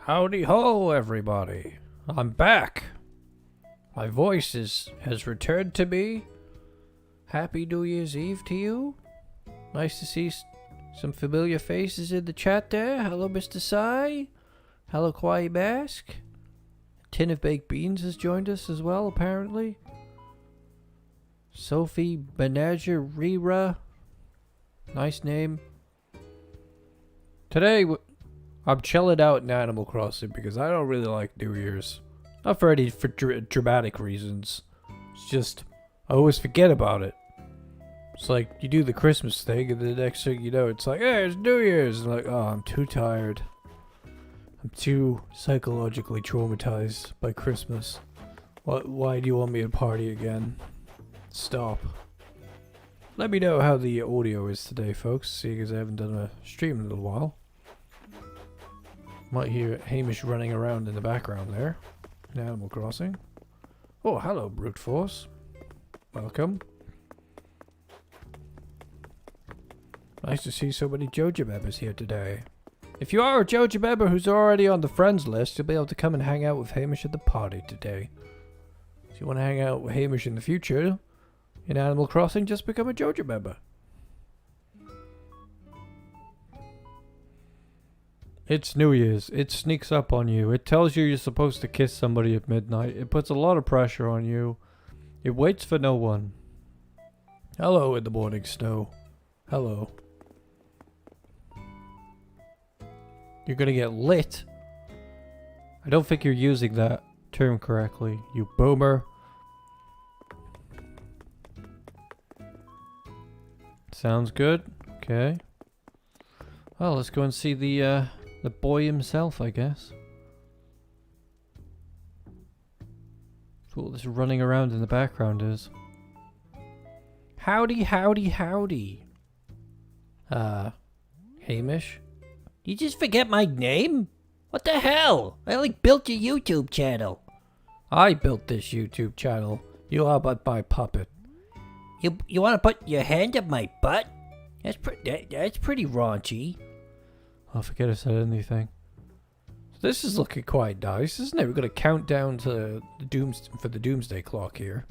Howdy ho, everybody. I'm back. My voice has returned to me. Happy New Year's Eve to you. Nice to see some familiar faces in the chat there. Hello, Mr. Sai. Hello, Kawaii Mask. Tin of Baked Beans has joined us as well, apparently. Sophie Menagerira. Nice name. Today, I'm chilling out in Animal Crossing because I don't really like New Year's. Not for any dramatic reasons. It's just, I always forget about it. It's like, you do the Christmas thing and the next thing you know, it's like, hey, it's New Year's. And like, oh, I'm too tired. I'm too psychologically traumatized by Christmas. Why do you want me to party again? Stop. Let me know how the audio is today, folks, seeing as I haven't done a stream in a little while. Might hear Hamish running around in the background there in Animal Crossing. Oh, hello, Brute Force. Welcome. Nice to see so many Joja members here today. If you are a Joja member who's already on the friends list, you'll be able to come and hang out with Hamish at the party today. If you want to hang out with Hamish in the future in Animal Crossing, just become a Joja member. It's New Year's. It sneaks up on you. It tells you you're supposed to kiss somebody at midnight. It puts a lot of pressure on you. It waits for no one. Hello in the morning snow. Hello. You're gonna get lit. I don't think you're using that term correctly, you boomer. Sounds good. Okay. Well, let's go and see the boy himself, I guess. That's what this running around in the background is. Howdy, howdy, howdy. Hamish? You just forget my name? What the hell? I like built your YouTube channel. I built this YouTube channel. You are but my puppet. You want to put your hand up my butt? That's pretty raunchy. I forget I said anything. This is looking quite nice, isn't it? We're gonna count down to the doomsday clock here.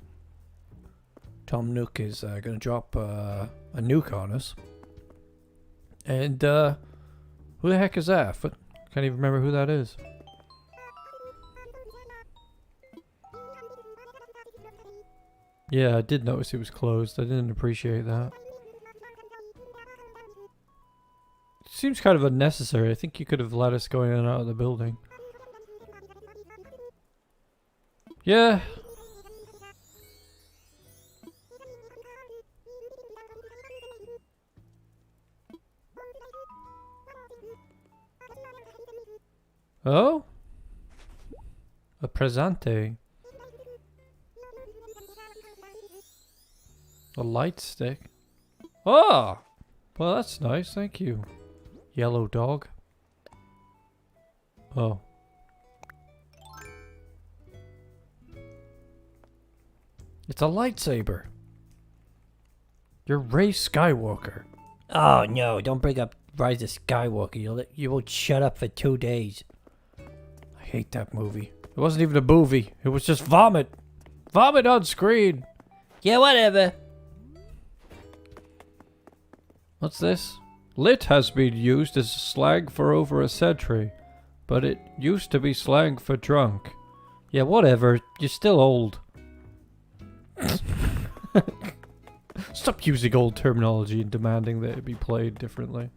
Tom Nook is gonna drop a nuke on us. And who the heck is that? Can't even remember who that is. Yeah, I did notice it was closed. I didn't appreciate that. Seems kind of unnecessary. I think you could have let us go in and out of the building. Yeah. Oh? A presente. A light stick. Oh! Well, that's nice. Thank you. Yellow dog. Oh. It's a lightsaber. You're Rey Skywalker. Oh no, don't bring up Rise of Skywalker. You won't shut up for 2 days. I hate that movie. It wasn't even a movie. It was just vomit. Vomit on screen. Yeah, whatever. What's this? Lit has been used as slang for over a century, but it used to be slang for drunk. Yeah, whatever. You're still old. Stop using old terminology and demanding that it be played differently.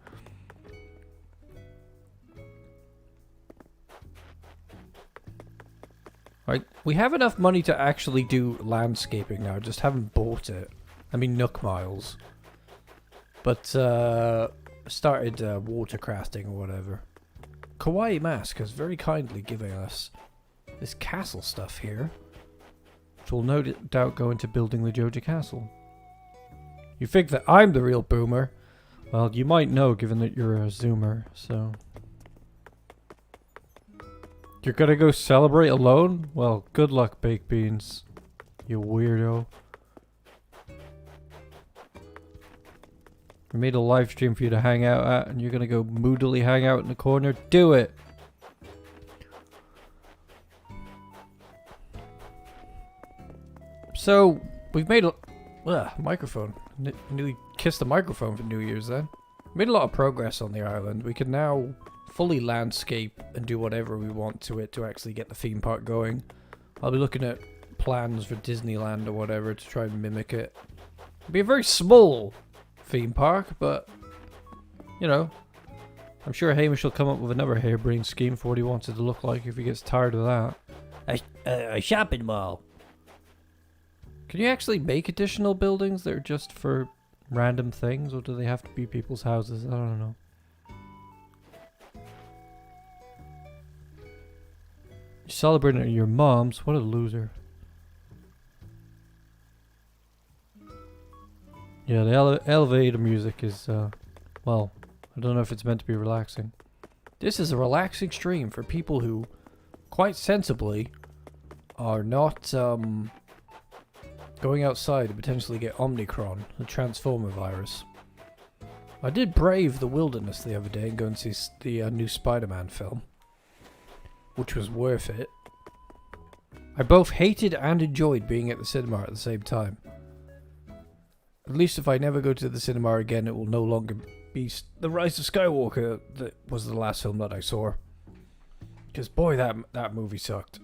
Right, we have enough money to actually do landscaping now, just haven't bought it. I mean Nook Miles. But started water crafting or whatever. Kawaii Mask has very kindly given us this castle stuff here, which will no doubt go into building the Joja castle. You think that I'm the real boomer? Well, you might know given that you're a zoomer, so... You're gonna go celebrate alone? Well, good luck, Baked Beans. You weirdo. We made a live stream for you to hang out at, and you're gonna go moodily hang out in the corner? Do it! So, we've made a... microphone. Nearly kissed the microphone for New Year's then. Made a lot of progress on the island. We can now fully landscape and do whatever we want to it to actually get the theme park going. I'll be looking at plans for Disneyland or whatever to try and mimic it. It'll be a very small theme park, but, you know, I'm sure Hamish will come up with another harebrained scheme for what he wants it to look like if he gets tired of that. A shopping mall. Can you actually make additional buildings that are just for random things, or do they have to be people's houses? I don't know. You're celebrating your mom's? What a loser. Yeah, the elevator music is, well, I don't know if it's meant to be relaxing. This is a relaxing stream for people who, quite sensibly, are not, going outside to potentially get Omicron, the Transformer virus. I did brave the wilderness the other day and go and see the new Spider-Man film, which was worth it. I both hated and enjoyed being at the cinema at the same time. At least if I never go to the cinema again, it will no longer be The Rise of Skywalker that was the last film that I saw. Because boy, that movie sucked.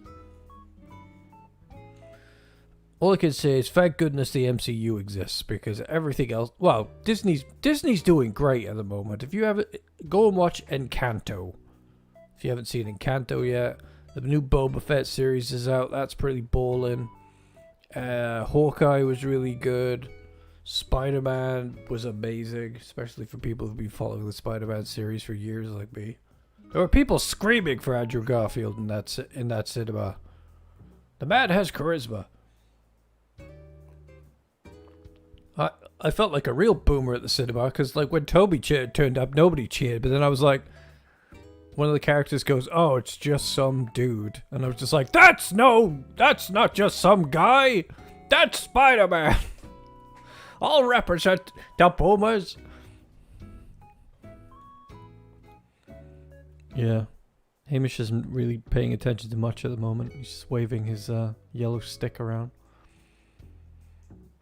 All I can say is thank goodness the MCU exists, because everything else... Well, Disney's doing great at the moment. If you haven't... Go and watch Encanto. If you haven't seen Encanto yet. The new Boba Fett series is out. That's pretty ballin'. Hawkeye was really good. Spider-Man was amazing, especially for people who've been following the Spider-Man series for years like me. There were people screaming for Andrew Garfield in that cinema. The man has charisma. I felt like a real boomer at the cinema, because like when Toby turned up, nobody cheered. But then I was like, one of the characters goes, "Oh, it's just some dude," and I was just like, that's not just some guy, that's Spider-Man." I'll represent the boomers. Yeah, Hamish isn't really paying attention to much at the moment. He's just waving his yellow stick around.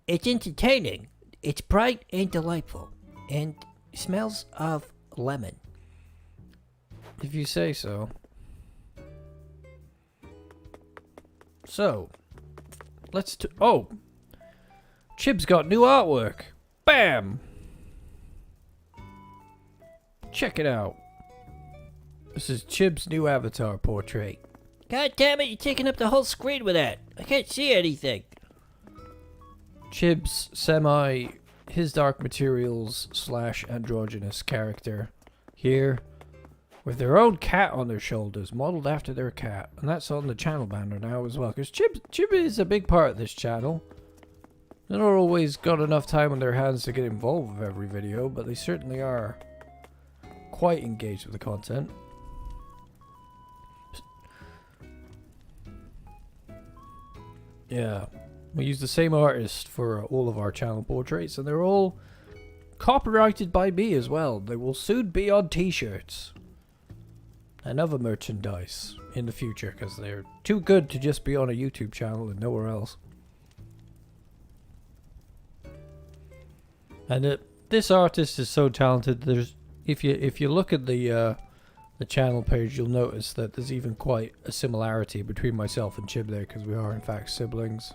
It's entertaining. It's bright and delightful, and smells of lemon. If you say so. So, oh! Chib's got new artwork. Bam! Check it out. This is Chib's new avatar portrait. God damn it, you're taking up the whole screen with that. I can't see anything. Chib's his Dark Materials / androgynous character here with their own cat on their shoulders, modeled after their cat. And that's on the channel banner now as well, because Chib is a big part of this channel. They're not always got enough time on their hands to get involved with every video, but they certainly are quite engaged with the content. Yeah. We use the same artist for all of our channel portraits, and they're all copyrighted by me as well. They will soon be on t-shirts and other merchandise in the future, because they're too good to just be on a YouTube channel and nowhere else. And this artist is so talented. There's if you look at the channel page, you'll notice that there's even quite a similarity between myself and Chib there, because we are in fact siblings.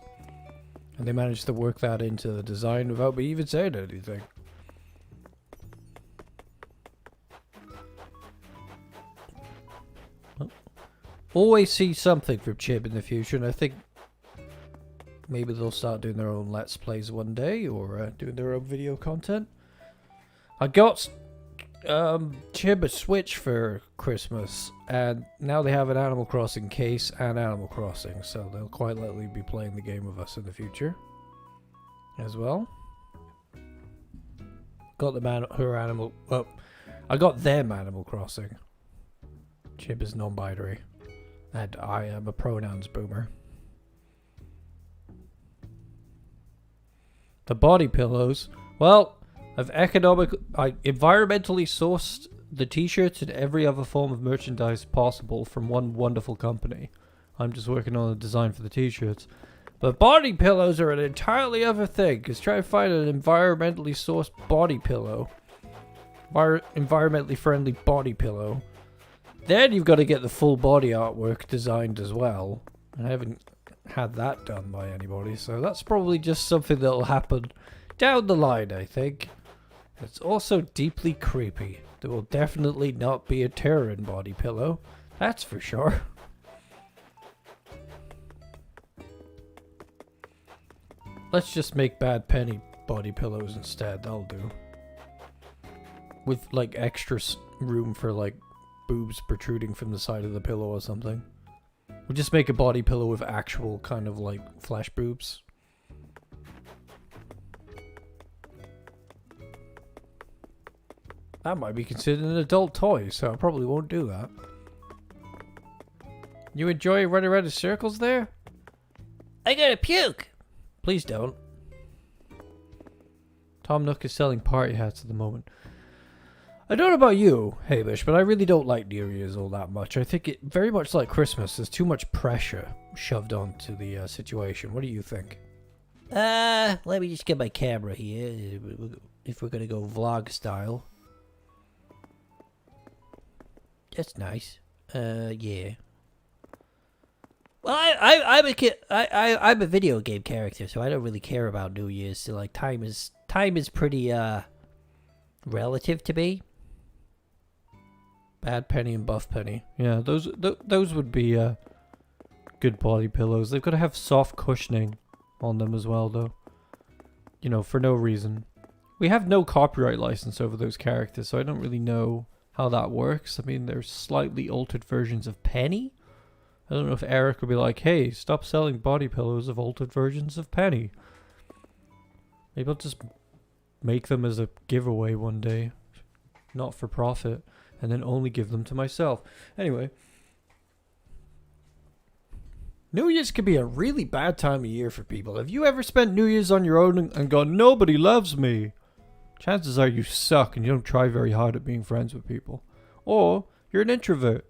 And they managed to work that into the design without me even saying anything. Well, always see something from Chib in the future, and I think maybe they'll start doing their own Let's Plays one day, or doing their own video content. I got Chib a Switch for Christmas, and now they have an Animal Crossing case and Animal Crossing, so they'll quite likely be playing the game with us in the future as well. Got I got them Animal Crossing. Chib is non-binary, and I am a pronouns boomer. The body pillows, well, I environmentally sourced the t-shirts and every other form of merchandise possible from one wonderful company. I'm just working on a design for the t-shirts. But body pillows are an entirely other thing, because try to find an environmentally sourced body pillow. Environmentally friendly body pillow. Then you've got to get the full body artwork designed as well. I haven't had that done by anybody, so that's probably just something that'll happen down the line, I think. It's also deeply creepy. There will definitely not be a Turin body pillow. That's for sure. Let's just make Bad Penny body pillows instead. That'll do. With like extra room for like boobs protruding from the side of the pillow or something. We'll just make a body pillow with actual kind of like flesh boobs. That might be considered an adult toy, so I probably won't do that. You enjoy running around in circles there? I gotta puke. Please don't. Tom Nook is selling party hats at the moment. I don't know about you, Hamish, but I really don't like New Year's all that much. I think it very much like Christmas. There's too much pressure shoved onto the situation. What do you think? Let me just get my camera here. If we're gonna go vlog style. That's nice. Yeah. Well, I'm a kid. I'm a video game character, so I don't really care about New Year's. So like, time is pretty relative to me. Bad Penny and Buff Penny. Yeah, those would be good body pillows. They've got to have soft cushioning on them as well, though. You know, for no reason. We have no copyright license over those characters, so I don't really know how that works. I mean, there's slightly altered versions of Penny. I don't know if Eric would be like, hey, stop selling body pillows of altered versions of Penny. Maybe I'll just make them as a giveaway one day. Not for profit. And then only give them to myself. Anyway. New Year's can be a really bad time of year for people. Have you ever spent New Year's on your own and gone, nobody loves me? Chances are you suck and you don't try very hard at being friends with people. Or you're an introvert.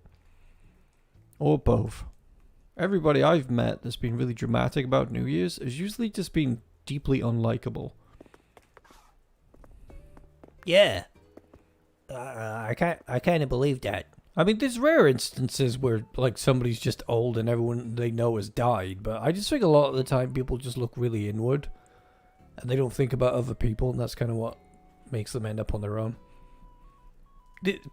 Or both. Everybody I've met that's been really dramatic about New Year's has usually just been deeply unlikable. Yeah. I kind of believe that. I mean, there's rare instances where, like, somebody's just old and everyone they know has died, but I just think a lot of the time people just look really inward, and they don't think about other people, and that's kind of what makes them end up on their own.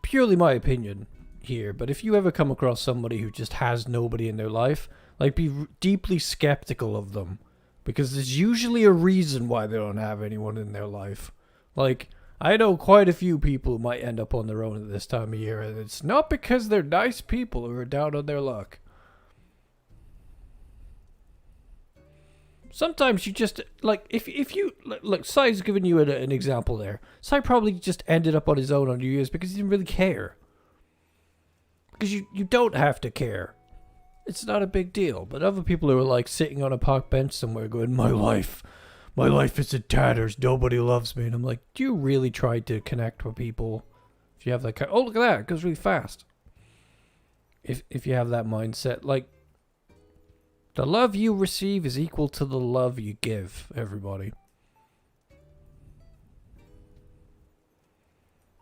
Purely my opinion here, but if you ever come across somebody who just has nobody in their life, like, be deeply skeptical of them, because there's usually a reason why they don't have anyone in their life. Like, I know quite a few people who might end up on their own at this time of year, and it's not because they're nice people who are down on their luck. Sometimes you just, like, if you, look, Sai's giving you an example there. Sai probably just ended up on his own on New Year's because he didn't really care. Because you don't have to care. It's not a big deal. But other people who are, like, sitting on a park bench somewhere going, my life is in tatters, nobody loves me. And I'm like, do you really try to connect with people if you have that kind of... Oh, look at that, it goes really fast. If you have that mindset, like, the love you receive is equal to the love you give, everybody.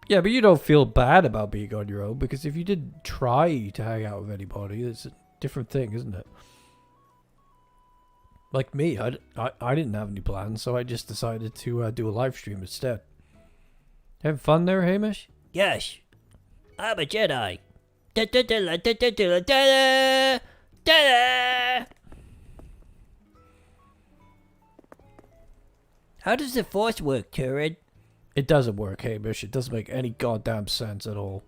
Yeah, but you don't feel bad about being on your own, because if you did try to hang out with anybody, it's a different thing, isn't it? Like me, I didn't have any plans, so I just decided to do a live stream instead. Having fun there, Hamish? Yes. I'm a Jedi. Da da da da da da da da da. How does the Force work, Turin? It doesn't work, Hamish. It doesn't make any goddamn sense at all.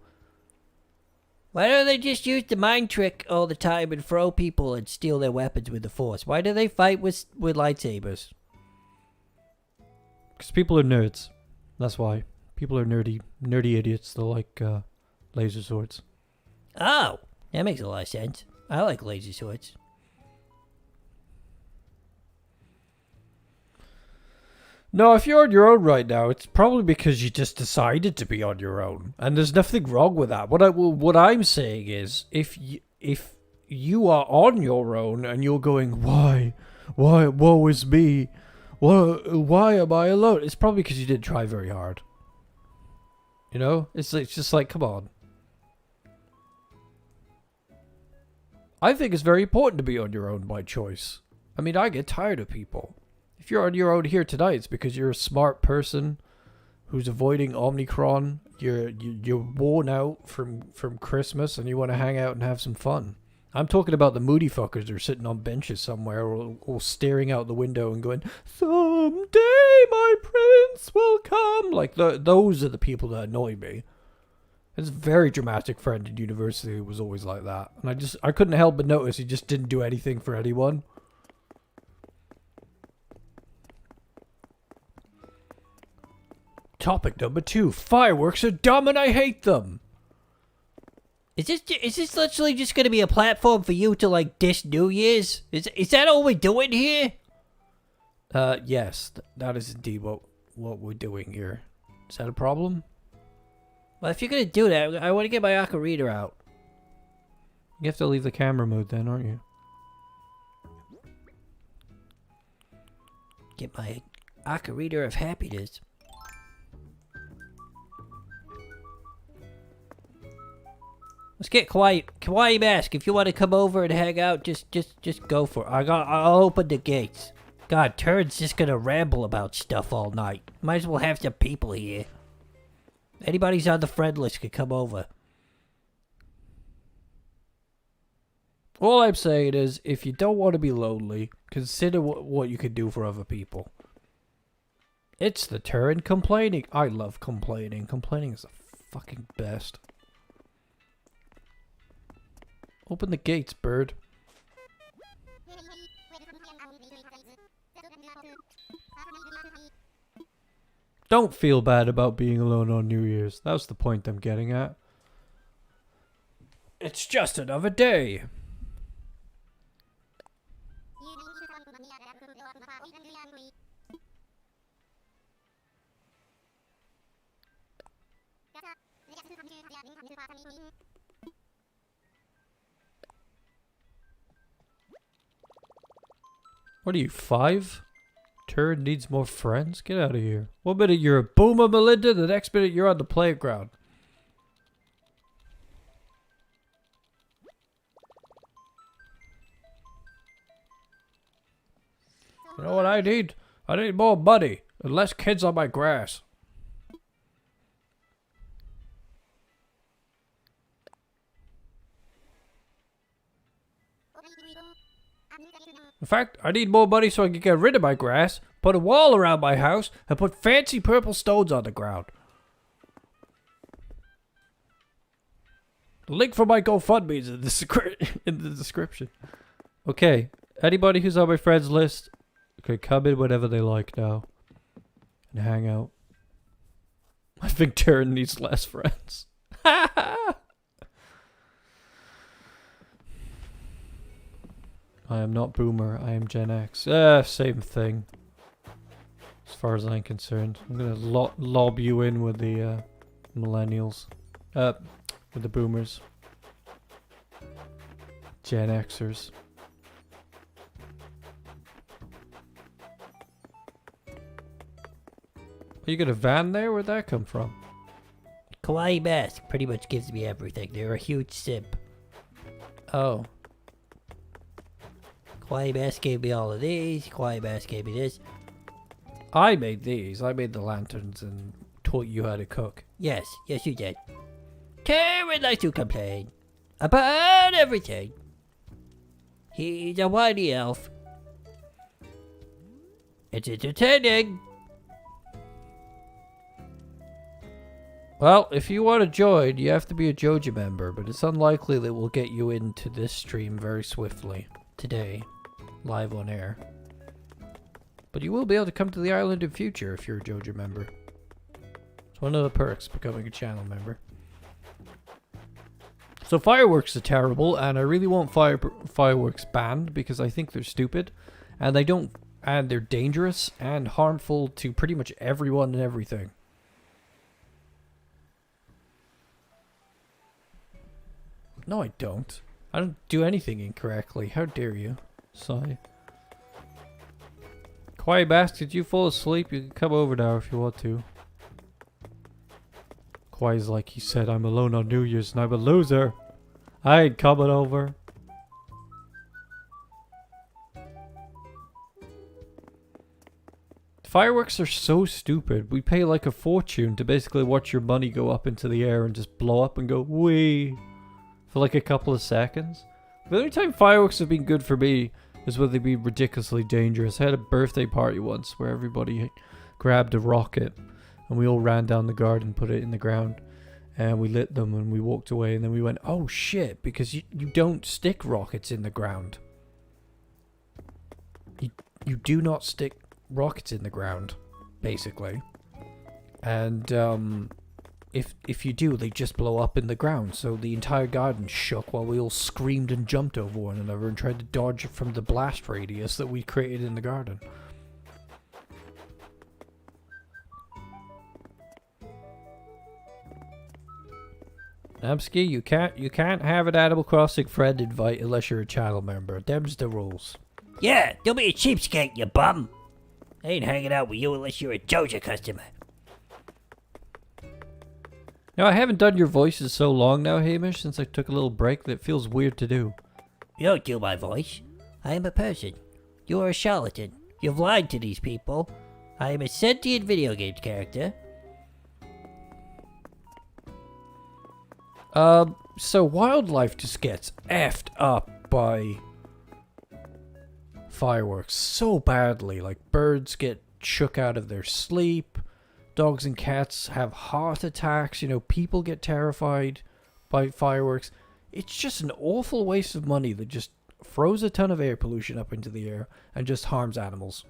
Why don't they just use the mind trick all the time and throw people and steal their weapons with the Force? Why do they fight with lightsabers? Because people are nerds. That's why. People are nerdy idiots that like laser swords. Oh, that makes a lot of sense. I like laser swords. No, if you're on your own right now, it's probably because you just decided to be on your own, and there's nothing wrong with that. What I'm saying is, if you are on your own and you're going, why Why, woe is me. Why am I alone? It's probably because you didn't try very hard. You know? It's just like, come on. I think it's very important to be on your own by choice. I mean, I get tired of people. If you're on your own here tonight, it's because you're a smart person who's avoiding Omicron. You're worn out from Christmas and you want to hang out and have some fun. I'm talking about the moody fuckers who are sitting on benches somewhere or staring out the window and going, someday my prince will come. Like, those are the people that annoy me. His very dramatic friend in university was always like that. And I couldn't help but notice he just didn't do anything for anyone. Topic number 2. Fireworks are dumb and I hate them. Is this literally just gonna be a platform for you to like dish New Year's? Is that all we're doing here? Yes, that is indeed what we're doing here. Is that a problem? Well, if you're gonna do that, I want to get my ocarina out. You have to leave the camera mode then, aren't you? Get my ocarina of happiness. Let's get Kawaii Mask. If you want to come over and hang out, just go for it. I'll open the gates. God, Turin's just gonna ramble about stuff all night. Might as well have some people here. Anybody's on the friend list could come over. All I'm saying is, if you don't want to be lonely, consider what you could do for other people. It's the Turin complaining. I love complaining. Complaining is the fucking best. Open the gates, bird. Don't feel bad about being alone on New Year's. That's the point I'm getting at. It's just another day. What are you, 5? Turin needs more friends? Get out of here. One minute you're a boomer, Melinda, the next minute you're on the playground. You know what I need? I need more money and less kids on my grass. In fact, I need more money so I can get rid of my grass, put a wall around my house, and put fancy purple stones on the ground. The link for my GoFundMe is in the description. Okay, anybody who's on my friends list can come in whenever they like now and hang out. I think Turin needs less friends. I am not boomer, I am Gen X. Same thing. As far as I'm concerned. I'm gonna lob you in with the millennials. With the boomers. Gen Xers. You got a van there? Where'd that come from? Kawaii Mask pretty much gives me everything. They're a huge simp. Oh. Kawaii Mask gave me all of these. Kawaii Mask gave me this. I made these. I made the lanterns and taught you how to cook. Yes, you did. Turin likes to complain about everything. He's a whiny elf. It's entertaining. Well, if you want to join, you have to be a Joja member, but it's unlikely that we'll get you into this stream very swiftly. Today. Live on air. But you will be able to come to the island in future if you're a Joja member. It's one of the perks of becoming a channel member. So fireworks are terrible, and I really want fireworks banned because I think they're stupid, and they're dangerous and harmful to pretty much everyone and everything. No, I don't. I don't do anything incorrectly. How dare you? Sigh. Quiet bastard, you fall asleep? You can come over now if you want to. Quiet's like he said, I'm alone on New Year's and I'm a loser. I ain't coming over. Fireworks are so stupid. We pay like a fortune to basically watch your money go up into the air and just blow up and go wee for like a couple of seconds. The only time fireworks have been good for me is when they've been ridiculously dangerous. I had a birthday party once where everybody grabbed a rocket and we all ran down the garden, put it in the ground, and we lit them and we walked away, and then we went, oh shit, because you don't stick rockets in the ground. You do not stick rockets in the ground, basically. And if you do, they just blow up in the ground. So the entire garden shook while we all screamed and jumped over one another and tried to dodge from the blast radius that we created in the garden. Namsky, you can't have an Animal Crossing friend invite unless you're a channel member. Them's the rules. Yeah, don't be a cheapskate, you bum. I ain't hanging out with you unless you're a Joja customer. Now, I haven't done your voices so long now, Hamish, since I took a little break that it feels weird to do. You don't do my voice. I am a person. You are a charlatan. You've lied to these people. I am a sentient video game character. So wildlife just gets effed up by fireworks so badly. Like, birds get shook out of their sleep. Dogs and cats have heart attacks. You know, people get terrified by fireworks. It's just an awful waste of money that just throws a ton of air pollution up into the air and just harms animals.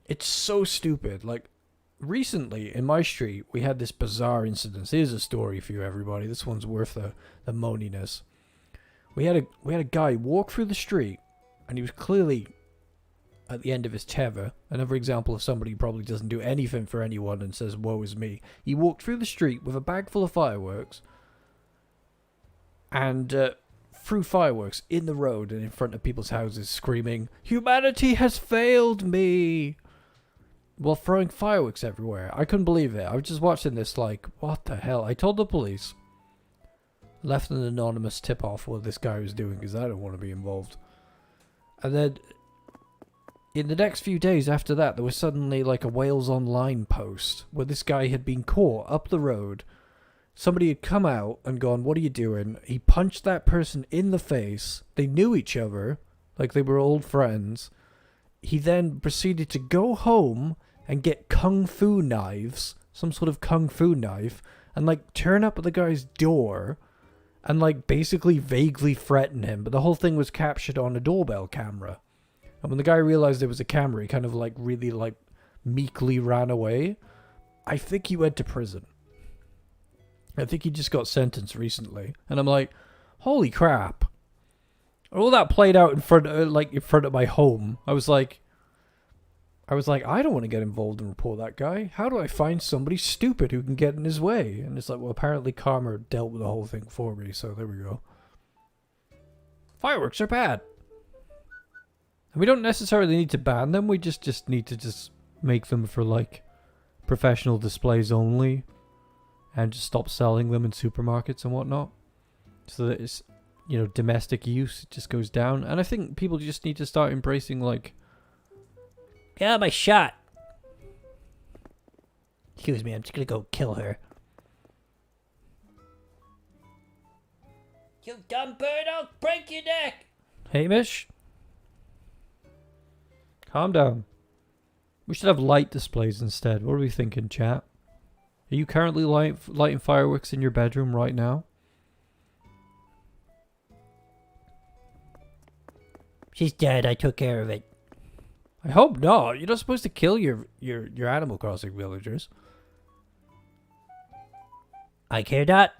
It's so stupid. Like, recently in my street, we had this bizarre incident. Here's a story for you, everybody. This one's worth the moaniness. We had a guy walk through the street, and he was clearly at the end of his tether. Another example of somebody who probably doesn't do anything for anyone and says, woe is me. He walked through the street with a bag full of fireworks and threw fireworks in the road and in front of people's houses, screaming, "Humanity has failed me!" while throwing fireworks everywhere. I couldn't believe it. I was just watching this like, what the hell? I told the police. Left an anonymous tip-off what this guy was doing because I don't want to be involved. And then in the next few days after that, there was suddenly like a Wales Online post where this guy had been caught up the road. Somebody had come out and gone, what are you doing? He punched that person in the face. They knew each other, like they were old friends. He then proceeded to go home and get kung fu knives, some sort of kung fu knife, and like turn up at the guy's door and like basically vaguely threaten him. But the whole thing was captured on a doorbell camera. And when the guy realized there was a camera, he kind of like really like meekly ran away. I think he went to prison. I think he just got sentenced recently. And I'm like, holy crap. All that played out in front of my home. I was like, I don't want to get involved and report that guy. How do I find somebody stupid who can get in his way? And it's like, well, apparently karma dealt with the whole thing for me, so there we go. Fireworks are bad. And we don't necessarily need to ban them. We just need to make them for like professional displays only, and just stop selling them in supermarkets and whatnot, so that it's, you know, domestic use just goes down. And I think people just need to start embracing like, Get out of my shot. Excuse me, I'm just gonna go kill her. You dumb bird, I'll break your neck! Hamish, calm down. We should have light displays instead. What are we thinking, chat? Are you currently lighting fireworks in your bedroom right now? She's dead, I took care of it. I hope not. You're not supposed to kill your Animal Crossing villagers. I care not.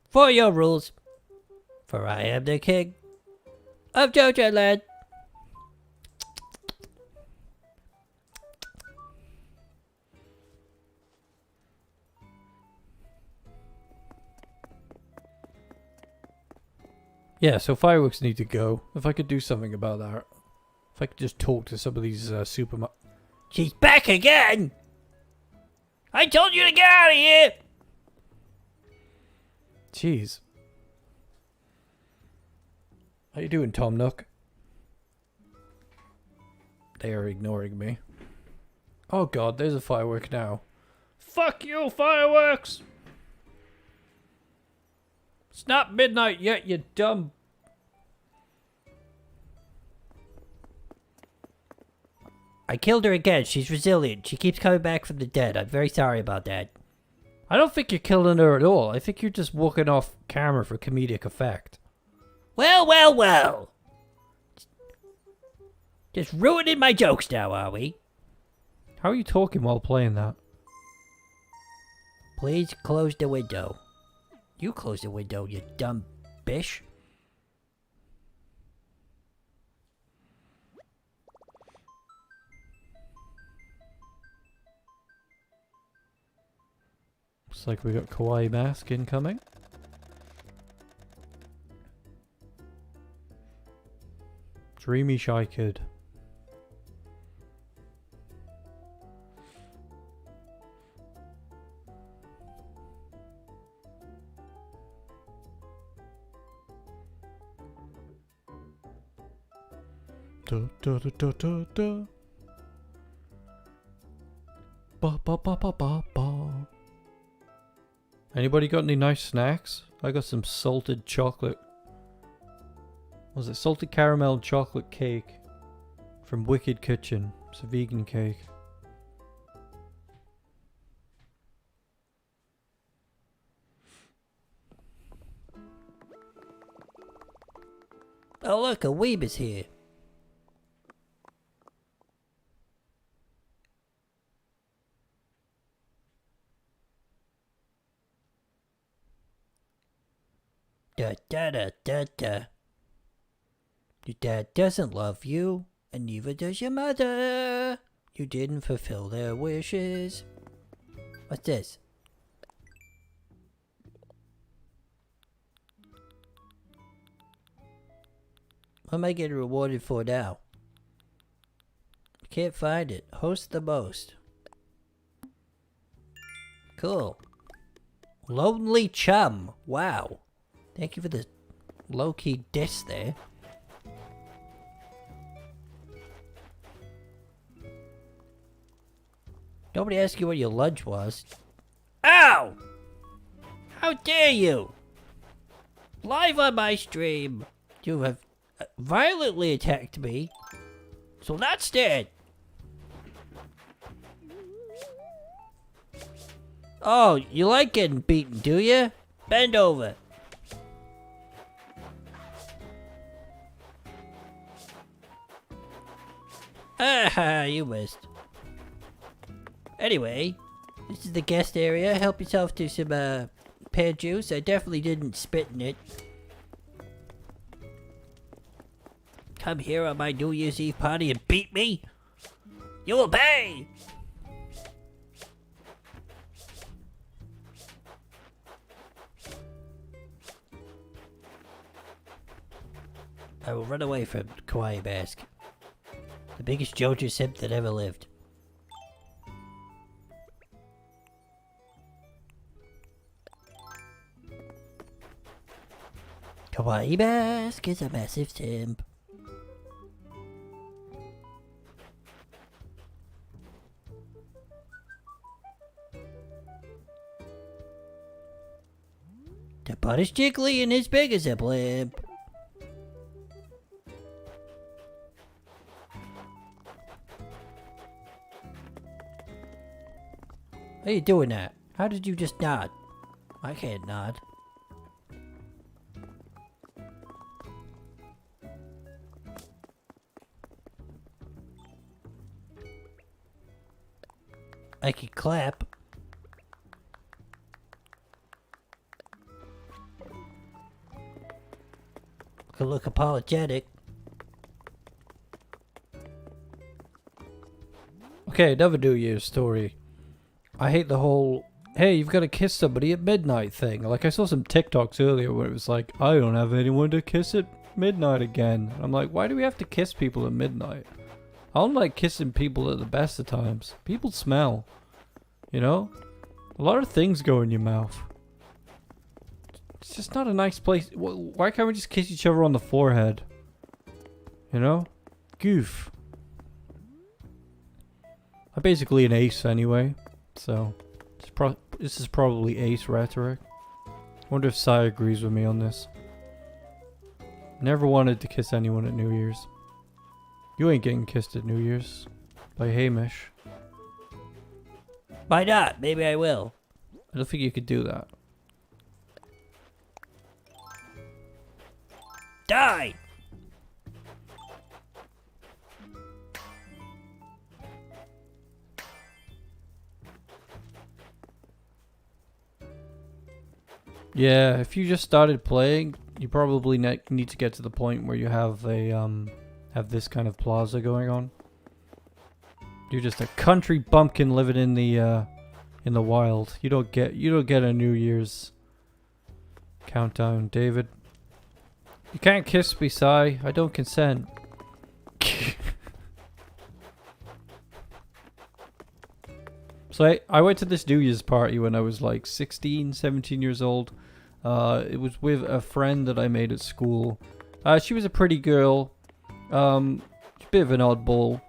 For your rules. For I am the king of Joja land. Yeah, so fireworks need to go. If I could do something about that. If I could just talk to some of these She's back again! I told you to get out of here! Jeez. How you doing, Tom Nook? They are ignoring me. Oh god, there's a firework now. Fuck you, fireworks! It's not midnight yet, you dumb... I killed her again. She's resilient. She keeps coming back from the dead. I'm very sorry about that. I don't think you're killing her at all. I think you're just walking off camera for comedic effect. Well, well, well. Just ruining my jokes now, are we? How are you talking while playing that? Please close the window. You close the window, you dumb bish. Looks like we got Kawaii Mask incoming. Dreamy Shy Kid. Da da da da da da. Ba ba ba ba ba ba. Anybody got any nice snacks? I got some salted chocolate. What was it? Salted caramel chocolate cake from Wicked Kitchen. It's a vegan cake. Oh look, a weeb is here. Da da da da da. Your dad doesn't love you, and neither does your mother. You didn't fulfill their wishes. What's this? What am I getting rewarded for now? I can't find it. Host the most. Cool. Lonely Chum. Wow. Thank you for the low-key diss there. Nobody asked you what your lunch was. Ow! How dare you! Live on my stream, you have violently attacked me. So that's dead. Oh, you like getting beaten, do you? Bend over. Ah, you missed. Anyway, this is the guest area. Help yourself to some pear juice. I definitely didn't spit in it. Come here on my New Year's Eve party and beat me? You will pay! I will run away from Kawaii Mask. The biggest Joja simp that ever lived. Kawaii Mask is a massive simp. The butt is jiggly and as big as a blimp. How you doing that? How did you just nod? I can't nod. I could clap. Could look apologetic. Okay, another New Year's story. I hate the whole, hey, you've got to kiss somebody at midnight thing. Like, I saw some TikToks earlier where it was like, I don't have anyone to kiss at midnight again. I'm like, why do we have to kiss people at midnight? I don't like kissing people at the best of times. People smell. You know? A lot of things go in your mouth. It's just not a nice place. Why can't we just kiss each other on the forehead? You know? Goof. I'm basically an ace anyway. So, this is probably ace rhetoric. I wonder if Sai agrees with me on this. Never wanted to kiss anyone at New Year's. You ain't getting kissed at New Year's. By Hamish. Why not? Maybe I will. I don't think you could do that. Die! Yeah, if you just started playing, you probably need to get to the point where you have a have this kind of plaza going on. You're just a country bumpkin living in the wild. You don't get a New Year's countdown, David. You can't kiss me, Sai. I don't consent. So I went to this New Year's party when I was like 16, 17 years old. It was with a friend that I made at school. She was a pretty girl. She's a bit of an oddball.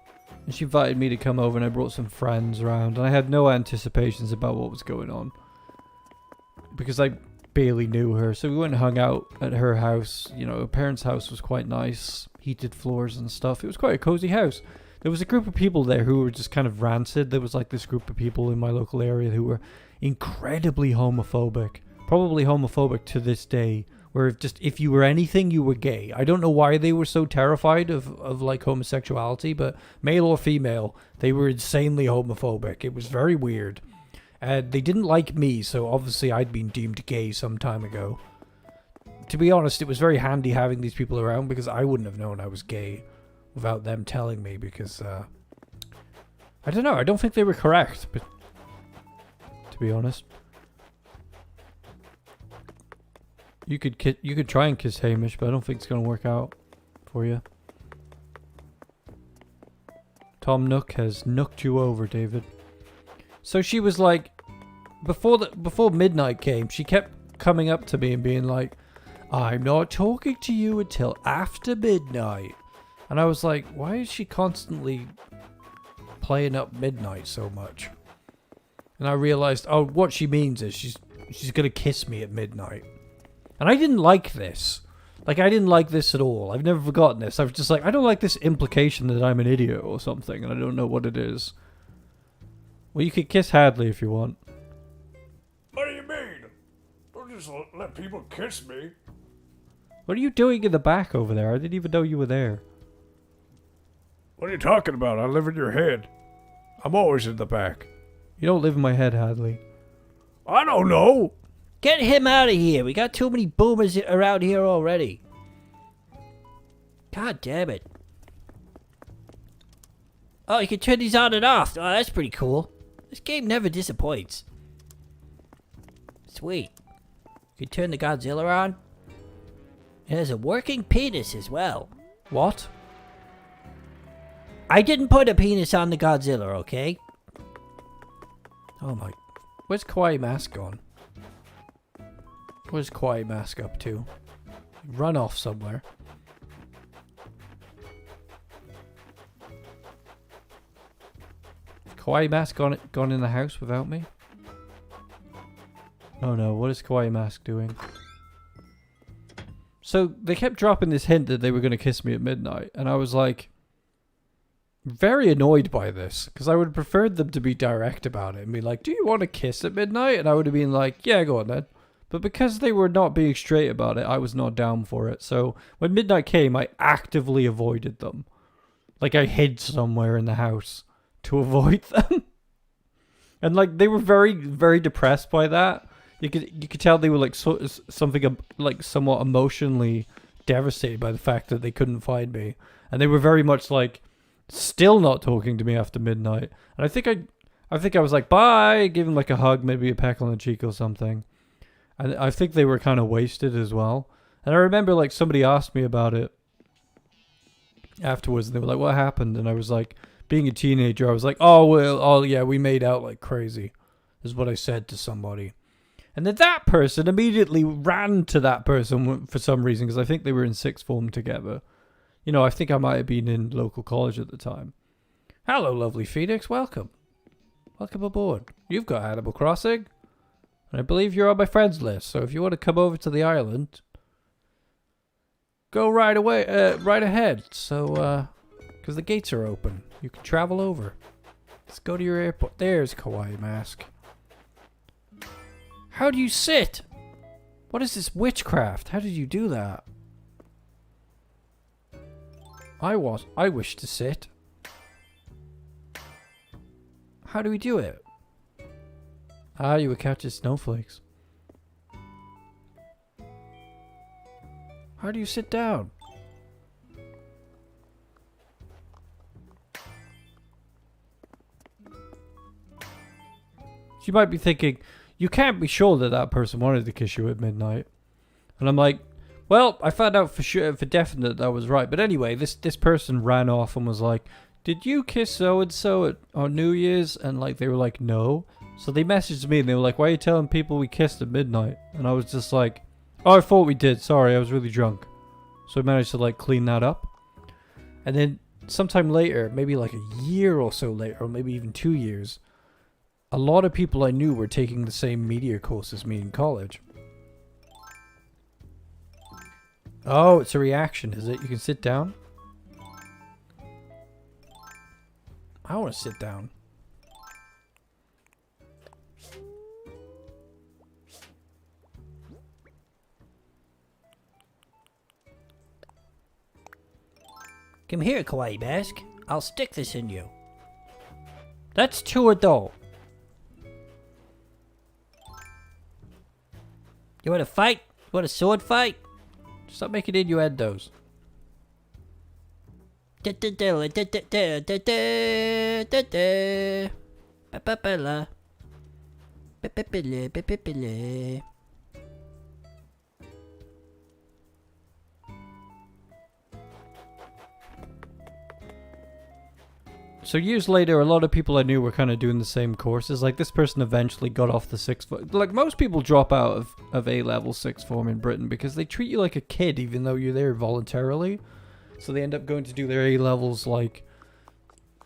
And she invited me to come over and I brought some friends around. And I had no anticipations about what was going on. Because I barely knew her. So we went and hung out at her house. You know, her parents' house was quite nice. Heated floors and stuff. It was quite a cozy house. There was a group of people there who were just kind of rancid. There was like this group of people in my local area who were incredibly homophobic. Probably homophobic to this day. Where if you were anything, you were gay. I don't know why they were so terrified of like homosexuality, but male or female, they were insanely homophobic. It was very weird. They didn't like me, so obviously I'd been deemed gay some time ago. To be honest, it was very handy having these people around because I wouldn't have known I was gay without them telling me because, I don't know, I don't think they were correct, but to be honest. You could try and kiss Hamish, but I don't think it's going to work out for you. Tom Nook has nooked you over, David. So she was like, before midnight came, she kept coming up to me and being like, I'm not talking to you until after midnight. And I was like, why is she constantly playing up midnight so much? And I realized, oh, what she means is she's going to kiss me at midnight. And I didn't like this. Like, I didn't like this at all. I've never forgotten this. I was just like, I don't like this implication that I'm an idiot or something, and I don't know what it is. Well, you could kiss Hadley if you want. What do you mean? Don't just let people kiss me. What are you doing in the back over there? I didn't even know you were there. What are you talking about? I live in your head. I'm always in the back. You don't live in my head, Hadley. I don't know. Get him out of here. We got too many boomers around here already. God damn it. Oh, you can turn these on and off. Oh, that's pretty cool. This game never disappoints. Sweet. You can turn the Godzilla on. It has a working penis as well. What? I didn't put a penis on the Godzilla, okay? Oh my... Where's Kawaii Mask gone? Where's Kawaii Mask up to? Run off somewhere. Kawaii Mask gone in the house without me? Oh no, what is Kawaii Mask doing? So they kept dropping this hint that they were going to kiss me at midnight, and I was like, very annoyed by this, because I would have preferred them to be direct about it and be like, do you want to kiss at midnight? And I would have been like, yeah, go on then. But because they were not being straight about it, I was not down for it. So when midnight came, I actively avoided them. Like I hid somewhere in the house to avoid them. And like they were very, very depressed by that. You could tell they were like something like somewhat emotionally devastated by the fact that they couldn't find me. And they were very much like still not talking to me after midnight. And I think I was like, bye, give him like a hug, maybe a peck on the cheek or something. And I think they were kind of wasted as well. And I remember like somebody asked me about it afterwards, and they were like, "What happened?" And I was like, being a teenager, I was like, "Oh well, oh yeah, we made out like crazy," is what I said to somebody. And then that person immediately ran to that person for some reason, because I think they were in sixth form together. You know, I think I might have been in local college at the time. Hello, lovely Phoenix. Welcome. Welcome aboard. You've got Animal Crossing. And I believe you're on my friends list. So if you want to come over to the island, go right away, right ahead. So, because the gates are open. You can travel over. Let's go to your airport. There's Kawaii Mask. How do you sit? What is this witchcraft? How did you do that? I wish to sit. How do we do it? Ah, you would catch snowflakes. How do you sit down? You might be thinking, you can't be sure that that person wanted to kiss you at midnight. And I'm like, well, I found out for sure, for definite that was right. But anyway, this person ran off and was like, did you kiss so-and-so on New Year's? And like, they were like, no. So they messaged me and they were like, why are you telling people we kissed at midnight? And I was just like, oh, I thought we did. Sorry, I was really drunk. So I managed to like clean that up. And then sometime later, maybe like a year or so later, or maybe even 2 years, a lot of people I knew were taking the same media course as me in college. Oh, it's a reaction, is it? You can sit down? I want to sit down. Come here, Kawaii Mask. I'll stick this in you. That's too adult. You want to fight? You want a sword fight? Stop making innuendos. So years later, a lot of people I knew were kind of doing the same courses. Like, this person eventually got off the sixth form. Like, most people drop out of A-level sixth form in Britain because they treat you like a kid even though you're there voluntarily. So they end up going to do their A-levels, like,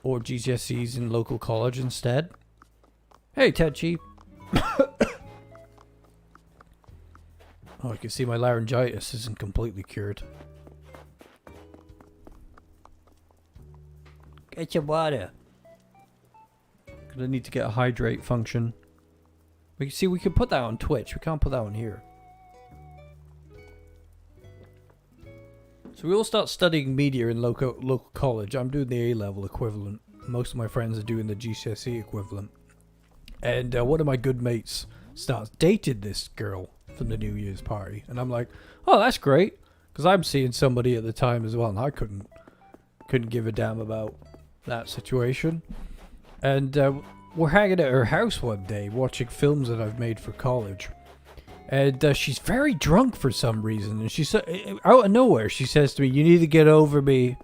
or GCSEs in local college instead. Hey, Tenchi. Oh, I can see my laryngitis isn't completely cured. Get your water. Gonna need to get a hydrate function. We can put that on Twitch. We can't put that on here. So we all start studying media in local college. I'm doing the A-level equivalent. Most of my friends are doing the GCSE equivalent. And one of my good mates dated this girl from the New Year's party. And I'm like, oh, that's great. Because I'm seeing somebody at the time as well. And I couldn't give a damn about that situation. And we're hanging at her house one day watching films that I've made for college. And she's very drunk for some reason. And she said, out of nowhere, she says to me, you need to get over me.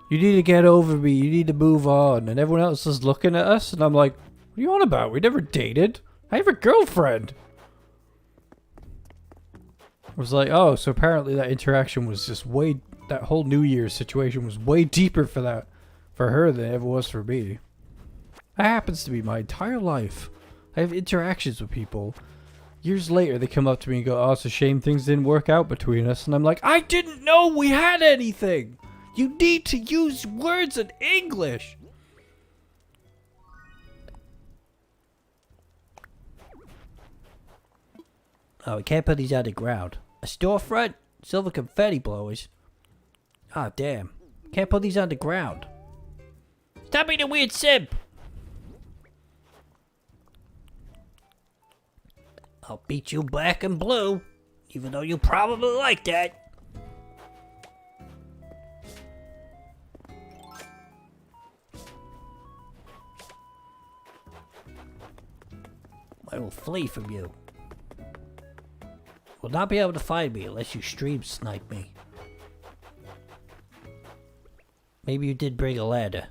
You need to get over me. You need to move on. And everyone else is looking at us. And I'm like, what are you on about? We never dated. I have a girlfriend. I was like, oh, so apparently that interaction was just that whole New Year's situation was way deeper for her than it ever was for me. That happens to me my entire life. I have interactions with people. Years later, they come up to me and go, oh, it's a shame things didn't work out between us. And I'm like, I didn't know we had anything. You need to use words in English. Oh, we can't put these on the ground. A storefront? Silver confetti blowers? Ah, damn. Can't put these on the ground. Stop being a weird simp! I'll beat you black and blue, even though you probably like that. I will flee from you. will not be able to find me unless you stream snipe me. Maybe you did bring a ladder.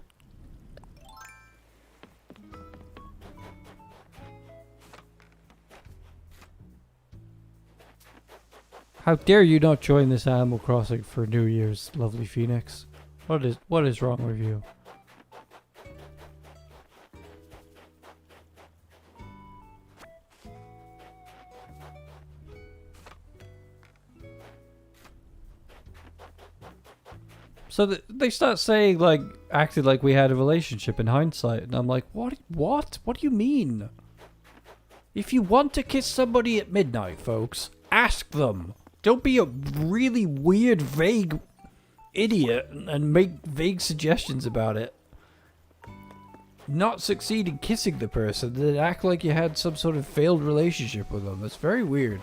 How dare you not join this Animal Crossing for New Year's, lovely Phoenix? What is wrong with you? So they start saying, like, acted like we had a relationship in hindsight, and I'm like, what? What? What do you mean? If you want to kiss somebody at midnight, folks, ask them. Don't be a really weird, vague idiot and make vague suggestions about it. Not succeed in kissing the person, then act like you had some sort of failed relationship with them. That's very weird.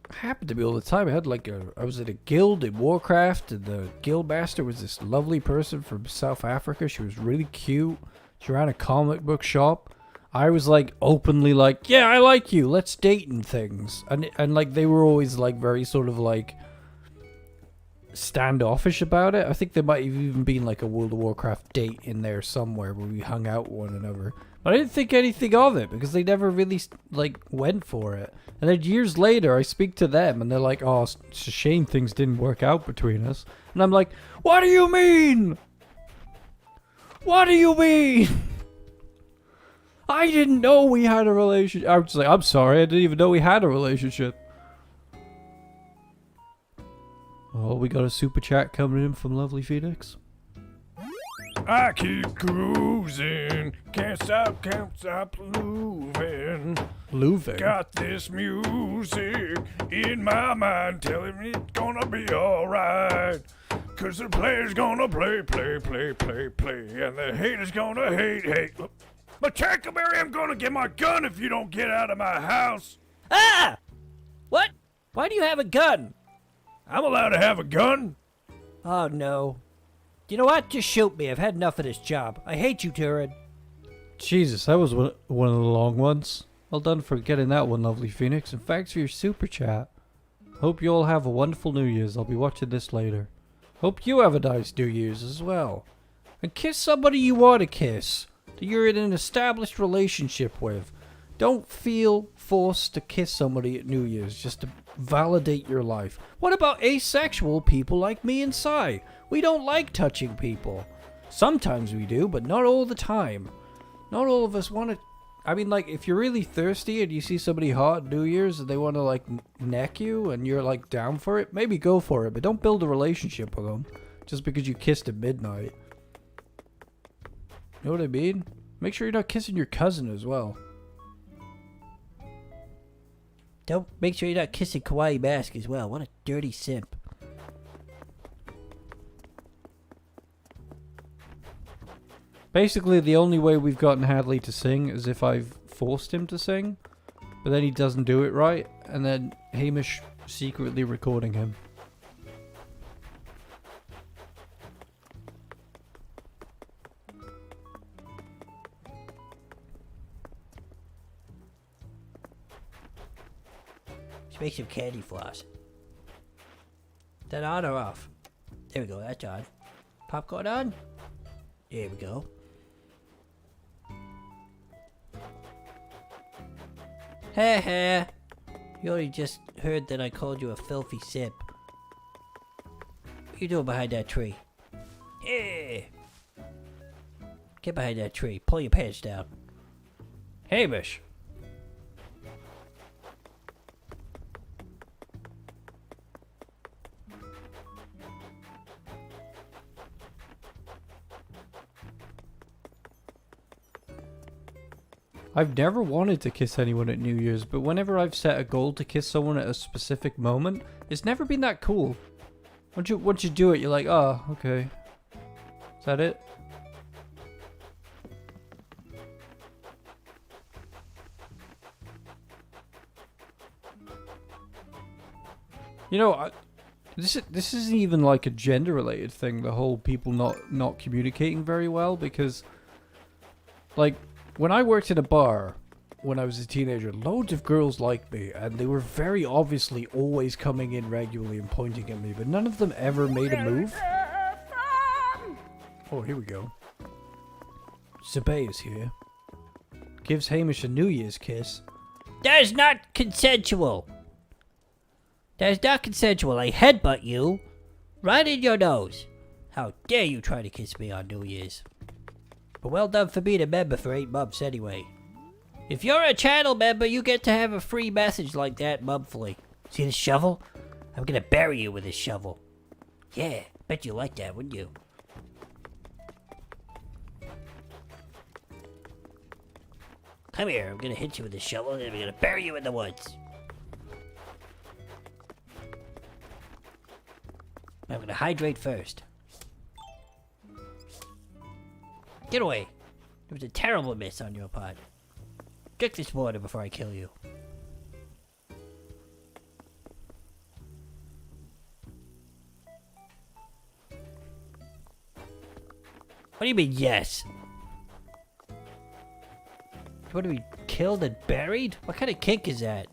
Happened to me all the time. I had like I was at a guild in Warcraft, and the guild master was this lovely person from South Africa. She was really cute. She ran a comic book shop. I was like openly like, yeah, I like you. Let's date and things. And like they were always like very sort of like standoffish about it. I think there might have even been like a World of Warcraft date in there somewhere where we hung out with one another. But I didn't think anything of it because they never really like went for it. And then years later, I speak to them and they're like, "Oh, it's a shame things didn't work out between us." And I'm like, "What do you mean? What do you mean? I didn't know we had a relationship." I was just like, "I'm sorry, I didn't even know we had a relationship." Oh, we got a super chat coming in from lovely Phoenix. I keep cruising, can't stop moving. Moving. Got this music in my mind telling me it's gonna be alright. Cause the player's gonna play. And the hater's gonna hate. But Chuckleberry, I'm gonna get my gun if you don't get out of my house. Ah! What? Why do you have a gun? I'm allowed to have a gun? Oh no. You know what? Just shoot me. I've had enough of this job. I hate you, Turin. Jesus, that was one of the long ones. Well done for getting that one, lovely Phoenix. And thanks for your super chat. Hope you all have a wonderful New Year's. I'll be watching this later. Hope you have a nice New Year's as well. And kiss somebody you want to kiss, that you're in an established relationship with. Don't feel forced to kiss somebody at New Year's just to validate your life. What about asexual people like me and Sai? We don't like touching people. Sometimes we do, but not all the time. Not all of us want to... I mean, like, if you're really thirsty and you see somebody hot at New Year's and they want to, like, neck you and you're, like, down for it, maybe go for it. But don't build a relationship with them just because you kissed at midnight. You know what I mean? Make sure you're not kissing your cousin as well. Don't make sure you're not kissing Kawaii Mask as well. What a dirty simp. Basically, the only way we've gotten Hadley to sing is if I've forced him to sing, but then he doesn't do it right, and then Hamish secretly recording him. Let's make some candy floss. Is that on or off? There we go, that's on. Popcorn on? There we go. Heh heh. You already just heard that I called you a filthy simp. What you doing behind that tree? Hey! Get behind that tree. Pull your pants down. Hamish! I've never wanted to kiss anyone at New Year's, but whenever I've set a goal to kiss someone at a specific moment, it's never been that cool. Once you do it, you're like, oh, okay. Is that it? You know, this isn't even like a gender related thing. The whole people not communicating very well, because like when I worked in a bar when I was a teenager, loads of girls liked me, and they were very obviously always coming in regularly and pointing at me, but none of them ever made a move. Oh, here we go. Zabay is here. Gives Hamish a New Year's kiss. That is not consensual. That is not consensual. I headbutt you right in your nose. How dare you try to kiss me on New Year's? But well done for being a member for 8 months anyway. If you're a channel member, you get to have a free message like that monthly. See this shovel? I'm gonna bury you with this shovel. Yeah, bet you like that, wouldn't you? Come here, I'm gonna hit you with this shovel and then I'm gonna bury you in the woods. I'm gonna hydrate first. Get away. It was a terrible miss on your part. Drink this water before I kill you. What do you mean, yes? What do we killed and buried? What kind of kink is that?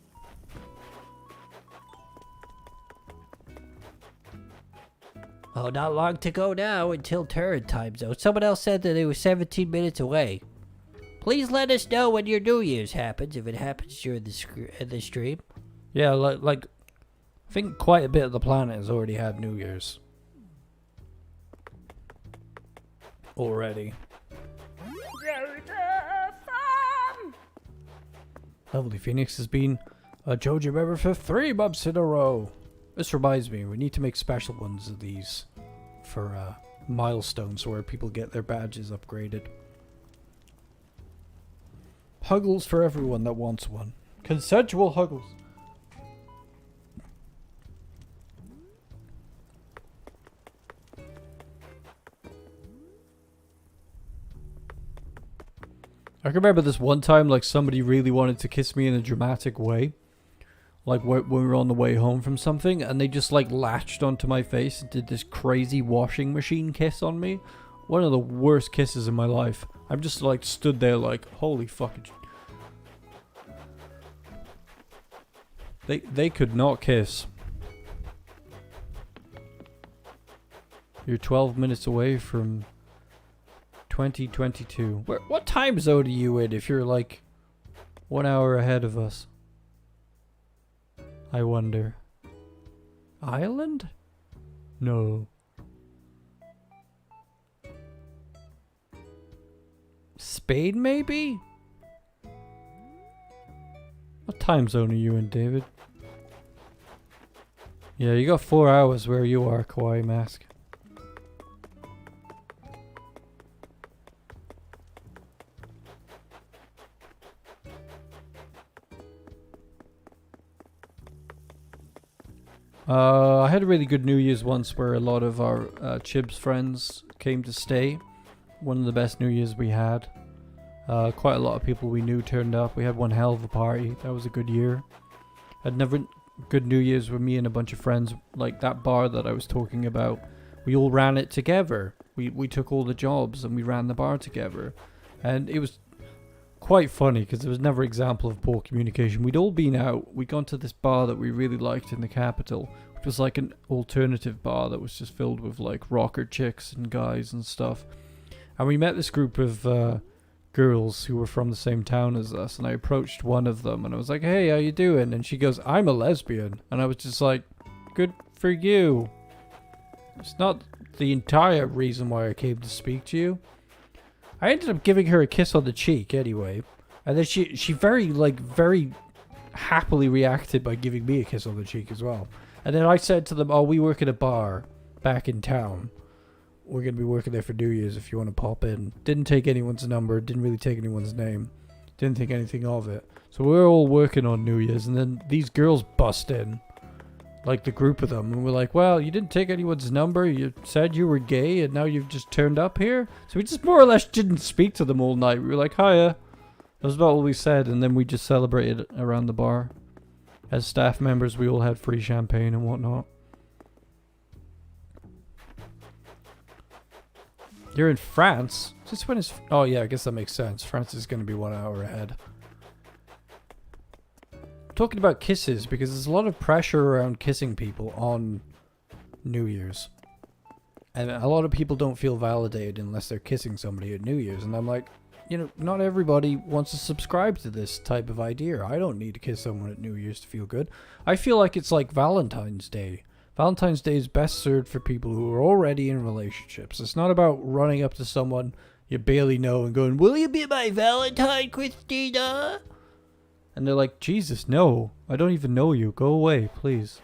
Oh, not long to go now until Turin time zone. Someone else said that it was 17 minutes away. Please let us know when your New Year's happens, if it happens during the stream. Yeah, like I think quite a bit of the planet has already had New Year's. Already. Lovely Phoenix has been a Joja member for 3 months in a row. This reminds me, we need to make special ones of these for milestones where people get their badges upgraded. Huggles for everyone that wants one. Consensual huggles. I can remember this one time, like, somebody really wanted to kiss me in a dramatic way. Like, when we were on the way home from something, and they just, like, latched onto my face and did this crazy washing machine kiss on me. One of the worst kisses in my life. I'm just, like, stood there like, holy fucking... They could not kiss. You're 12 minutes away from 2022. What time zone are you in if you're like 1 hour ahead of us? I wonder. Ireland? No. Spain, maybe? What time zone are you in, David? Yeah, you got 4 hours where you are, Kawaii Mask. I had a really good New Year's once where a lot of our Chibs friends came to stay. One of the best New Year's we had. Quite a lot of people we knew turned up. We had one hell of a party. That was a good year. I'd never good New Year's with me and a bunch of friends. Like that bar that I was talking about. We all ran it together. We took all the jobs and we ran the bar together. And it was quite funny because there was never an example of poor communication. We'd all been out. We'd gone to this bar that we really liked in the capital, which was like an alternative bar that was just filled with like rocker chicks and guys and stuff. And we met this group of girls who were from the same town as us, and I approached one of them and I was like, hey, how you doing? And she goes, I'm a lesbian. And I was just like, good for you. It's not the entire reason why I came to speak to you. I ended up giving her a kiss on the cheek anyway, and then she very happily reacted by giving me a kiss on the cheek as well. And then I said to them, oh, we work at a bar back in town. We're going to be working there for New Year's if you want to pop in. Didn't take anyone's number, didn't really take anyone's name, didn't think anything of it. So we're all working on New Year's, and then these girls bust in, like the group of them, and we're like, well, you didn't take anyone's number, you said you were gay, and now you've just turned up here? So we just more or less didn't speak to them all night. We were like, hiya. That was about all we said, and then we just celebrated around the bar. As staff members, we all had free champagne and whatnot. You're in France? Just when is... Oh yeah, I guess that makes sense. France is going to be 1 hour ahead. Talking about kisses, because there's a lot of pressure around kissing people on New Year's. And a lot of people don't feel validated unless they're kissing somebody at New Year's. And I'm like, you know, not everybody wants to subscribe to this type of idea. I don't need to kiss someone at New Year's to feel good. I feel like it's like Valentine's Day. Valentine's Day is best served for people who are already in relationships. It's not about running up to someone you barely know and going, "Will you be my Valentine, Christina?" And they're like, "Jesus, no. I don't even know you. Go away, please."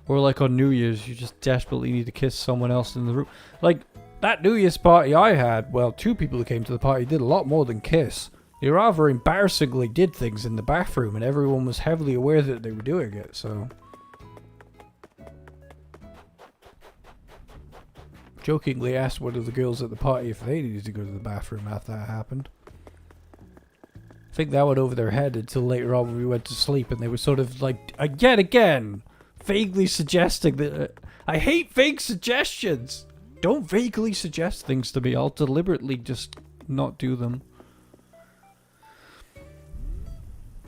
Or like on New Year's, you just desperately need to kiss someone else in the room. Like, that New Year's party I had, well, 2 people who came to the party did a lot more than kiss. They rather embarrassingly did things in the bathroom, and everyone was heavily aware that they were doing it, so... Jokingly asked one of the girls at the party if they needed to go to the bathroom after that happened. I think that went over their head until later on when we went to sleep, and they were sort of like, yet again, vaguely suggesting that... I hate vague suggestions! Don't vaguely suggest things to me, I'll deliberately just not do them.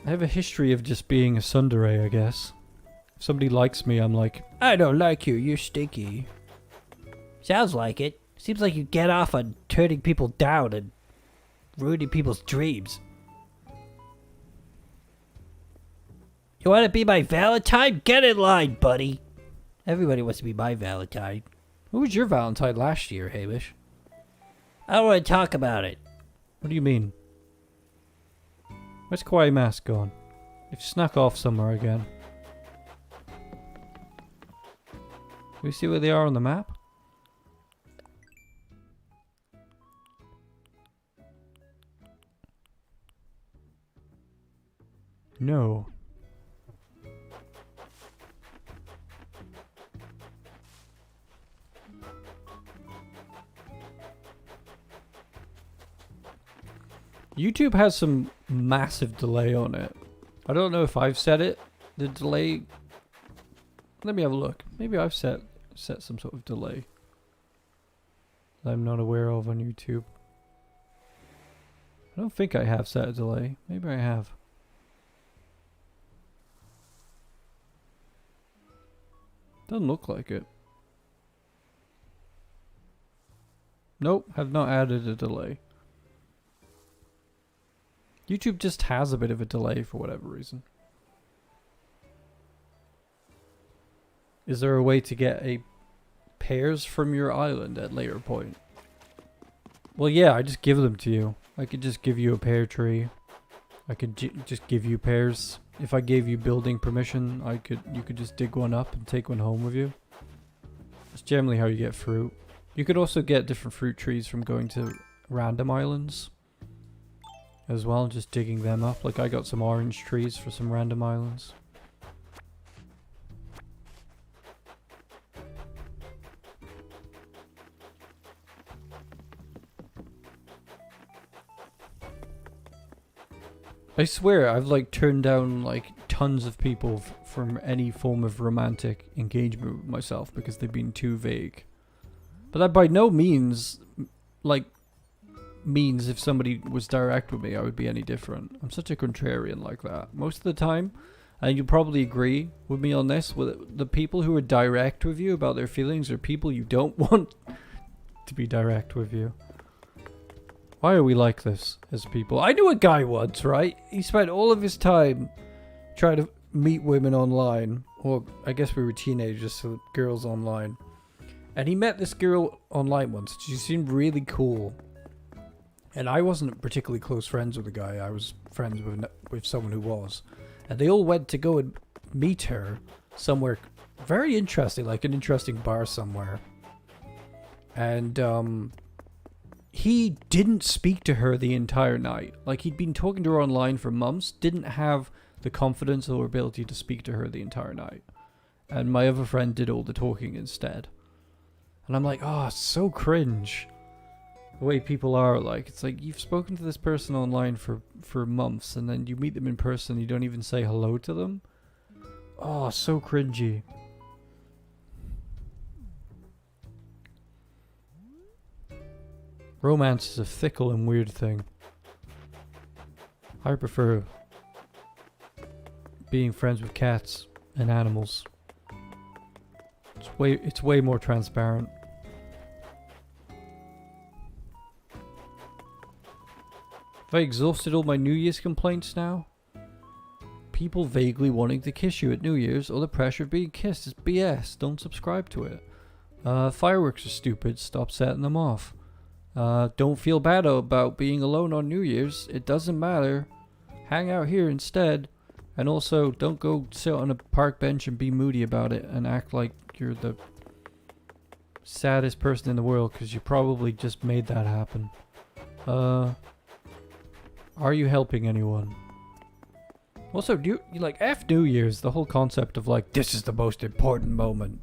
I have a history of just being a tsundere, I guess. If somebody likes me, I'm like, "I don't like you, you're stinky." Sounds like it. Seems like you get off on turning people down and ruining people's dreams. You want to be my Valentine? Get in line, buddy. Everybody wants to be my Valentine. Who was your Valentine last year, Hamish? I don't want to talk about it. What do you mean? Where's Kawaii Mask gone? You've snuck off somewhere again. Can we see where they are on the map? No. YouTube has some massive delay on it. I don't know if I've set it. The delay... Let me have a look. Maybe I've set some sort of delay that I'm not aware of on YouTube. I don't think I have set a delay. Maybe I have. Doesn't look like it. Nope, have not added a delay. YouTube just has a bit of a delay for whatever reason. Is there a way to get a pears from your island at later point? Well, yeah, I just give them to you. I could just give you a pear tree. I could just give you pears. If I gave you building permission, you could just dig one up and take one home with you. That's generally how you get fruit. You could also get different fruit trees from going to random islands as well, just digging them up. Like, I got some orange trees for some random islands. I swear, I've like turned down like tons of people from any form of romantic engagement with myself because they've been too vague. But that by no means, means if somebody was direct with me, I would be any different. I'm such a contrarian like that. Most of the time, and you'll probably agree with me on this, with the people who are direct with you about their feelings are people you don't want to be direct with you. Why are we like this as people? I knew a guy once, right? He spent all of his time trying to meet women online. Or I guess we were teenagers, so girls online. And he met this girl online once. She seemed really cool. And I wasn't particularly close friends with the guy. I was friends with someone who was. And they all went to go and meet her somewhere very interesting, like an interesting bar somewhere. And he didn't speak to her the entire night. Like, he'd been talking to her online for months, didn't have the confidence or ability to speak to her the entire night. And my other friend did all the talking instead. And I'm like, oh, it's so cringe. The way people are, like, it's like you've spoken to this person online for months, and then you meet them in person, you don't even say hello to them. Oh, so cringy. Romance is a fickle and weird thing. I prefer being friends with cats and animals. It's way more transparent. Have I exhausted all my New Year's complaints now? People vaguely wanting to kiss you at New Year's or the pressure of being kissed is BS. Don't subscribe to it. Fireworks are stupid. Stop setting them off. Don't feel bad about being alone on New Year's. It doesn't matter. Hang out here instead. And also, don't go sit on a park bench and be moody about it and act like you're the saddest person in the world, because you probably just made that happen. Are you helping anyone? Also, do you like F New Year's, the whole concept of like, this is the most important moment.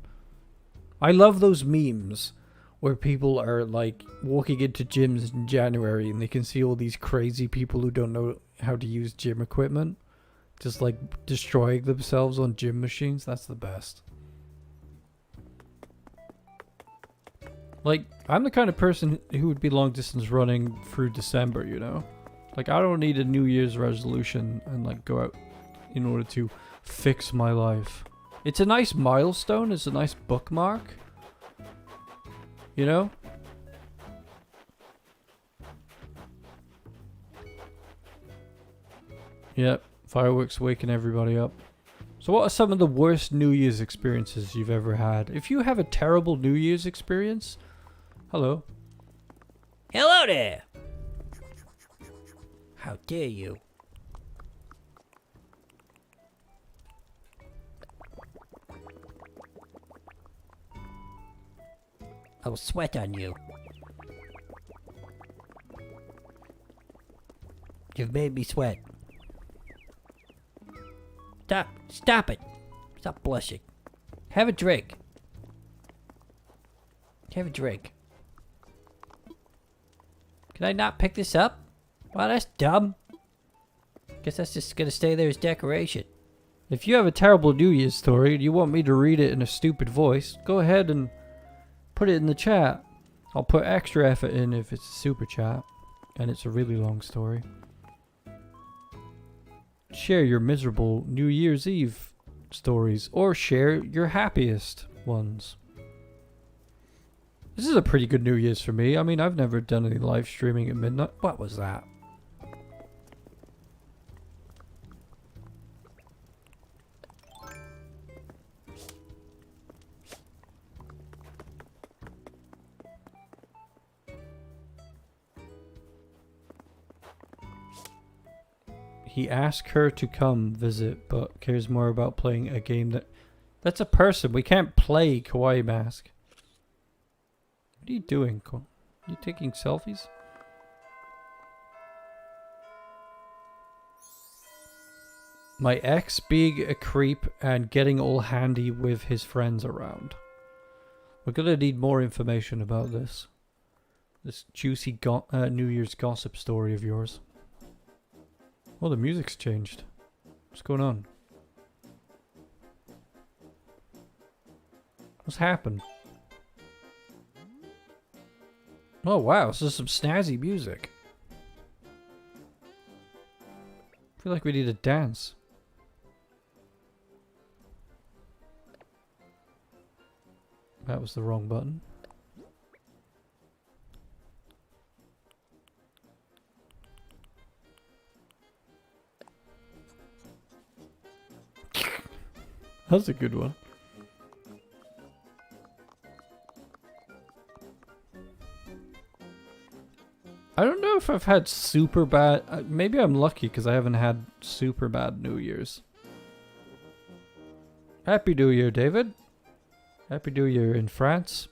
I love those memes where people are like walking into gyms in January and they can see all these crazy people who don't know how to use gym equipment just like destroying themselves on gym machines. That's the best. Like, I'm the kind of person who would be long distance running through December, you know? Like, I don't need a New Year's resolution and like go out in order to fix my life. It's a nice milestone, it's a nice bookmark. You know? Yep, fireworks waking everybody up. So what are some of the worst New Year's experiences you've ever had? If you have a terrible New Year's experience, hello. Hello there. How dare you? I will sweat on you. You've made me sweat. Stop it. Stop blushing. Have a drink. Have a drink. Can I not pick this up? Wow, that's dumb. Guess that's just gonna stay there as decoration. If you have a terrible New Year's story and you want me to read it in a stupid voice, go ahead and put it in the chat. I'll put extra effort in if it's a super chat and it's a really long story. Share your miserable New Year's Eve stories or share your happiest ones. This is a pretty good New Year's for me. I mean, I've never done any live streaming at midnight. What was that? He asked her to come visit, but cares more about playing a game that... That's a person. We can't play Kawaii Mask. What are you doing? Are you taking selfies? My ex being a creep and getting all handy with his friends around. We're gonna need more information about this. This juicy New Year's gossip story of yours. Oh, the music's changed. What's going on? What's happened? Oh wow, this is some snazzy music. I feel like we need to dance. That was the wrong button. That's a good one. I don't know if I've had super bad... maybe I'm lucky because I haven't had super bad New Year's. Happy New Year, David. Happy New Year in France.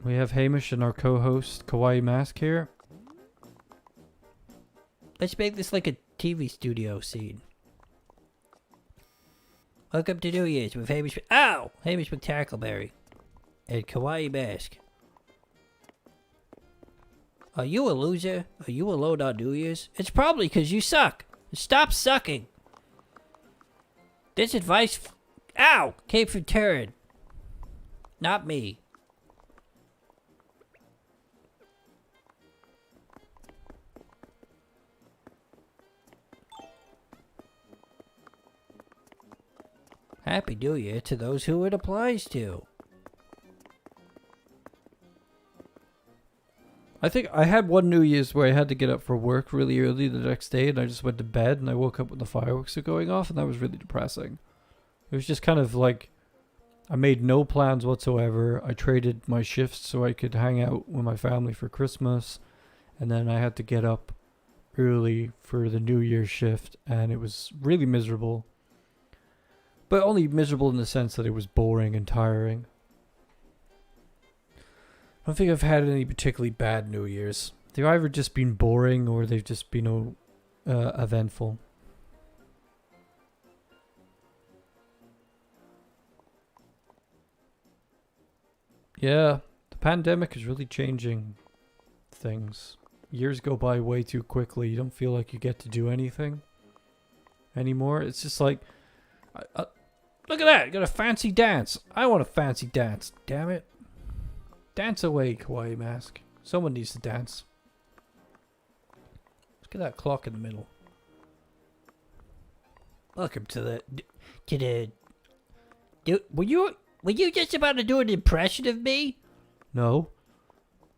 We have Hamish and our co-host Kawaii Mask here. Let's make this like a TV studio scene. Welcome to New Year's with Hamish... Ow! Hamish McTackleberry. And Kawaii Mask. Are you a loser? Are you alone on New Year's? It's probably 'cause you suck. Stop sucking. This advice, ow, came from Turin. Not me. Happy New Year to those who it applies to. I think I had one New Year's where I had to get up for work really early the next day, and I just went to bed, and I woke up when the fireworks were going off, and that was really depressing. It was just kind of like, I made no plans whatsoever. I traded my shifts so I could hang out with my family for Christmas, and then I had to get up early for the New Year's shift, and it was really miserable. But only miserable in the sense that it was boring and tiring. I don't think I've had any particularly bad New Year's. They've either just been boring or they've just been eventful. Yeah, the pandemic is really changing things. Years go by way too quickly. You don't feel like you get to do anything anymore. It's just like, look at that! Got a fancy dance. I want a fancy dance. Damn it! Dance away, Kawaii Mask. Someone needs to dance. Look at that clock in the middle. Welcome to the. Were you just about to do an impression of me? No.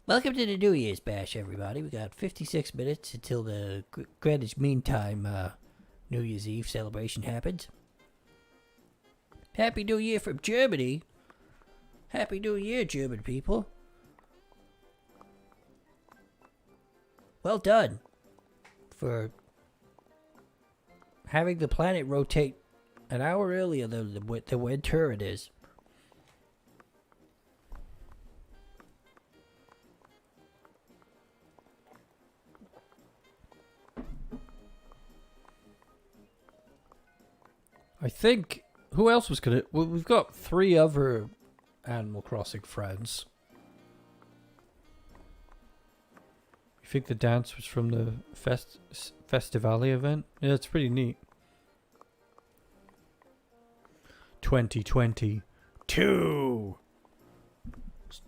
Welcome to the New Year's Bash, everybody. We got 56 minutes until the Greenwich Mean Time New Year's Eve celebration happens. Happy New Year from Germany. Happy New Year, German people. Well done for having the planet rotate an hour earlier than when Turin is. I think, who else was gonna, well, we've got 3 other Animal Crossing friends. You think the dance was from the Festivale event? Yeah, it's pretty neat. 2022.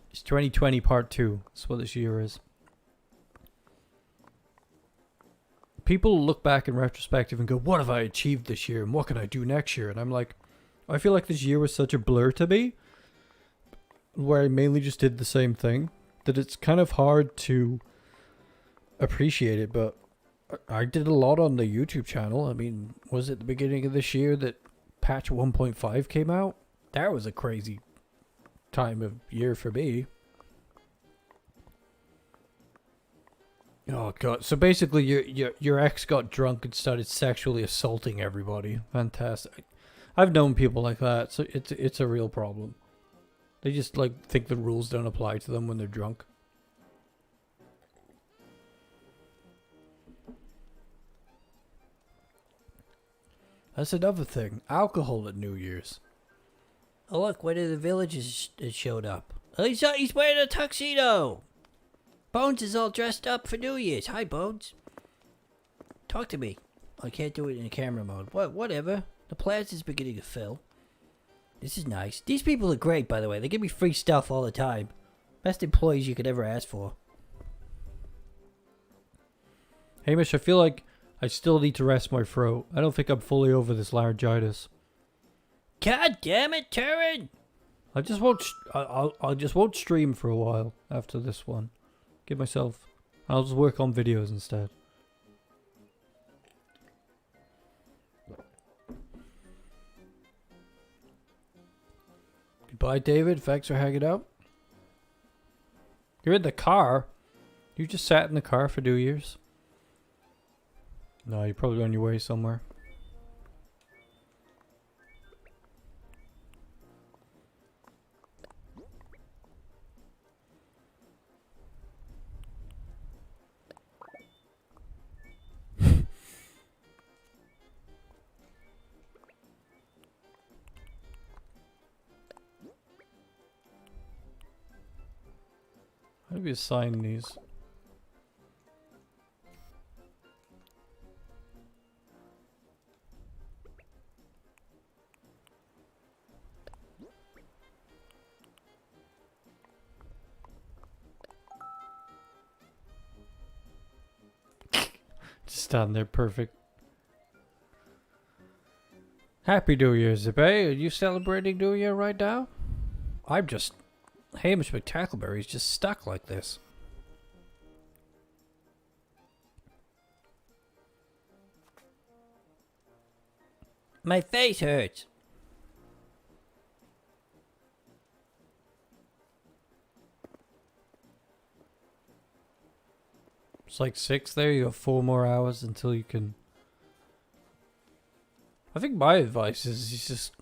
It's 2020 part 2. That's what this year is. People look back in retrospective and go, what have I achieved this year and what can I do next year? And I'm like, I feel like this year was such a blur to me, where I mainly just did the same thing, that it's kind of hard to appreciate it. But I did a lot on the YouTube channel. I mean, was it the beginning of this year that patch 1.5 came out? That was a crazy time of year for me. Oh god! So basically, your ex got drunk and started sexually assaulting everybody. Fantastic. I've known people like that, so it's a real problem. They just like think the rules don't apply to them when they're drunk. That's another thing. Alcohol at New Year's. Oh look, one of the villagers has showed up. Oh, he's wearing a tuxedo. Bones is all dressed up for New Year's. Hi, Bones. Talk to me. I can't do it in camera mode. Whatever. The plaza's beginning to fill. This is nice. These people are great, by the way. They give me free stuff all the time. Best employees you could ever ask for. Hamish, I feel like I still need to rest my throat. I don't think I'm fully over this laryngitis. God damn it, Turin! I just won't. I just won't stream for a while after this one. Give myself. I'll just work on videos instead. Goodbye, David. Thanks for hanging out. You're in the car. You just sat in the car for New Year's. No, you're probably on your way somewhere. How do we assign these? Just stand there perfect. Happy New Year, Zippy. Are you celebrating New Year right now? I'm just... Hamish McTackleberry's just stuck like this. My face hurts. It's like 6 there. You got 4 more hours until you can... I think my advice is just...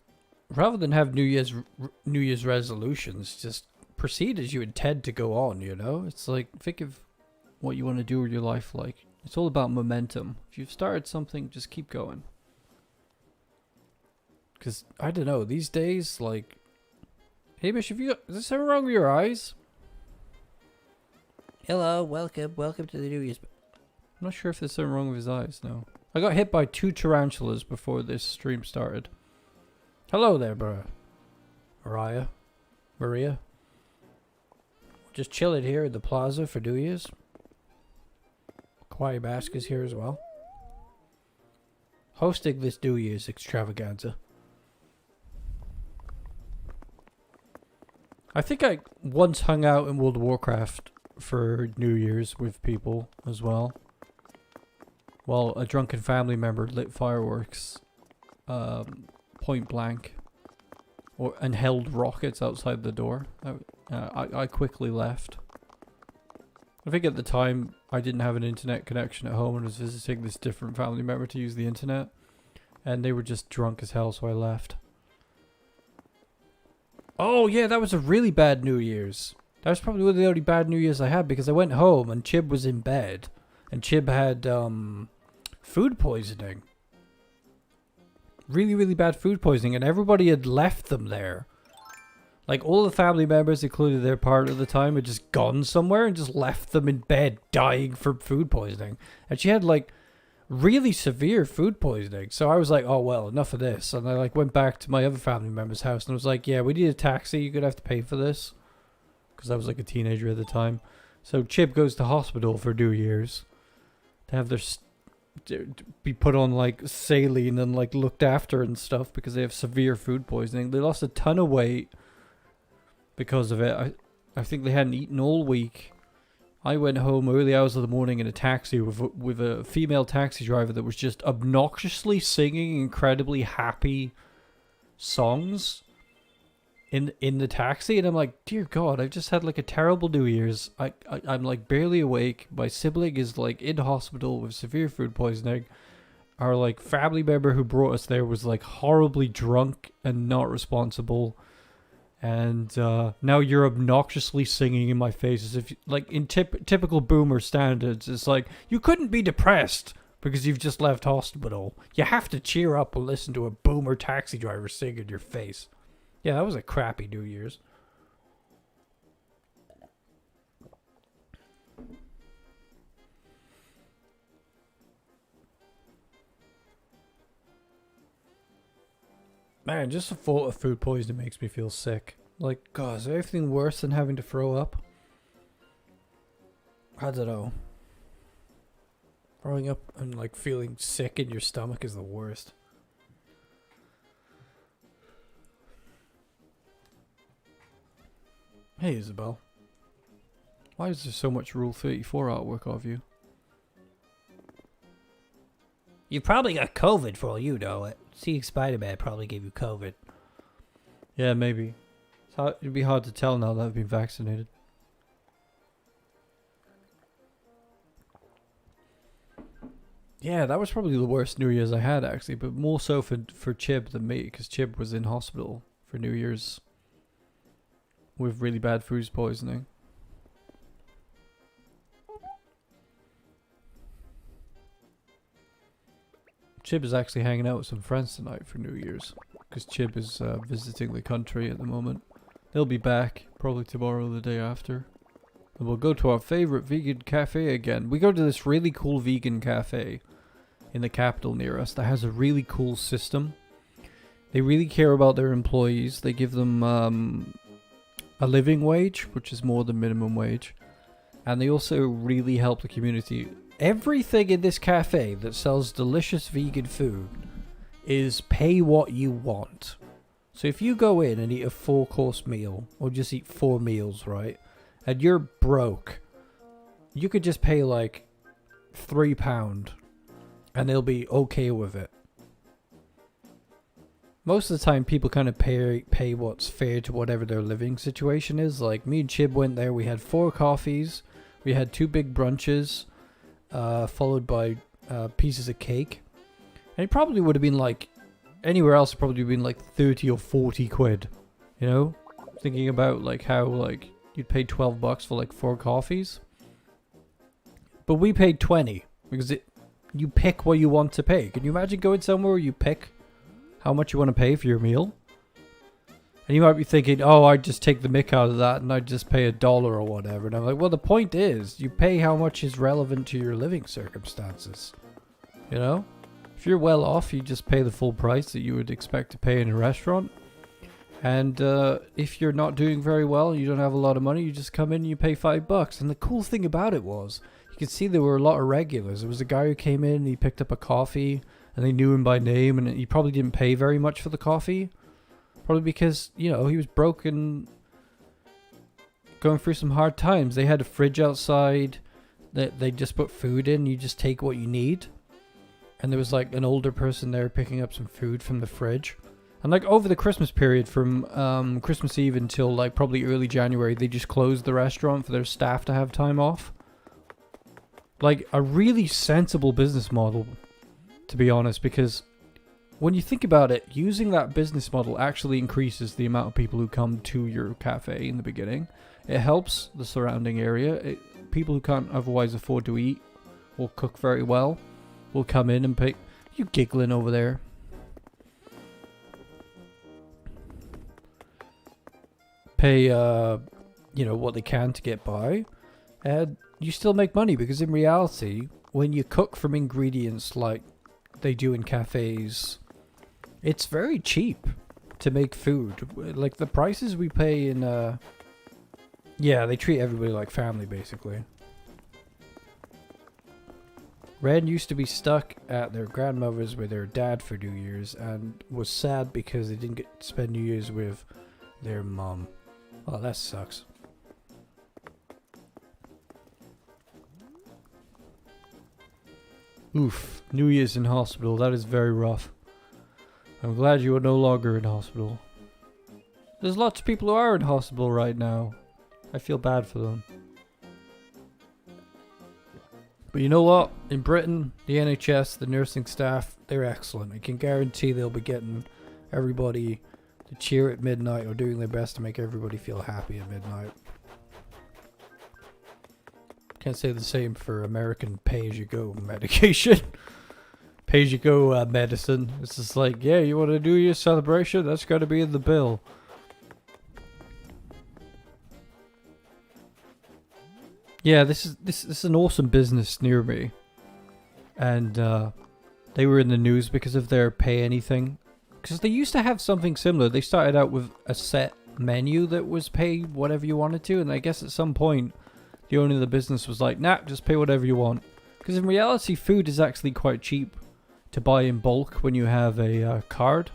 Rather than have New Year's resolutions, just proceed as you intend to go on, you know? It's like, think of what you want to do with your life like. It's all about momentum. If you've started something, just keep going. Because, I don't know, these days, like... Hamish, have you got... Is there something wrong with your eyes? Hello, welcome to the New Year's. I'm not sure if there's something wrong with his eyes, no. I got hit by 2 tarantulas before this stream started. Hello there, bro. Maria. Just chilling here at the plaza for New Year's. Kawaii Mask is here as well. Hosting this New Year's extravaganza. I think I once hung out in World of Warcraft for New Year's with people as well. While a drunken family member lit fireworks point blank and held rockets outside the door. I quickly left. I think at the time I didn't have an internet connection at home and was visiting this different family member to use the internet. And they were just drunk as hell, so I left. Oh yeah, that was a really bad New Year's. That was probably one of the only bad New Year's I had because I went home and Chib was in bed. And Chib had food poisoning. Really, really bad food poisoning. And everybody had left them there. Like all the family members, including their partner at the time, had just gone somewhere and just left them in bed dying from food poisoning. And she had like really severe food poisoning. So I was like, oh well, enough of this. And I like went back to my other family member's house and I was like, yeah, we need a taxi. You're going to have to pay for this. Because I was like a teenager at the time. So Chip goes to hospital for New Year's. To have their... be put on like saline and like looked after and stuff. Because they have severe food poisoning. They lost a ton of weight. Because of it. I think they hadn't eaten all week. I went home early hours of the morning in a taxi with a female taxi driver that was just obnoxiously singing incredibly happy songs in the taxi, and I'm like, dear God, I've just had like a terrible New Year's. I'm like barely awake. My sibling is like in hospital with severe food poisoning. Our like family member who brought us there was like horribly drunk and not responsible. And now you're obnoxiously singing in my face as if, like, in typical boomer standards, it's like, you couldn't be depressed because you've just left hospital. You have to cheer up and listen to a boomer taxi driver sing in your face. Yeah, that was a crappy New Year's. Man, just the thought of food poisoning makes me feel sick. Like, God, is there anything worse than having to throw up? I don't know. Throwing up and, like, feeling sick in your stomach is the worst. Hey, Isabel. Why is there so much Rule 34 artwork of you? You probably got COVID for all you know. Seeing Spider-Man probably gave you COVID. Yeah, maybe. It'd be hard to tell now that I've been vaccinated. Yeah, that was probably the worst New Year's I had, actually. But more so for Chib than me, because Chib was in hospital for New Year's with really bad food poisoning. Chib is actually hanging out with some friends tonight for New Year's. Because Chib is visiting the country at the moment. They'll be back probably tomorrow or the day after. And we'll go to our favorite vegan cafe again. We go to this really cool vegan cafe in the capital near us that has a really cool system. They really care about their employees. They give them a living wage, which is more than minimum wage. And they also really help the community everything in this cafe that sells delicious vegan food is pay what you want. So if you go in and eat a 4-course meal, or just eat 4 meals, right, and you're broke, you could just pay like £3 and they'll be okay with it. Most of the time people kind of pay what's fair to whatever their living situation is. Like me and Chib went there, we had 4 coffees, we had 2 big brunches, followed by pieces of cake. And it probably would have been like, anywhere else it probably would have been like 30 or 40 quid. You know? Thinking about like how like you'd pay $12 for like 4 coffees. But we paid 20 because you pick what you want to pay. Can you imagine going somewhere where you pick how much you want to pay for your meal? And you might be thinking, oh, I'd just take the mick out of that and I'd just pay $1 or whatever. And I'm like, well, the point is, you pay how much is relevant to your living circumstances. You know? If you're well off, you just pay the full price that you would expect to pay in a restaurant. And if you're not doing very well, you don't have a lot of money, you just come in and you pay $5. And the cool thing about it was, you could see there were a lot of regulars. There was a guy who came in and he picked up a coffee and they knew him by name, and he probably didn't pay very much for the coffee. Probably because, you know, he was broke and going through some hard times. They had a fridge outside that they just put food in. You just take what you need. And there was like an older person there picking up some food from the fridge. And like over the Christmas period, from Christmas Eve until like probably early January, they just closed the restaurant for their staff to have time off. Like a really sensible business model, to be honest, because when you think about it, using that business model actually increases the amount of people who come to your cafe in the beginning. It helps the surrounding area. People who can't otherwise afford to eat or cook very well will come in and pay. You giggling over there? Pay, you know, what they can to get by, and you still make money, because in reality, when you cook from ingredients like they do in cafes, it's very cheap to make food. Like the prices we pay in, yeah, they treat everybody like family, basically. Ren used to be stuck at their grandmother's with their dad for New Year's and was sad because they didn't get to spend New Year's with their mom. Oh, that sucks. Oof, New Year's in hospital, that is very rough. I'm glad you are no longer in hospital. There's lots of people who are in hospital right now. I feel bad for them. But you know what? In Britain, the NHS, the nursing staff, they're excellent. I can guarantee they'll be getting everybody to cheer at midnight or doing their best to make everybody feel happy at midnight. Can't say the same for American pay-as-you-go medication. Pay-as-you-go medicine. It's just like, yeah, you want to do your celebration? That's got to be in the bill. Yeah, this is an awesome business near me, and they were in the news because of their pay anything. Because they used to have something similar. They started out with a set menu that was pay whatever you wanted to, and I guess at some point the owner of the business was like, nah, just pay whatever you want. Because in reality, food is actually quite cheap to buy in bulk when you have a card.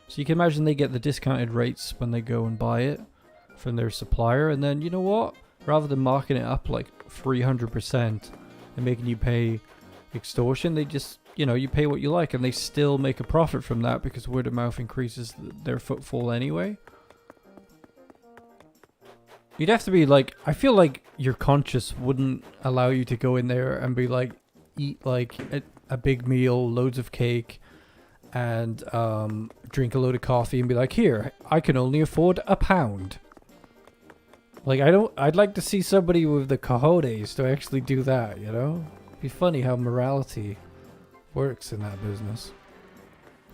So you can imagine they get the discounted rates when they go and buy it from their supplier. And then, you know what? Rather than marking it up like 300% and making you pay extortion, they just, you know, you pay what you like, and they still make a profit from that because word of mouth increases their footfall anyway. You'd have to be like, I feel like your conscience wouldn't allow you to go in there and be like, eat like a big meal, loads of cake, and drink a load of coffee and be like, here, I can only afford £1. Like, I'd like to see somebody with the cojones to actually do that, you know? It'd be funny how morality works in that business.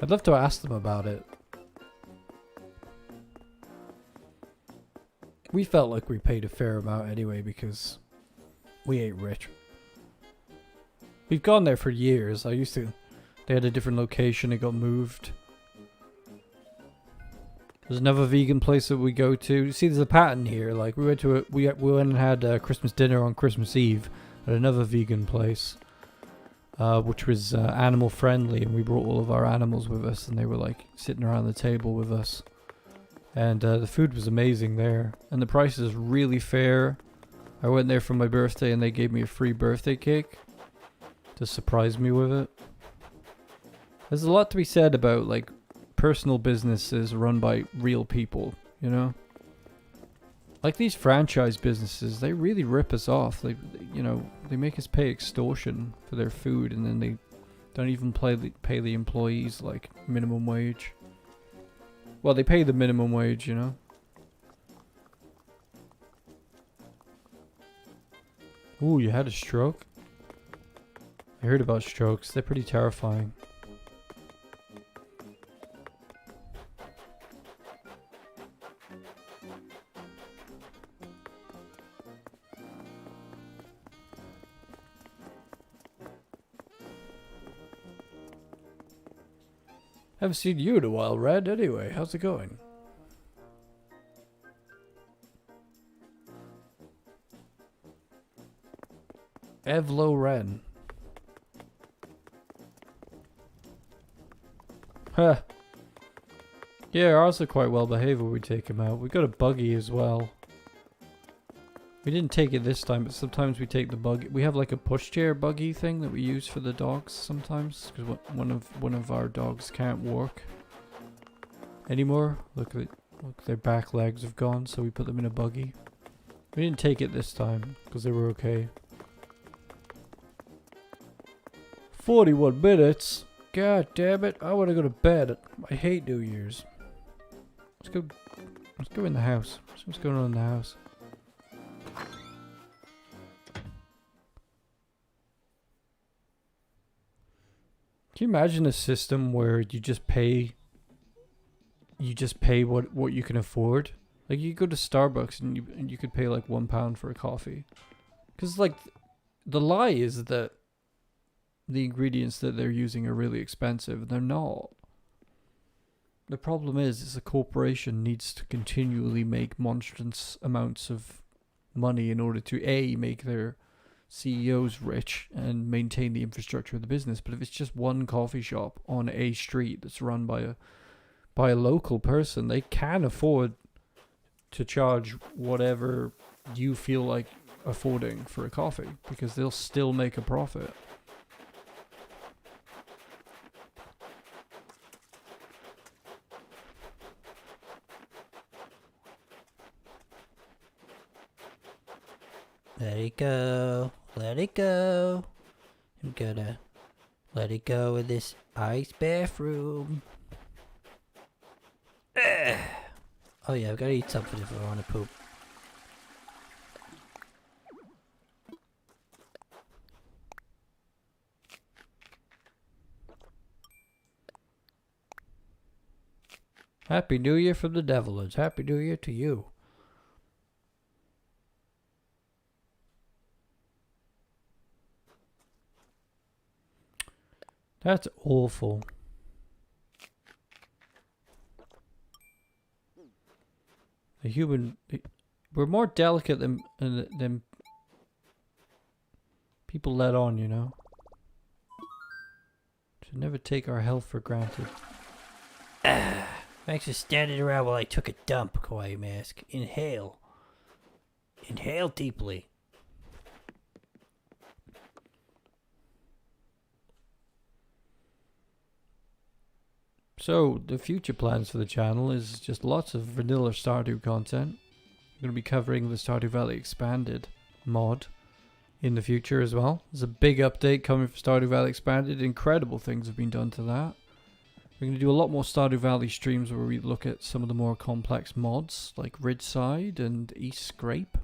I'd love to ask them about it. We felt like we paid a fair amount anyway because we ain't rich. We've gone there for years. They had a different location, it got moved. There's another vegan place that we go to. See, there's a pattern here. Like we went and had Christmas dinner on Christmas Eve at another vegan place. which was animal friendly, and we brought all of our animals with us, and they were like sitting around the table with us. And the food was amazing there, and the prices really fair. I went there for my birthday, and they gave me a free birthday cake to surprise me with it. There's a lot to be said about like personal businesses run by real people, you know? Like these franchise businesses, they really rip us off. They make us pay extortion for their food, and then they don't even pay the employees like minimum wage. Well, they pay the minimum wage, you know? Ooh, you had a stroke? I heard about strokes. They're pretty terrifying. Haven't seen you in a while, Red. Anyway, how's it going? Evlo Ren. Huh. Yeah, ours are quite well behaved when we take him out. We got a buggy as well. We didn't take it this time, but sometimes we take the buggy. We have like a pushchair buggy thing that we use for the dogs sometimes, because one of our dogs can't walk anymore. Look, their back legs have gone, so we put them in a buggy. We didn't take it this time because they were okay. 41 minutes. God damn it! I want to go to bed. I hate New Year's. Let's go in the house. See what's going on in the house. Can you imagine a system where you just pay what you can afford? Like you go to Starbucks and you could pay like £1 for a coffee. Cuz like the lie is that the ingredients that they're using are really expensive. They're not. The problem is a corporation needs to continually make monstrous amounts of money in order to A, make their CEOs rich and maintain the infrastructure of the business. But if it's just one coffee shop on a street that's run by a local person, they can afford to charge whatever you feel like affording for a coffee, because they'll still make a profit. Let it go. Let it go. I'm gonna let it go in this ice bathroom. Oh yeah, I've gotta eat something if I wanna poop. Happy New Year from the Netherlands. Happy New Year to you. That's awful. We're more delicate than people let on, you know. Should never take our health for granted. Thanks for standing around while I took a dump, Kawaii Mask. Inhale. Inhale deeply. So, the future plans for the channel is just lots of vanilla Stardew content. We're going to be covering the Stardew Valley Expanded mod in the future as well. There's a big update coming for Stardew Valley Expanded. Incredible things have been done to that. We're going to do a lot more Stardew Valley streams where we look at some of the more complex mods, like Ridgeside and East Scrape,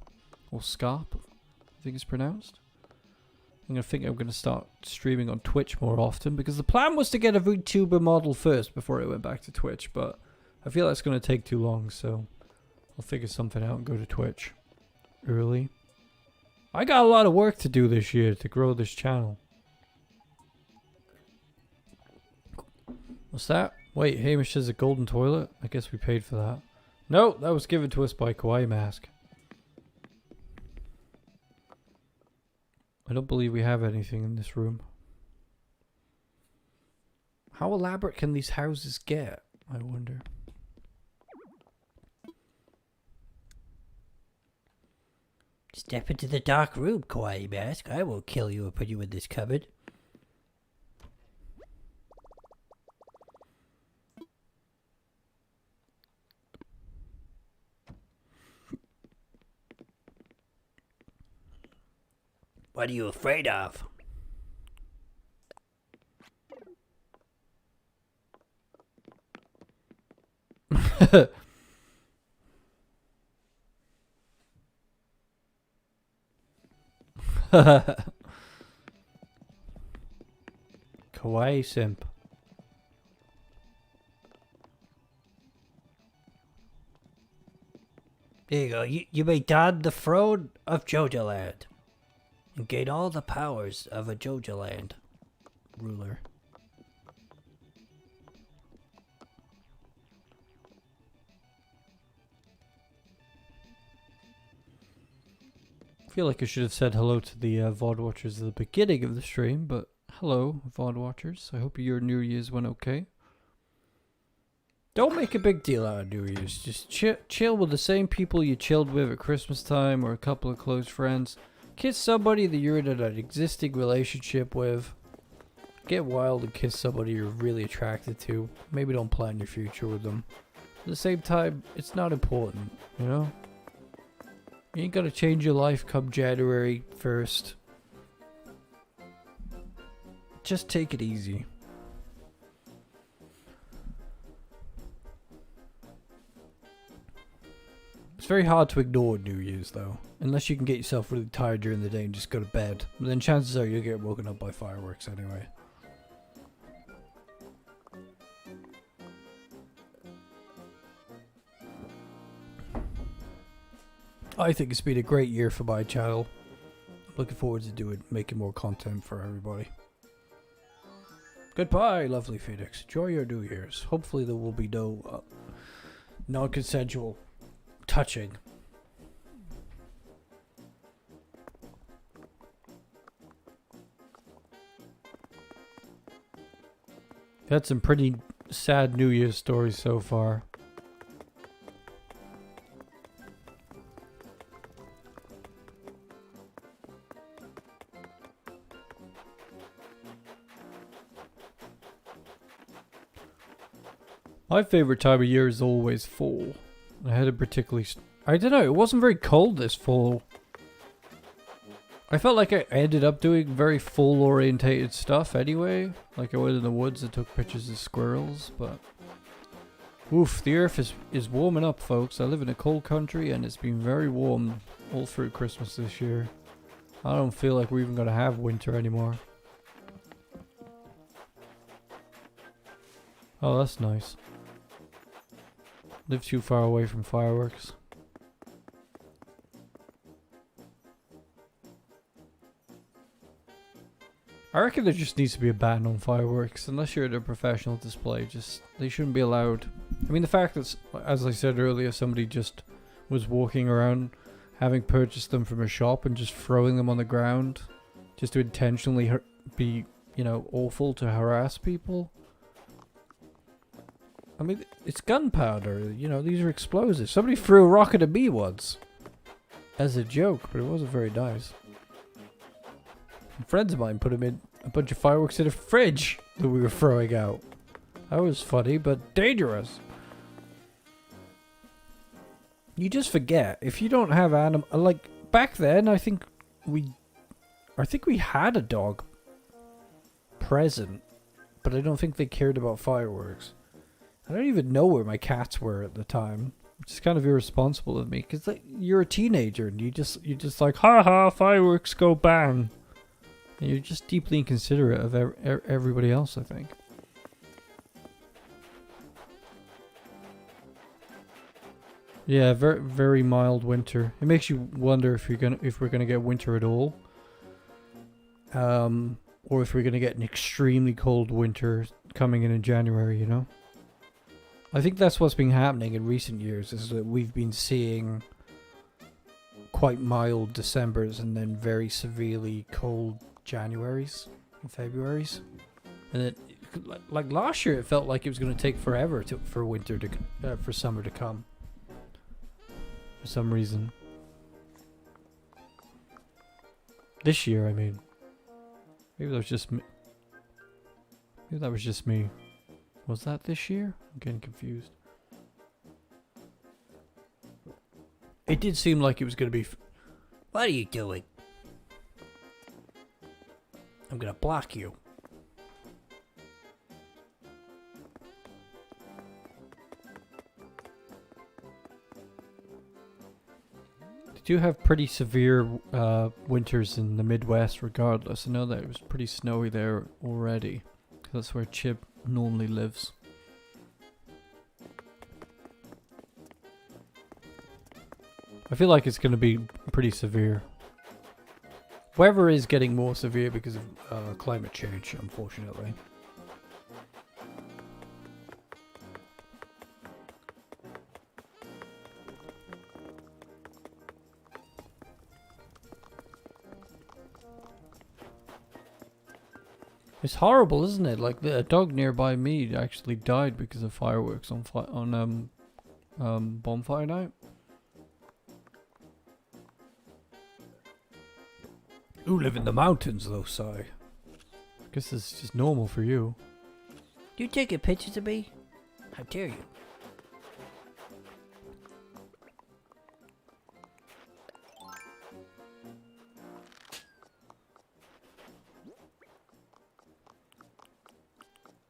or Scarp, I think it's pronounced. I'm going to start streaming on Twitch more often, because the plan was to get a VTuber model first before I went back to Twitch, but I feel that's going to take too long, so I'll figure something out and go to Twitch early. I got a lot of work to do this year to grow this channel. What's that? Wait, Hamish says a golden toilet? I guess we paid for that. No, that was given to us by Kawaii Mask. I don't believe we have anything in this room. How elaborate can these houses get? I wonder. Step into the dark room, Kawaii Mask. I won't kill you or put you in this cupboard. What are you afraid of? Kawaii simp. There you go. You may don the throne of Joja Land and gain all the powers of a Joja Land ruler. I feel like I should have said hello to the VOD watchers at the beginning of the stream, but hello, VOD watchers. I hope your New Year's went okay. Don't make a big deal out of New Year's. Just chill with the same people you chilled with at Christmas time or a couple of close friends. Kiss somebody that you're in an existing relationship with. Get wild and kiss somebody you're really attracted to. Maybe don't plan your future with them. At the same time, it's not important, you know? You ain't gonna change your life come January 1st. Just take it easy. It's very hard to ignore New Year's though. Unless you can get yourself really tired during the day and just go to bed. But then chances are you'll get woken up by fireworks anyway. I think it's been a great year for my channel. Looking forward to making more content for everybody. Goodbye, lovely Phoenix. Enjoy your New Year's. Hopefully there will be no non-consensual touching. Had some pretty sad New Year's stories so far. My favorite time of year is always fall. I had a particularly... I don't know, it wasn't very cold this fall. I felt like I ended up doing very fall-orientated stuff anyway. Like I went in the woods and took pictures of squirrels, but... Oof, the earth is warming up, folks. I live in a cold country and it's been very warm all through Christmas this year. I don't feel like we're even going to have winter anymore. Oh, that's nice. Live too far away from fireworks. I reckon there just needs to be a ban on fireworks. Unless you're at a professional display, they shouldn't be allowed. I mean, the fact that, as I said earlier, somebody just was walking around having purchased them from a shop and just throwing them on the ground just to intentionally be, you know, awful to harass people. I mean, it's gunpowder, you know, these are explosives. Somebody threw a rocket at me once. As a joke, but it wasn't very nice. Friends of mine put a bunch of fireworks in a fridge that we were throwing out. That was funny, but dangerous. You just forget, if you don't have like, back then, I think we had a dog present, but I don't think they cared about fireworks. I don't even know where my cats were at the time, which is kind of irresponsible of me, because like, you're a teenager and you just like, haha, fireworks go bang. And you're just deeply inconsiderate of everybody else, I think. Yeah, very very mild winter. It makes you wonder if we're gonna get winter at all, or if we're gonna get an extremely cold winter coming in January. You know. I think that's what's been happening in recent years, is that we've been seeing quite mild Decembers and then very severely cold Januaries and Februaries. And like last year, it felt like it was going to take forever for winter to for summer to come. For some reason. This year, I mean. Maybe that was just me. Maybe that was just me. Was that this year? I'm getting confused. It did seem like it was going to be. What are you doing? I'm going to block you. They do have pretty severe winters in the Midwest regardless. I know that it was pretty snowy there already. That's where Chip normally lives. I feel like it's going to be pretty severe. Weather is getting more severe because of climate change, unfortunately. It's horrible, isn't it? Like a dog nearby me actually died because of fireworks on bonfire night. You live in the mountains, though, Si. I guess it's just normal for you. You taking pictures of me? How dare you?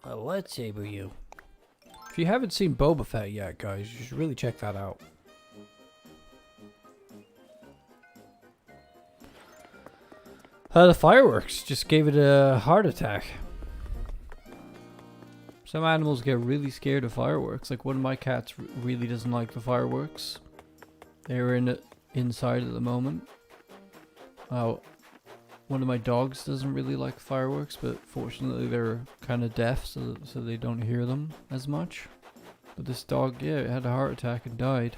What saber you? If you haven't seen Boba Fett yet, guys, you should really check that out. The fireworks just gave it a heart attack. Some animals get really scared of fireworks. Like one of my cats really doesn't like the fireworks. They're inside at the moment. One of my dogs doesn't really like fireworks, but fortunately they're kind of deaf, so they don't hear them as much. But this dog, yeah, it had a heart attack and died.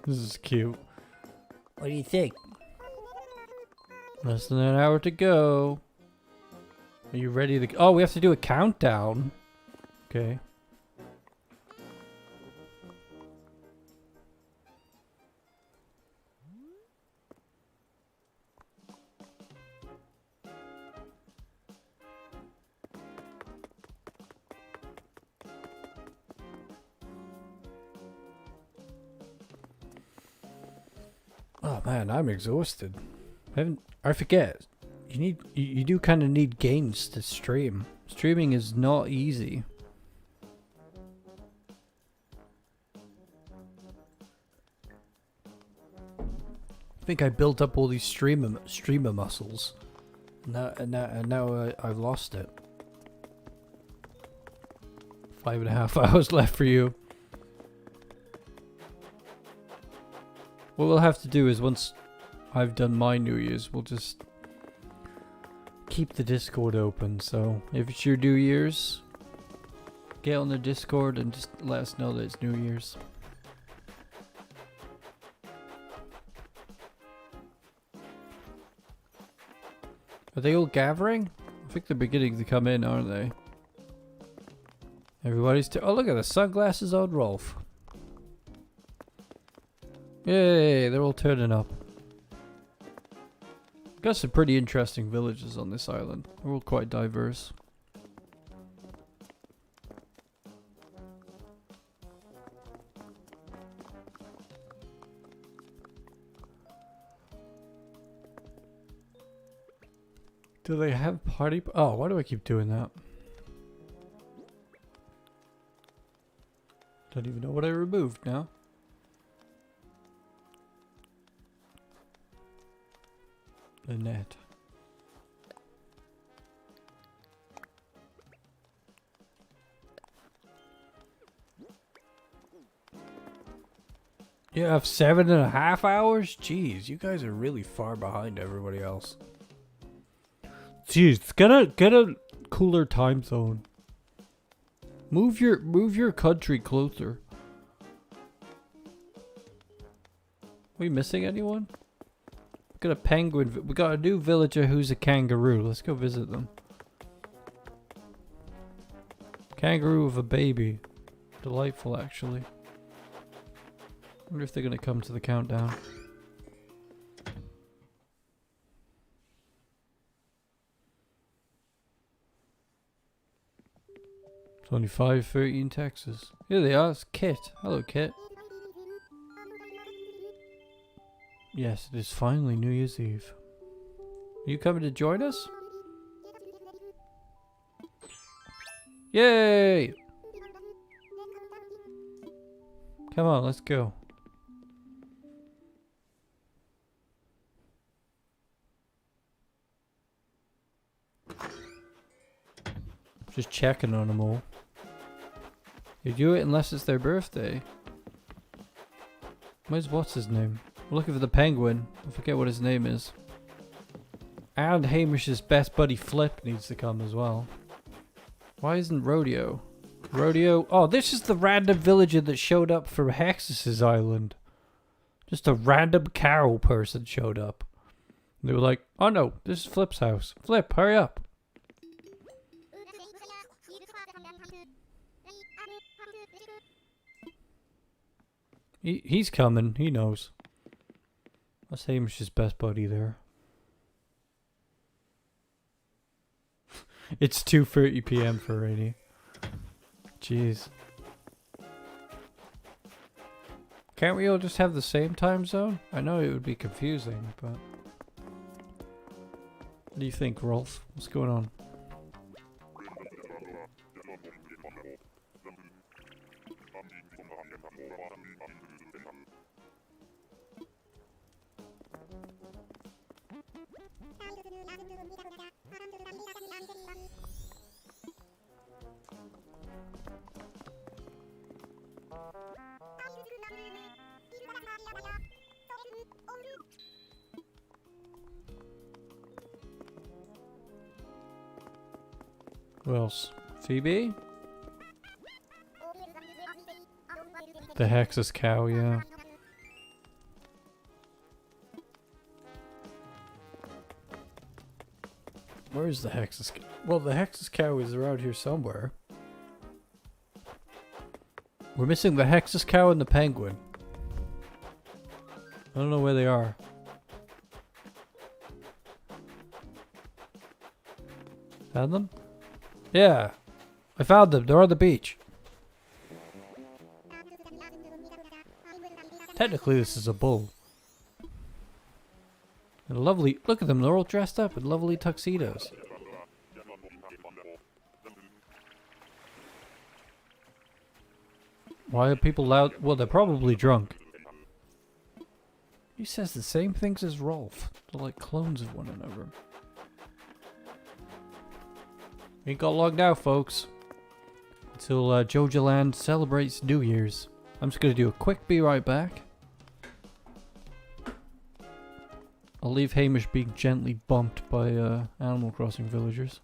This is cute. What do you think? Less than an hour to go. Are you ready to... Oh, we have to do a countdown. Okay. Oh man, I'm exhausted. I forget. You do kind of need games to stream. Streaming is not easy. I think I built up all these streamer muscles. Now I've lost it. 5.5 hours left for you. What we'll have to do is once I've done my New Year's, we'll just keep the Discord open. So if it's your New Year's, get on the Discord and just let us know that it's New Year's. Are they all gathering? I think they're beginning to come in, aren't they? Everybody's... Oh, look at the sunglasses on Rolf. Yay, they're all turning up. Got some pretty interesting villages on this island. They're all quite diverse. Do they have party? Oh, why do I keep doing that? Don't even know what I removed now. The net. You have 7.5 hours? Jeez, you guys are really far behind everybody else. Jeez, get a cooler time zone. Move your country closer. We missing anyone? We got a penguin. We got a new villager who's a kangaroo. Let's go visit them. Kangaroo with a baby. Delightful, actually. Wonder if they're gonna come to the countdown. It's only 5:30 in Texas. Here they are. It's Kit. Hello, Kit. Yes, it is finally New Year's Eve. Are you coming to join us? Yay! Come on, let's go. Just checking on them all. You do it unless it's their birthday. What's his name? We're looking for the penguin. I forget what his name is. And Hamish's best buddy Flip needs to come as well. Why isn't Rodeo? Rodeo. Oh, this is the random villager that showed up for Hexus's island. Just a random cow person showed up. They were like, oh no, this is Flip's house. Flip, hurry up. He's coming. He knows. That's Hamish's best buddy there. It's 2:30 p.m. for Rainy. Jeez. Can't we all just have the same time zone? I know it would be confusing, but... What do you think, Rolf? What's going on? Who else? Phoebe? The Hexus cow, yeah. Where is the Hexus cow? Well, the Hexus cow is around here somewhere. We're missing the Hexus cow and the penguin. I don't know where they are. Found them? Yeah. I found them. They're on the beach. Technically, this is a bull. And lovely. Look at them. They're all dressed up in lovely tuxedos. Why are people loud? Well, they're probably drunk. He says the same things as Rolf. They're like clones of one another. Ain't got long now, folks. Until Joja Land celebrates New Year's. I'm just gonna do a quick be right back. I'll leave Hamish being gently bumped by Animal Crossing villagers.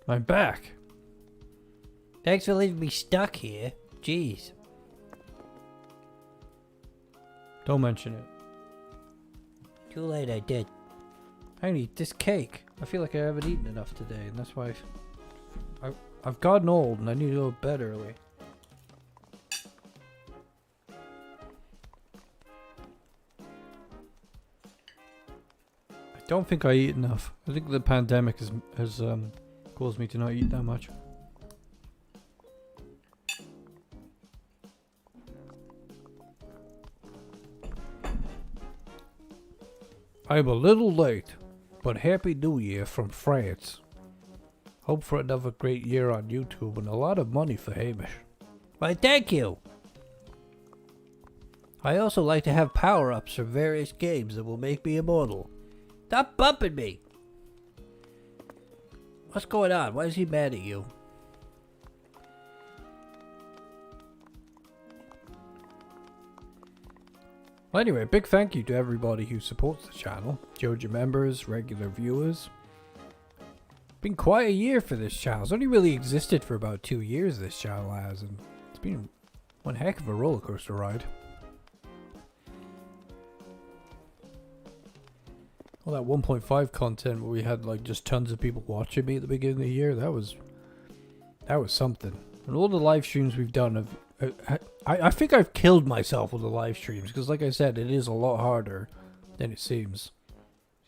I'm back. Thanks for leaving me stuck here. Jeez. Don't mention it. Too late, I did. I need this cake. I feel like I haven't eaten enough today, and that's why I've gotten old, and I need to go to bed early. I don't think I eat enough. I think the pandemic has caused me to not eat that much. I'm a little late, but Happy New Year from France. Hope for another great year on YouTube and a lot of money for Hamish. Why, thank you. I also like to have power-ups for various games that will make me immortal. Stop bumping me! What's going on? Why is he mad at you? Well, anyway, big thank you to everybody who supports the channel. Joja members, regular viewers. Been quite a year for this channel. It's only really existed for about 2 years, this channel has, and it's been one heck of a roller coaster ride. All that 1.5 content where we had like just tons of people watching me at the beginning of the year, that was something. And all the live streams we've done I think I've killed myself with the live streams because, like I said, it is a lot harder than it seems.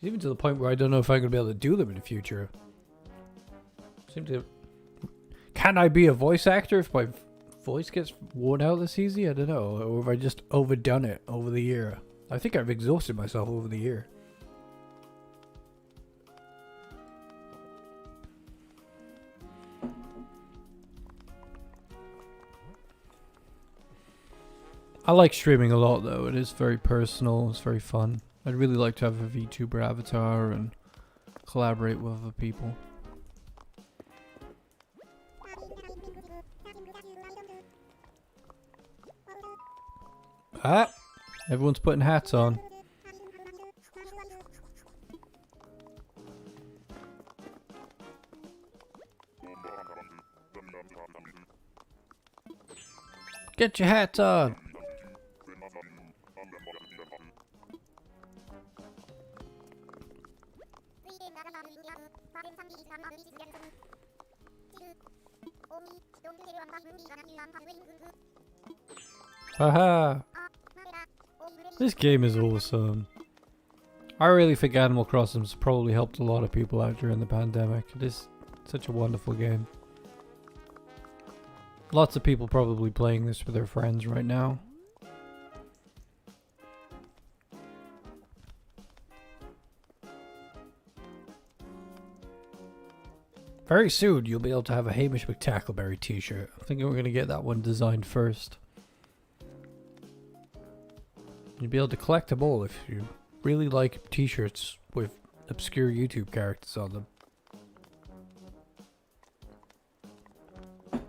Even to the point where I don't know if I'm going to be able to do them in the future. Can I be a voice actor if my voice gets worn out this easy? I don't know. Or have I just overdone it over the year? I think I've exhausted myself over the year. I like streaming a lot though. It is very personal. It's very fun. I'd really like to have a VTuber avatar and collaborate with other people. Ah! Everyone's putting hats on. Get your hats on! Haha! This game is awesome. I really think Animal Crossing's probably helped a lot of people out during the pandemic. It is such a wonderful game. Lots of people probably playing this with their friends right now. Very soon you'll be able to have a Hamish McTackleberry t-shirt. I think we're going to get that one designed first. You'll be able to collect them all if you really like t-shirts with obscure YouTube characters on them. I'm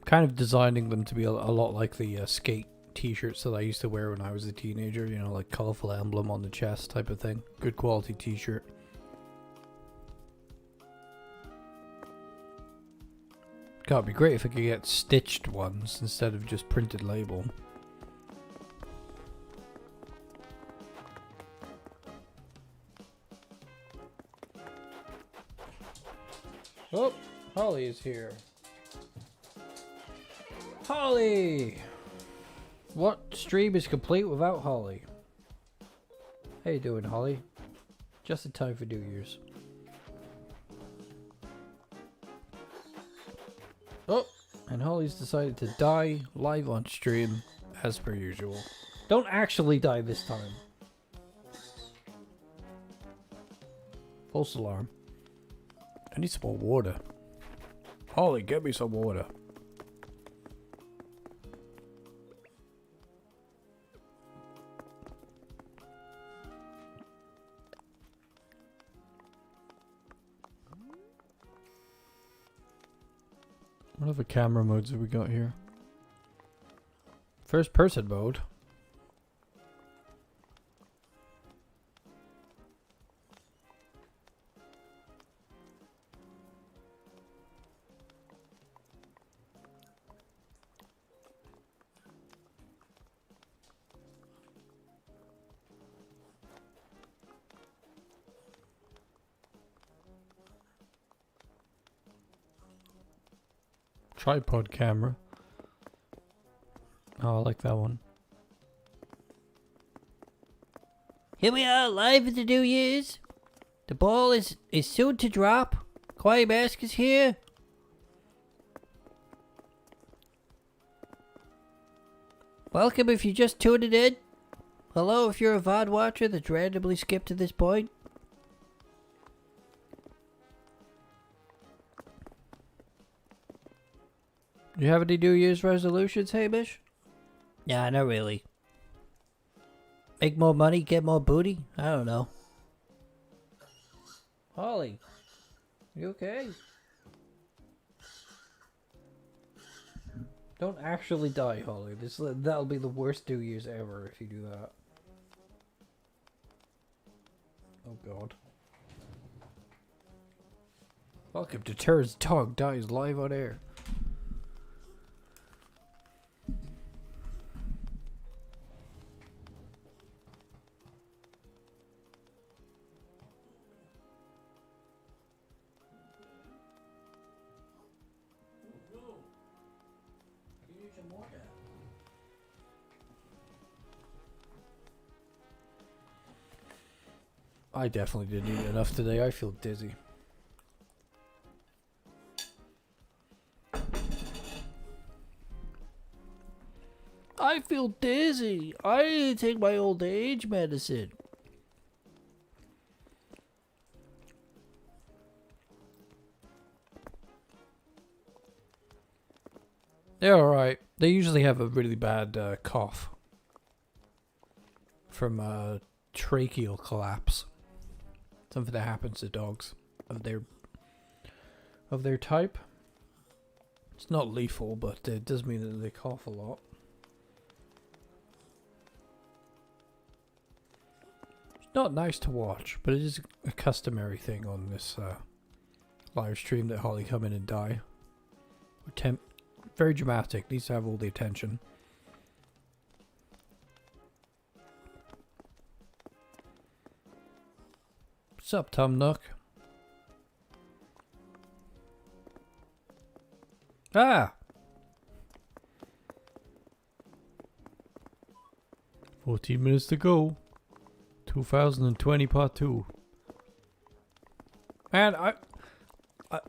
kind of designing them to be a lot like the skate t-shirts that I used to wear when I was a teenager, you know, like colorful emblem on the chest type of thing. Good quality t-shirt. God, it'd be great if I could get stitched ones instead of just printed label. Oh, Holly is here. Holly! What stream is complete without Holly? How you doing, Holly? Just in time for New Year's. Oh, and Holly's decided to die live on stream, as per usual. Don't actually die this time. False alarm. I need some more water. Holly, get me some water. What other camera modes have we got here? First person mode. Tripod camera. Oh, I like that one. Here we are, live at the New Year's. The ball is soon to drop. Quiet Mask is here. Welcome if you just tuned it in. Hello if you're a VOD watcher that's randomly skipped to this point. You have any New Year's resolutions, Hamish? Nah, not really. Make more money, get more booty? I don't know. Holly, you okay? Don't actually die, Holly. That'll be the worst New Year's ever if you do that. Oh god. Welcome to Turin's Dog Dies live on air. I definitely didn't eat enough today. I feel dizzy. I feel dizzy. I need to take my old age medicine. They're alright. They usually have a really bad cough from tracheal collapse. Something that happens to dogs of their type. It's not lethal, but it does mean that they cough a lot. It's not nice to watch, but it is a customary thing on this live stream that Holly come in and die. Very dramatic. Needs to have all the attention. What's up, Tom Nook? Ah! 14 minutes to go. 2020 part 2. And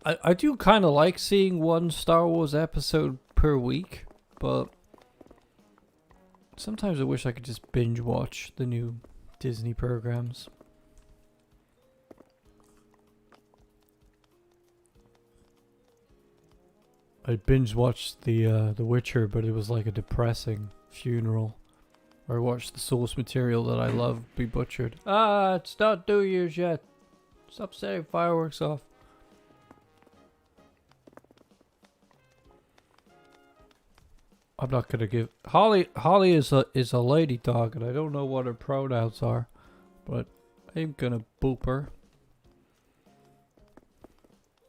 I do kind of like seeing one Star Wars episode per week, but sometimes I wish I could just binge watch the new Disney programs. I binge watched the Witcher, but it was like a depressing funeral. Where I watched the source material that I love be butchered. Ah, it's not New Year's yet. Stop setting fireworks off. I'm not gonna give Holly is a lady dog, and I don't know what her pronouns are, but I'm gonna boop her.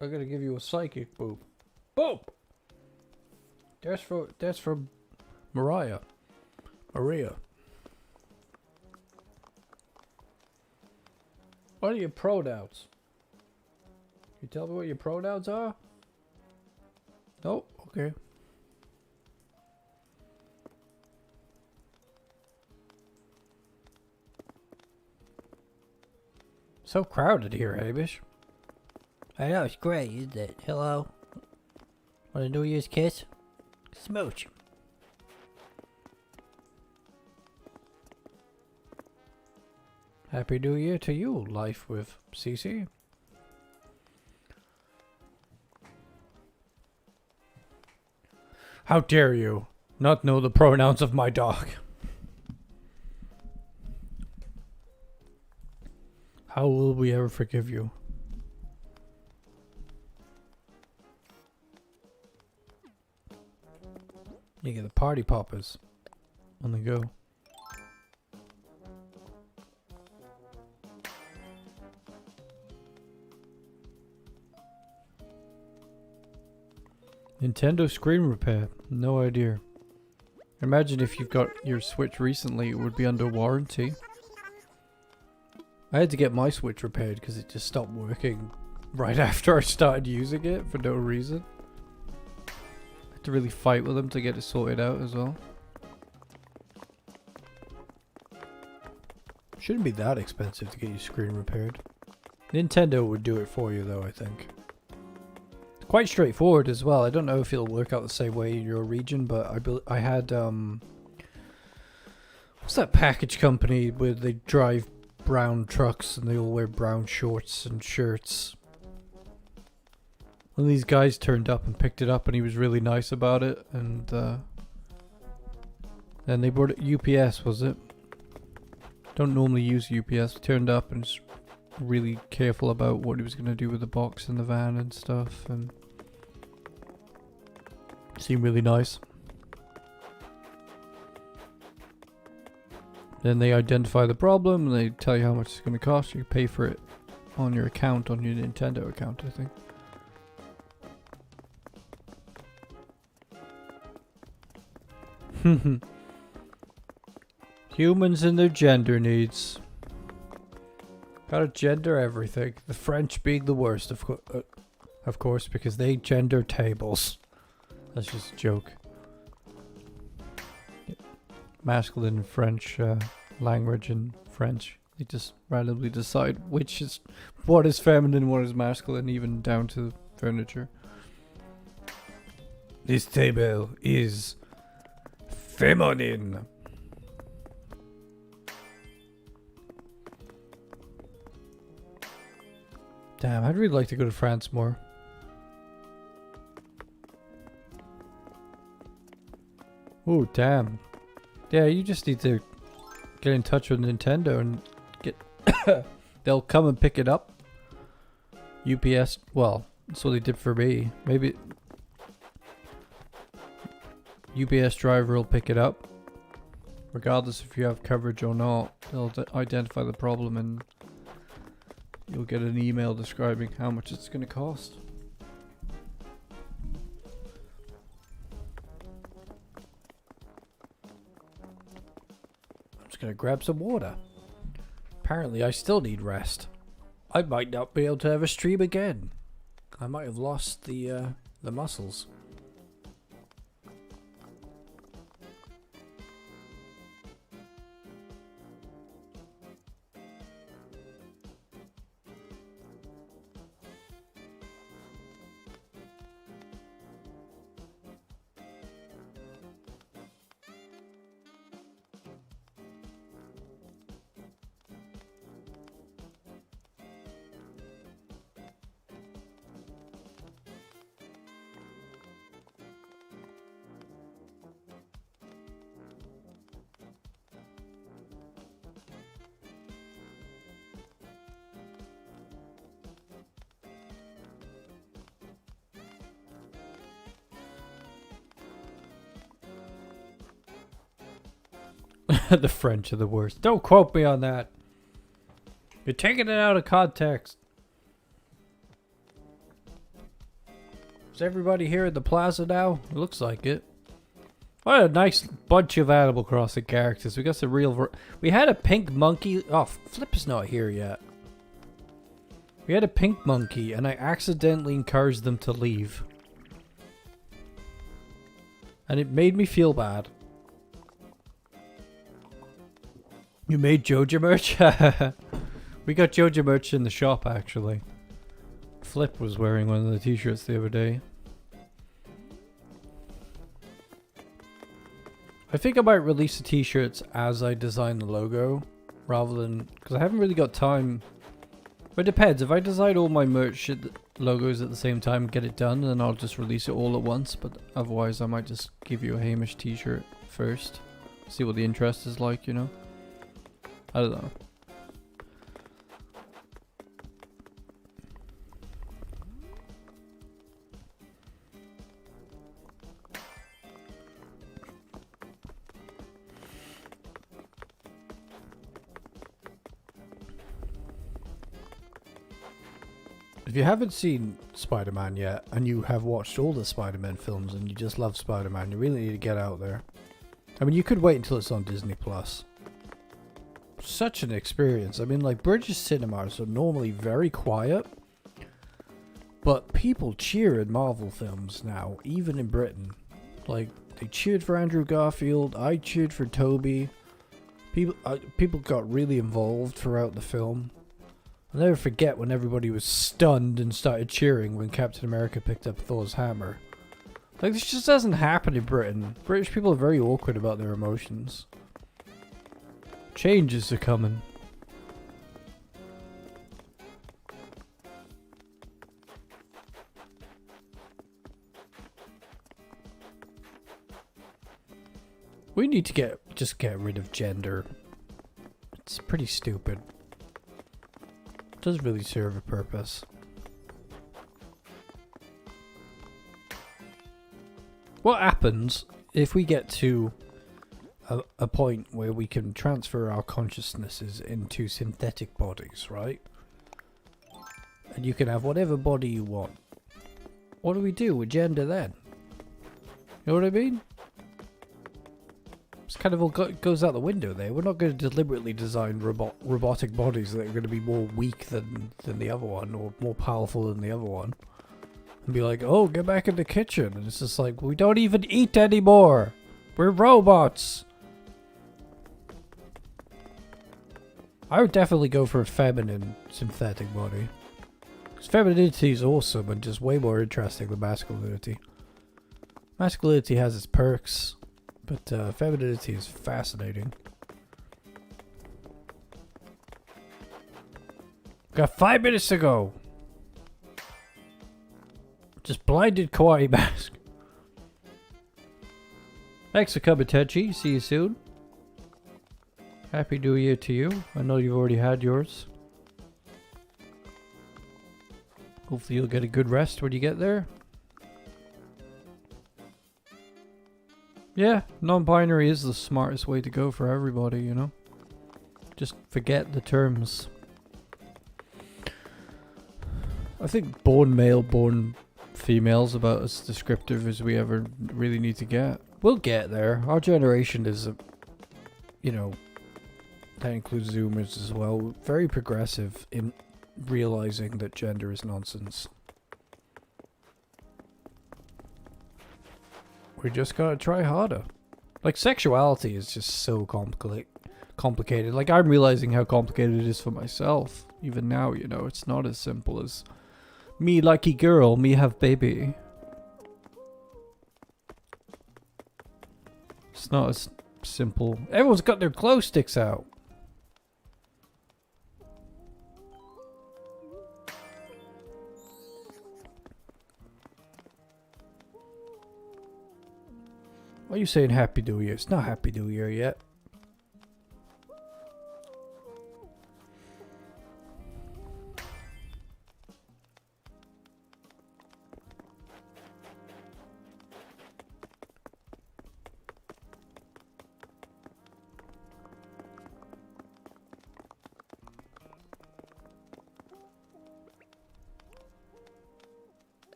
I'm gonna give you a psychic boop. Boop. That's from Maria. What are your pronouns? Can you tell me what your pronouns are? Nope. Okay. So crowded here, Hamish. I know, it's great, isn't it? Hello? Want a New Year's kiss? Smooch. Happy New Year to you, Life with CC. How dare you not know the pronouns of my dog? How will we ever forgive you? You get the party poppers on the go. Nintendo screen repair. No idea. Imagine if you've got your Switch recently, it would be under warranty. I had to get my Switch repaired because it just stopped working right after I started using it for no reason. Had to really fight with them to get it sorted out as well. Shouldn't be that expensive to get your screen repaired. Nintendo would do it for you though, I think. It's quite straightforward as well. I don't know if it'll work out the same way in your region, but I had what's that package company where they drive brown trucks and they all wear brown shorts and shirts? One of these guys turned up and picked it up and he was really nice about it, and then they brought it UPS, was it? Don't normally use UPS. Turned up and was really careful about what he was going to do with the box in the van and stuff, and seemed really nice. Then they identify the problem and they tell you how much it's going to cost. You pay for it on your account, on your Nintendo account, I think. Humans and their gender needs. Gotta gender everything. The French being the worst, of course, because they gender tables. That's just a joke. Masculine and French language and French. They just randomly decide what is feminine, what is masculine, even down to furniture. This table is feminine. Damn, I'd really like to go to France more. Oh, damn. Yeah, you just need to get in touch with Nintendo and get... They'll come and pick it up. UPS, well, that's what they did for me. Maybe... UPS driver will pick it up. Regardless if you have coverage or not, they'll identify the problem and... you'll get an email describing how much it's going to cost. I'm just going to grab some water. Apparently I still need rest. I might not be able to have a stream again. I might have lost the muscles. The French are the worst. Don't quote me on that. You're taking it out of context. Is everybody here at the plaza now? It looks like it. What a nice bunch of Animal Crossing characters. We got some real... we had a pink monkey. Oh, Flip is not here yet. We had a pink monkey and I accidentally encouraged them to leave. And it made me feel bad. You made Joja merch? We got Joja merch in the shop, actually. Flip was wearing one of the t-shirts the other day. I think I might release the t-shirts as I design the logo, rather than... because I haven't really got time. But it depends. If I design all my merch logos at the same time and get it done, then I'll just release it all at once. But otherwise, I might just give you a Hamish t-shirt first. See what the interest is like, you know? I don't know. If you haven't seen Spider-Man yet, and you have watched all the Spider-Man films and you just love Spider-Man, you really need to get out there. I mean, you could wait until it's on Disney Plus. Such an experience. I mean, like, British cinemas are normally very quiet, but people cheer in Marvel films now, even in Britain. Like, they cheered for Andrew Garfield. I cheered for Toby. People got really involved throughout the film. I'll never forget when everybody was stunned and started cheering when Captain America picked up Thor's hammer. Like, this just doesn't happen in Britain. British people are very awkward about their emotions. Changes are coming. We need to just get rid of gender. It's pretty stupid. It doesn't really serve a purpose. What happens if we get to a point where we can transfer our consciousnesses into synthetic bodies, right? And you can have whatever body you want. What do we do with gender then? You know what I mean? It's kind of all goes out the window there. We're not going to deliberately design robotic bodies that are going to be more weak than the other one, or more powerful than the other one. And be like, oh, get back in the kitchen. And it's just like, we don't even eat anymore. We're robots. I would definitely go for a feminine synthetic body. Because femininity is awesome and just way more interesting than masculinity. Masculinity has its perks. But femininity is fascinating. Got 5 minutes to go. Just blinded kawaii mask. Thanks for coming, Tenchi. See you soon. Happy New Year to you. I know you've already had yours. Hopefully you'll get a good rest when you get there. Yeah, non-binary is the smartest way to go for everybody, you know? Just forget the terms. I think born male, born female is about as descriptive as we ever really need to get. We'll get there. Our generation is, you know, that includes Zoomers as well, very progressive in realizing that gender is nonsense. We just gotta try harder. Like, sexuality is just so complicated. Like, I'm realizing how complicated it is for myself. Even now, you know, it's not as simple as me lucky girl, me have baby. It's not as simple. Everyone's got their glow sticks out. Why are you saying Happy New Year? It's not Happy New Year yet.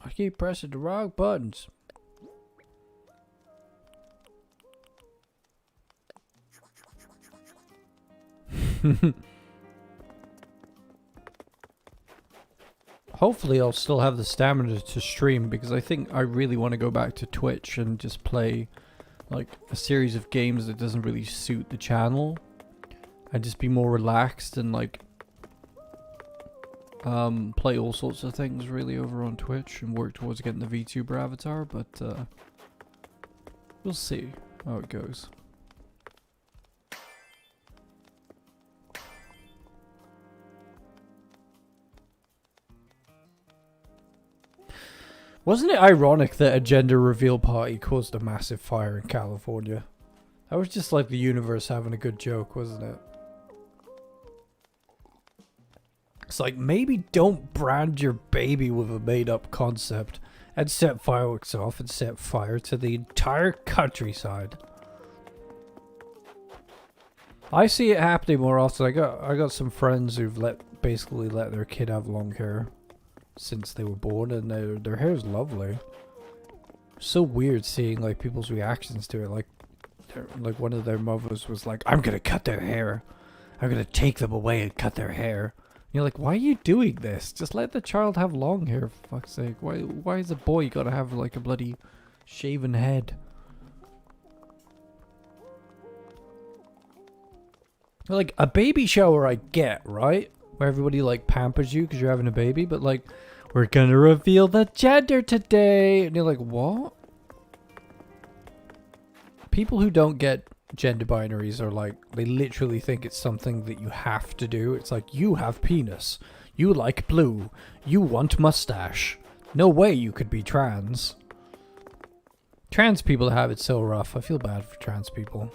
I keep pressing the wrong buttons. Hopefully I'll still have the stamina to stream, because I think I really want to go back to Twitch and just play like a series of games that doesn't really suit the channel and just be more relaxed and like play all sorts of things really over on Twitch and work towards getting the VTuber avatar, but we'll see how it goes. Wasn't it ironic that a gender reveal party caused a massive fire in California? That was just like the universe having a good joke, wasn't it? It's like, maybe don't brand your baby with a made-up concept and set fireworks off and set fire to the entire countryside. I see it happening more often. I got some friends who've basically let their kid have long hair since they were born, and their hair is lovely. So weird seeing like people's reactions to it. Like one of their mothers was like, "I'm gonna cut their hair. I'm gonna take them away and cut their hair." And you're like, why are you doing this? Just let the child have long hair, for fuck's sake. Why is a boy gotta have like a bloody shaven head. Like, a baby shower I get, right? Where everybody, like, pampers you because you're having a baby. But, like, we're gonna reveal the gender today. And you're like, what? People who don't get gender binaries are like, they literally think it's something that you have to do. It's like, you have penis. You like blue. You want mustache. No way you could be trans. Trans people have it so rough. I feel bad for trans people.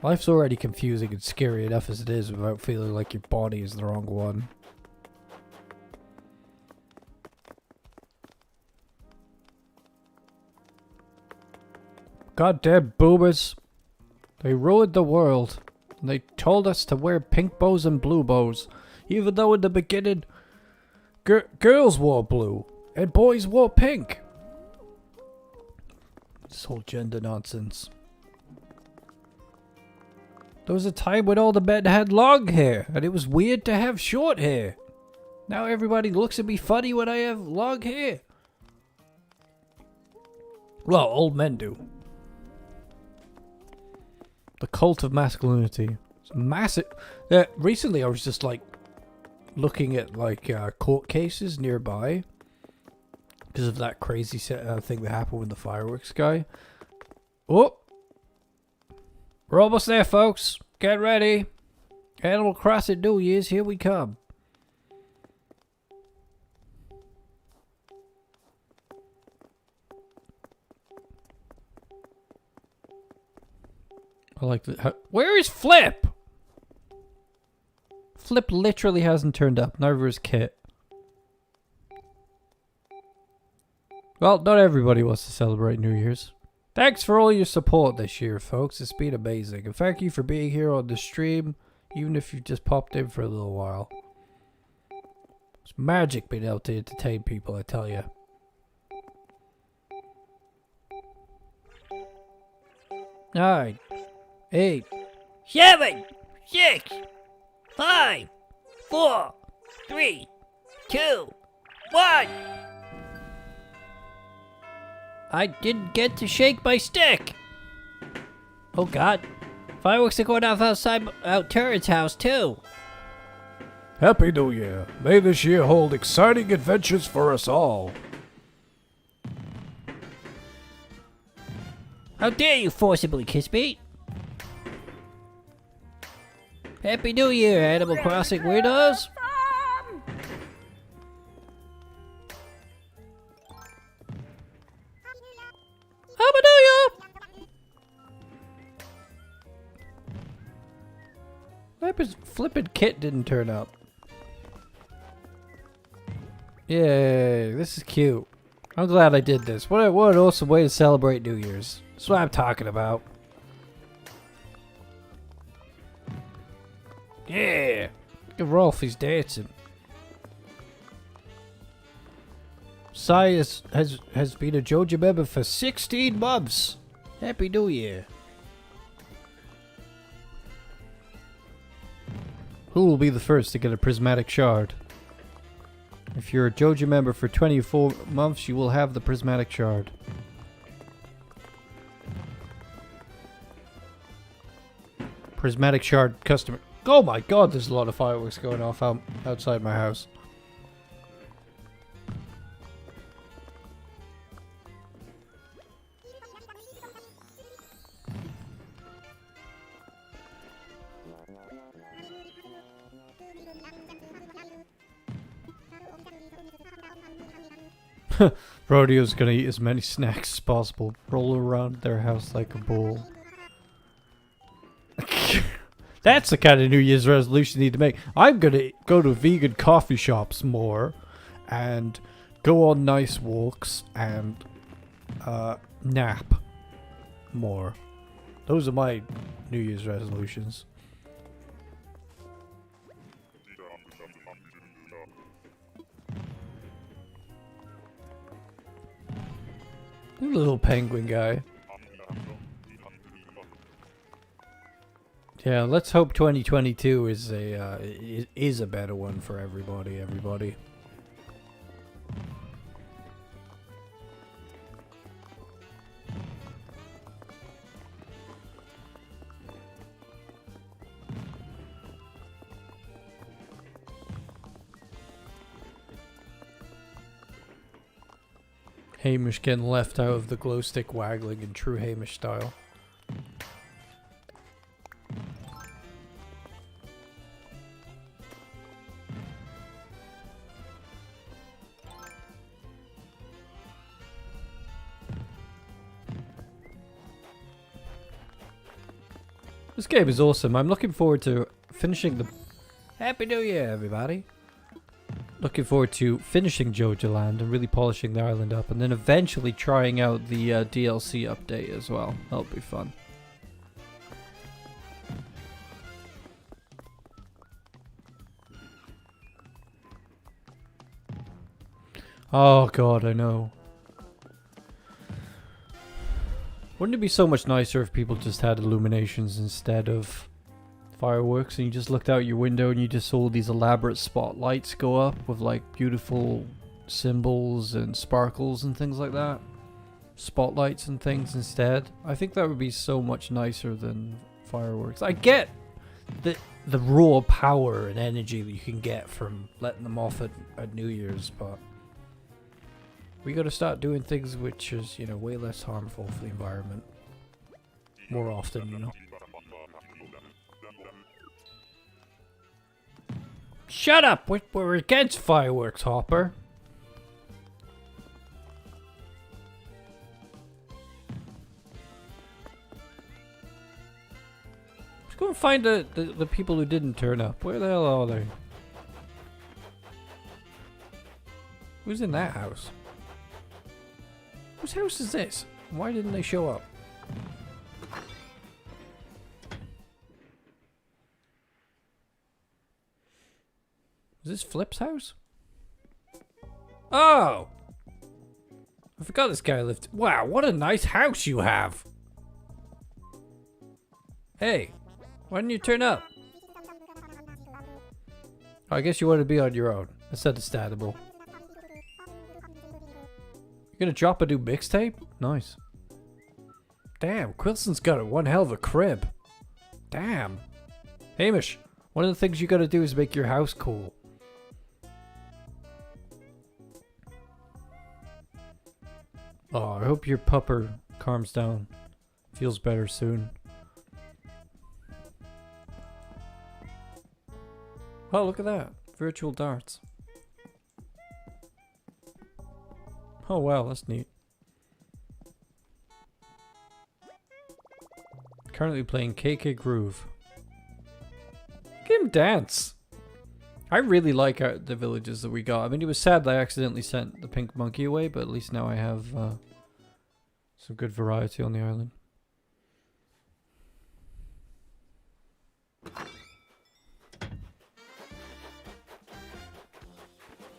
Life's already confusing and scary enough as it is without feeling like your body is the wrong one. Goddamn boomers. They ruined the world. And they told us to wear pink bows and blue bows. Even though in the beginning, girls wore blue and boys wore pink. This whole gender nonsense. There was a time when all the men had long hair, and it was weird to have short hair. Now everybody looks at me funny when I have long hair. Well, old men do. The cult of masculinity. It's massive. Recently I was just like looking at like court cases nearby because of that crazy thing that happened with the fireworks guy. Oh! We're almost there, folks. Get ready. Animal Crossing New Year's, here we come. I like that. Where is Flip? Flip literally hasn't turned up. Neither is Kit. Well, not everybody wants to celebrate New Year's. Thanks for all your support this year, folks. It's been amazing. And thank you for being here on the stream, even if you just popped in for a little while. It's magic being able to entertain people, I tell you. Nine, 8, 7, 6, 5, 4, 3, 2, 1. I didn't get to shake my stick. Oh God. Fireworks are going off outside Turin's house too. Happy New Year. May this year hold exciting adventures for us all. How dare you forcibly kiss me? Happy New Year, Animal Crossing weirdos. Happy New Year! Flippin' Kit didn't turn up. Yay, this is cute. I'm glad I did this. What an awesome way to celebrate New Year's. That's what I'm talking about. Yeah! Look at Rolf, he's dancing. Sai has been a Joja member for 16 months. Happy New Year. Who will be the first to get a prismatic shard? If you're a Joja member for 24 months, you will have the prismatic shard. Prismatic shard customer. Oh my god, there's a lot of fireworks going off outside my house. Rodeo's gonna eat as many snacks as possible. Roll around their house like a bull. That's the kind of New Year's resolution you need to make. I'm gonna go to vegan coffee shops more, and go on nice walks, and nap more. Those are my New Year's resolutions. Little penguin guy. Yeah, let's hope 2022 is a better one for everybody. Hamish getting left out of the glow stick waggling in true Hamish style. This game is awesome. I'm looking forward to finishing the... Happy New Year, everybody. Looking forward to finishing Joja Land and really polishing the island up, and then eventually trying out the DLC update as well. That'll be fun. Oh god, I know. Wouldn't it be so much nicer if people just had illuminations instead of fireworks, and you just looked out your window and you just saw these elaborate spotlights go up with like beautiful symbols and sparkles and things like that? Spotlights and things instead. I think that would be so much nicer than fireworks. I get the raw power and energy that you can get from letting them off at New Year's, but we gotta start doing things which is, you know, way less harmful for the environment. More often, you know. Shut up! We're against fireworks, Hopper. Let's go and find the people who didn't turn up. Where the hell are they? Who's in that house? Whose house is this? Why didn't they show up? Is this Flip's house? Oh! I forgot this guy lived... Wow, what a nice house you have! Hey, why didn't you turn up? I guess you want to be on your own. That's understandable. You gonna drop a new mixtape? Nice. Damn, Quilson's got one hell of a crib. Damn. Hamish, one of the things you gotta do is make your house cool. Oh, I hope your pupper calms down. Feels better soon. Oh, look at that. Virtual darts. Oh wow, that's neat. Currently playing KK Groove. Look at him dance! I really like the villages that we got. I mean, it was sad that I accidentally sent the pink monkey away, but at least now I have some good variety on the island.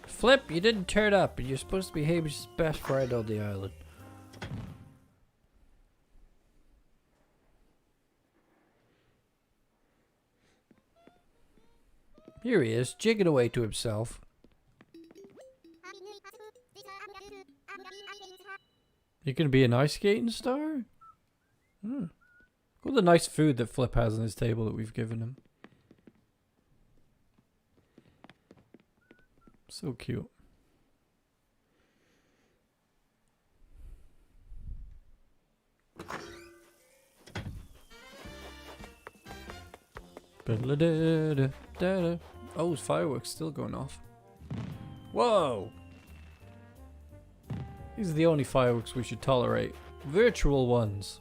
Flip, you didn't turn up, and you're supposed to be Hamish's best friend on the island. Here he is, jigging away to himself. You're gonna be an ice skating star? Hmm. Look at the nice food that Flip has on his table that we've given him. So cute. Oh, his fireworks still going off. Whoa! These are the only fireworks we should tolerate. Virtual ones.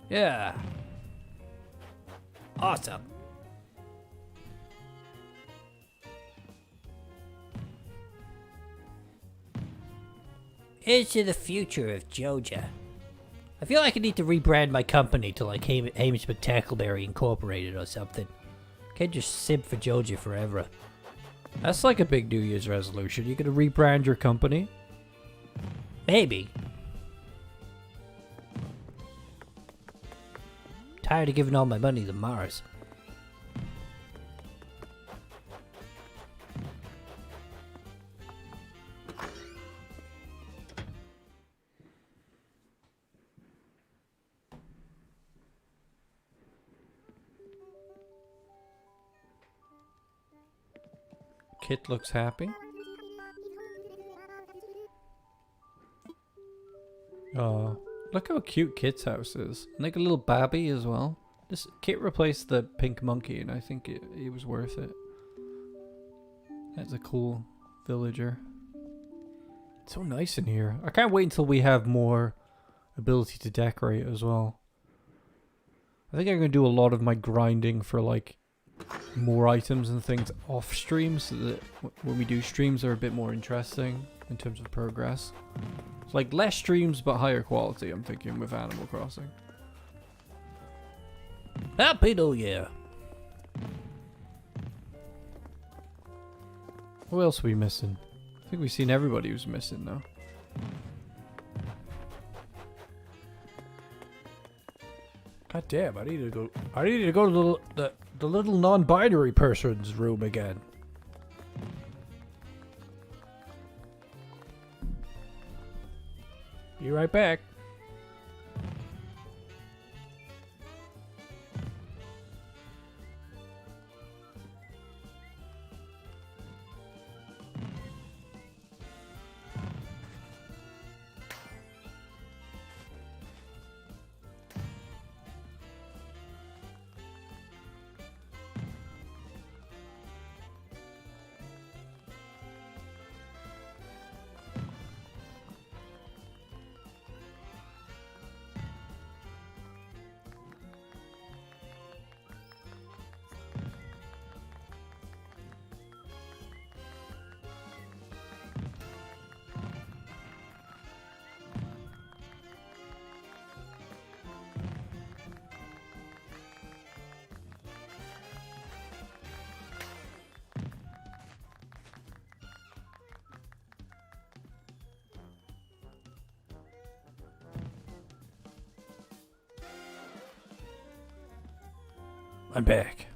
Yeah. Awesome. Here's to the future of Joja. I feel like I need to rebrand my company to like Hamish Tackleberry Incorporated or something. Can't just simp for Joja forever. That's like a big New Year's resolution. You gonna rebrand your company? Maybe. Tired of giving all my money to Mars. Kit looks happy. Oh, look how cute Kit's house is. And like a little babby as well. This Kit replaced the pink monkey, and I think it was worth it. That's a cool villager. It's so nice in here. I can't wait until we have more ability to decorate as well. I think I'm going to do a lot of my grinding for like more items and things off stream, so that when we do streams they're a bit more interesting in terms of progress. It's like less streams but higher quality, I'm thinking, with Animal Crossing. Happy New Year. Who else are we missing? I think we've seen everybody who's missing now. God damn, I need to go to the little non-binary person's room again. Be right back. I'm back.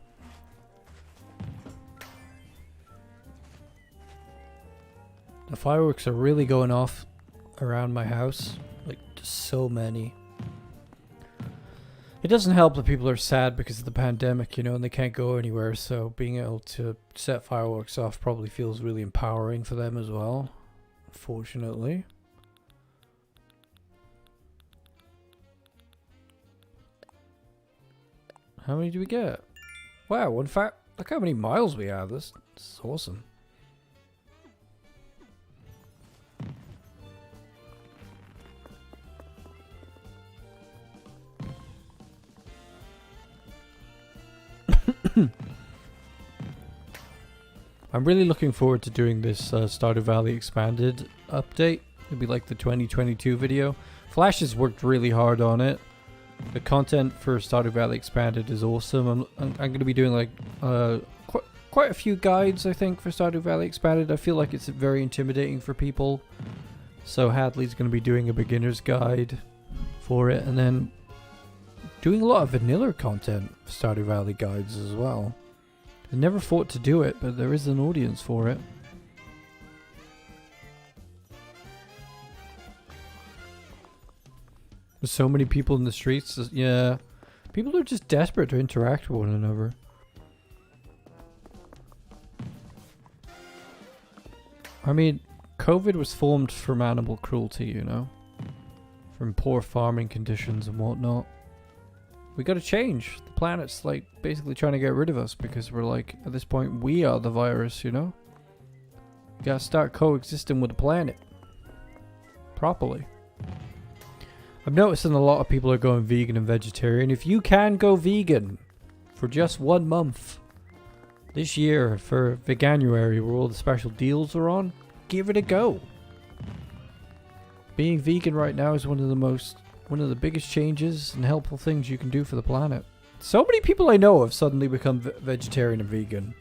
The fireworks are really going off around my house. Like, just so many. It doesn't help that people are sad because of the pandemic, you know, and they can't go anywhere, so being able to set fireworks off probably feels really empowering for them as well, unfortunately. How many do we get? Wow, in fact, look how many miles we have. This is awesome. I'm really looking forward to doing this Stardew Valley Expanded update. It'll be like the 2022 video. Flash has worked really hard on it. The content for Stardew Valley Expanded is awesome. I'm going to be doing like quite a few guides, I think, for Stardew Valley Expanded. I feel like it's very intimidating for people. So Hadley's going to be doing a beginner's guide for it, and then doing a lot of vanilla content for Stardew Valley guides as well. I never thought to do it, but there is an audience for it. There's so many people in the streets. Yeah, people are just desperate to interact with one another. I mean, COVID was formed from animal cruelty, you know? From poor farming conditions and whatnot. We gotta change. The planet's like basically trying to get rid of us because we're like, at this point, we are the virus, you know? We gotta start coexisting with the planet. Properly. I'm noticing a lot of people are going vegan and vegetarian. If you can go vegan for just 1 month this year for Veganuary, where all the special deals are on, give it a go. Being vegan right now is one of the biggest changes and helpful things you can do for the planet. So many people I know have suddenly become vegetarian and vegan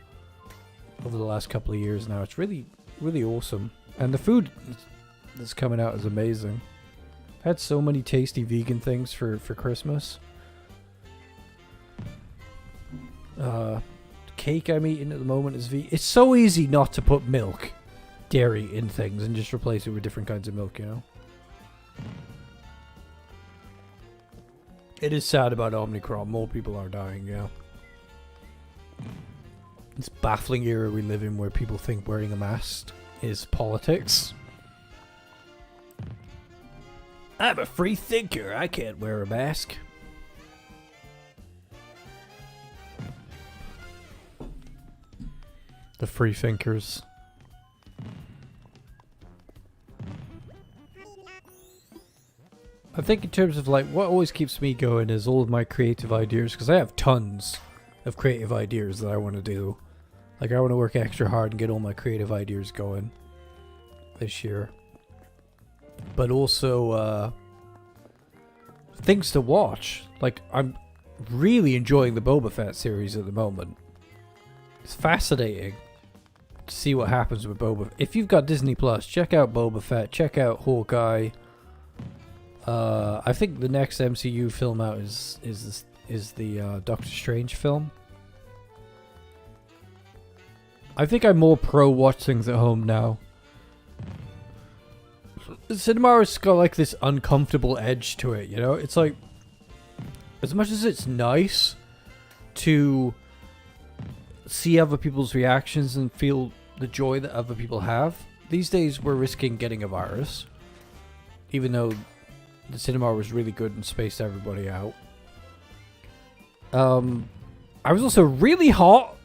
over the last couple of years now. It's really, really awesome. And the food that's coming out is amazing. Had so many tasty vegan things for Christmas. Cake I'm eating at the moment is vegan. It's so easy not to put milk, dairy in things and just replace it with different kinds of milk, you know? It is sad about Omicron. More people are dying, yeah. this baffling era we live in where people think wearing a mask is politics. I'm a free thinker. I can't wear a mask. The free thinkers. I think in terms of like what always keeps me going is all of my creative ideas, because I have tons of creative ideas that I want to do. Like I want to work extra hard and get all my creative ideas going this year. But also things to watch. Like I'm really enjoying the Boba Fett series at the moment. It's fascinating to see what happens with Boba. If you've got Disney Plus, check out Boba Fett, check out Hawkeye. I think the next MCU film out is the Doctor Strange film. I think I'm more pro watch things at home now. Cinema has got like this uncomfortable edge to it, you know? It's like, as much as it's nice to see other people's reactions and feel the joy that other people have, these days we're risking getting a virus. Even though the cinema was really good and spaced everybody out. I was also really hot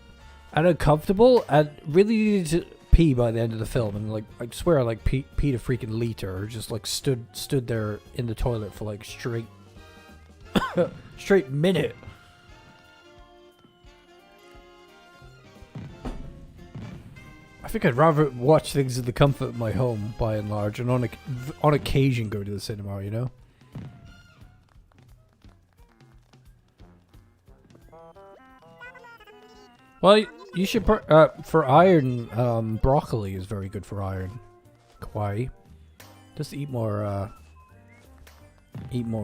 and uncomfortable and really needed to pee by the end of the film, and like I swear I like peed a freaking liter, or just like stood there in the toilet for like straight minute. I think I'd rather watch things in the comfort of my home, by and large, and on occasion go to the cinema, you know? Well, you should for iron. Broccoli is very good for iron. Kawaii. Just eat more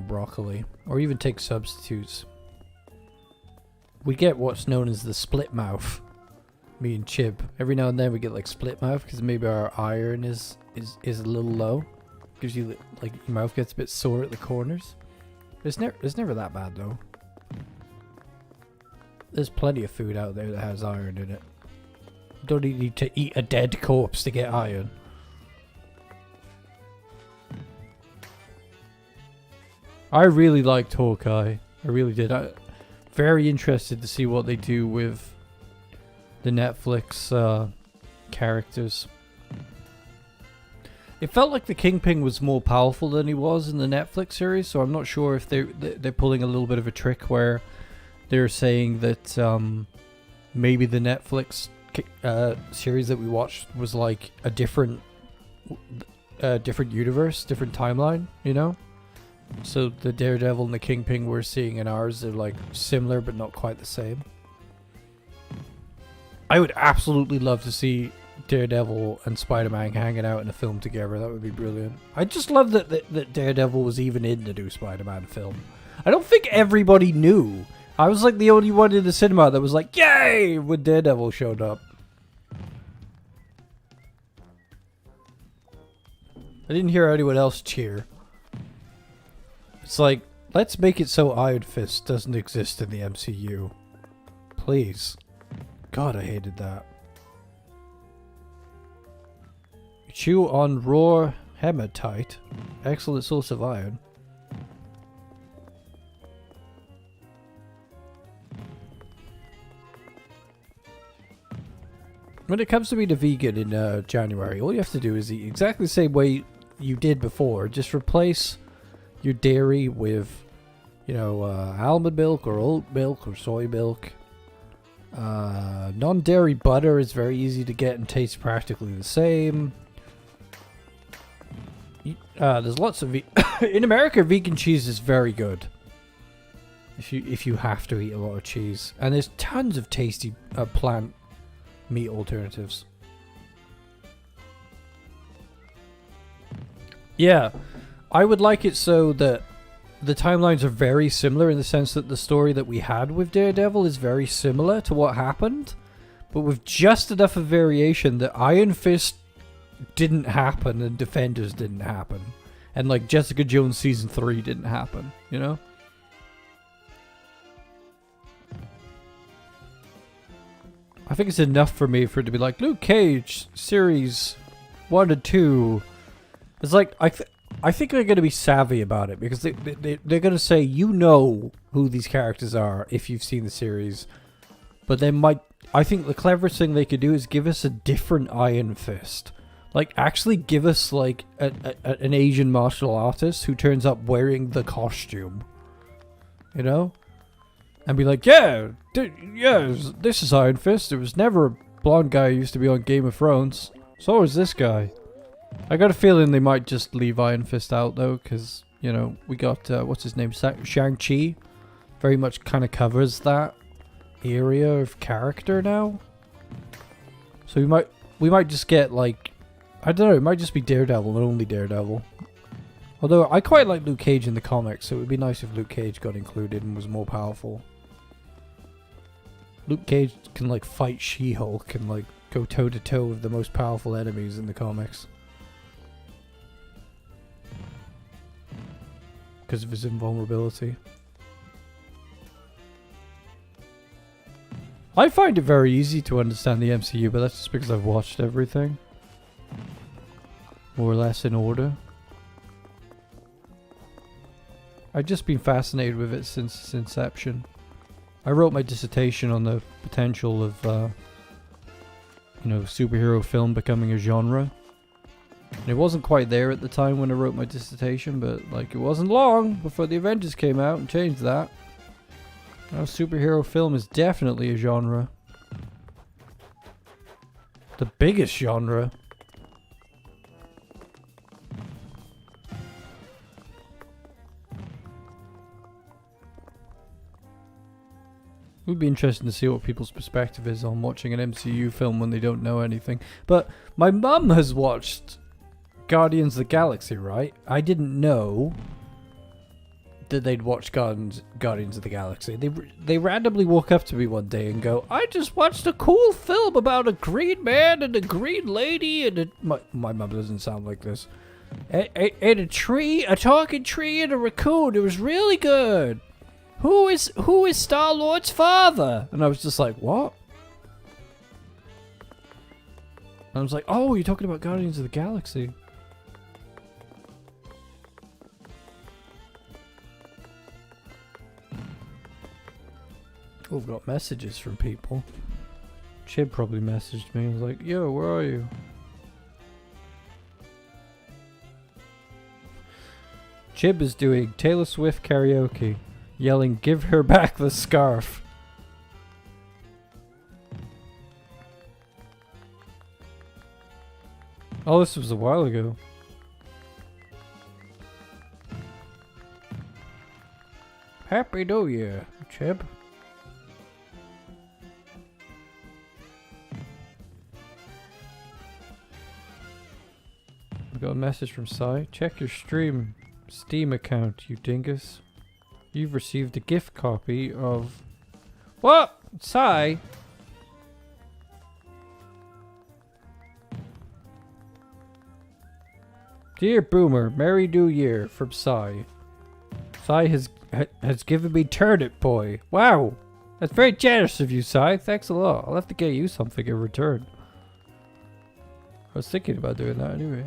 broccoli, or even take substitutes. We get what's known as the split mouth. Me and Chib. Every now and then we get like split mouth because maybe our iron is a little low. Gives you like your mouth gets a bit sore at the corners. It's never that bad though. There's plenty of food out there that has iron in it. You don't need to eat a dead corpse to get iron. I really liked Hawkeye. I really did. I'm very interested to see what they do with the Netflix characters. It felt like the Kingpin was more powerful than he was in the Netflix series, so I'm not sure if they're pulling a little bit of a trick where they're saying that maybe the Netflix series that we watched was like a different universe, different timeline, you know? So the Daredevil and the Kingpin we're seeing in ours are like similar but not quite the same. I would absolutely love to see Daredevil and Spider-Man hanging out in a film together. That would be brilliant. I just love that Daredevil was even in the new Spider-Man film. I don't think everybody knew. I was like the only one in the cinema that was like, yay, when Daredevil showed up. I didn't hear anyone else cheer. It's like, let's make it so Iron Fist doesn't exist in the MCU. Please. God, I hated that. Chew on raw hematite. Excellent source of iron. When it comes to being a vegan in January, all you have to do is eat exactly the same way you did before. Just replace your dairy with, you know, almond milk or oat milk or soy milk. Non-dairy butter is very easy to get and tastes practically the same. There's lots of in America, vegan cheese is very good. If you have to eat a lot of cheese, and there's tons of tasty plant meat alternatives. Yeah, I would like it so that the timelines are very similar in the sense that the story that we had with Daredevil is very similar to what happened, but with just enough of variation that Iron Fist didn't happen and Defenders didn't happen, and like Jessica Jones season 3 didn't happen, you know? I think it's enough for me for it to be like Luke Cage series 1 and 2. It's like I think they're gonna be savvy about it because they're gonna say you know who these characters are if you've seen the series, but they might. I think the cleverest thing they could do is give us a different Iron Fist. Like, actually give us, like, an Asian martial artist who turns up wearing the costume. You know? And be like, yeah, this is Iron Fist. It was never a blonde guy who used to be on Game of Thrones. So is this guy. I got a feeling they might just leave Iron Fist out, though, because, you know, we got, what's his name? Shang-Chi. Very much kind of covers that area of character now. So we might just get, like, I don't know, it might just be Daredevil and only Daredevil. Although I quite like Luke Cage in the comics, so it would be nice if Luke Cage got included and was more powerful. Luke Cage can like fight She-Hulk and like go toe to toe with the most powerful enemies in the comics. Because of his invulnerability. I find it very easy to understand the MCU, but that's just because I've watched everything. More or less in order. I've just been fascinated with it since its inception. I wrote my dissertation on the potential of, you know, superhero film becoming a genre. And it wasn't quite there at the time when I wrote my dissertation, but like it wasn't long before the Avengers came out and changed that. Now superhero film is definitely a genre. The biggest genre. It would be interesting to see what people's perspective is on watching an MCU film when they don't know anything. But my mum has watched Guardians of the Galaxy, right? I didn't know that they'd watched Guardians of the Galaxy. They randomly walk up to me one day and go, I just watched a cool film about a green man and a green lady and my mum doesn't sound like this. And a tree, a talking tree and a raccoon. It was really good. Who is Star-Lord's father? And I was just like, what? And I was like, oh, you're talking about Guardians of the Galaxy. Oh, we've got messages from people. Chib probably messaged me and was like, yo, where are you? Chib is doing Taylor Swift karaoke. Yelling, give her back the scarf. Oh, this was a while ago. Happy New Year, Chib. I got a message from Sai. Check your Steam account, you dingus. You've received a gift copy of... What? Sai? Dear Boomer, Merry New Year from Sai. Sai has given me Turnip Boy. Wow! That's very generous of you, Sai. Thanks a lot. I'll have to get you something in return. I was thinking about doing that anyway.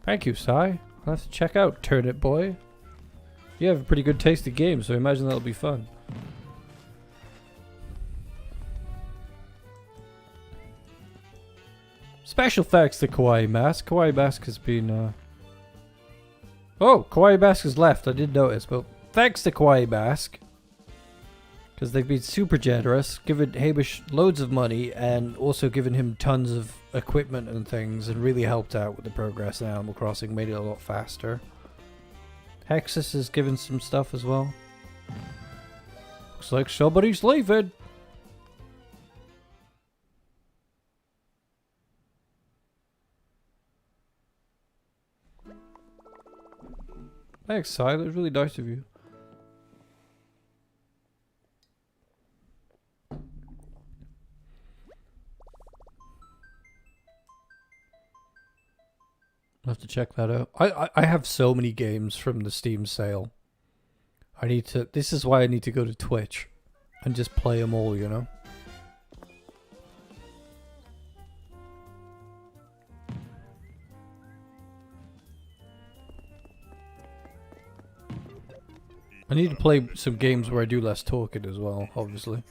Thank you, Sai. I'll have to check out Turnip Boy. You have a pretty good taste in games, so I imagine that'll be fun. Special thanks to Kawaii Mask. Kawaii Mask has been, Oh, Kawaii Mask has left. I did notice, but thanks to Kawaii Mask. Because they've been super generous, given Hamish loads of money, and also given him tons of equipment and things, and really helped out with the progress in Animal Crossing, made it a lot faster. Hexus has given some stuff as well. Looks like somebody's leaving. Thanks, Sai. That was really nice of you. I'll have to check that out. I have so many games from the Steam sale. I need to... This is why I need to go to Twitch. and just play them all, you know? I need to play some games where I do less talking as well, obviously.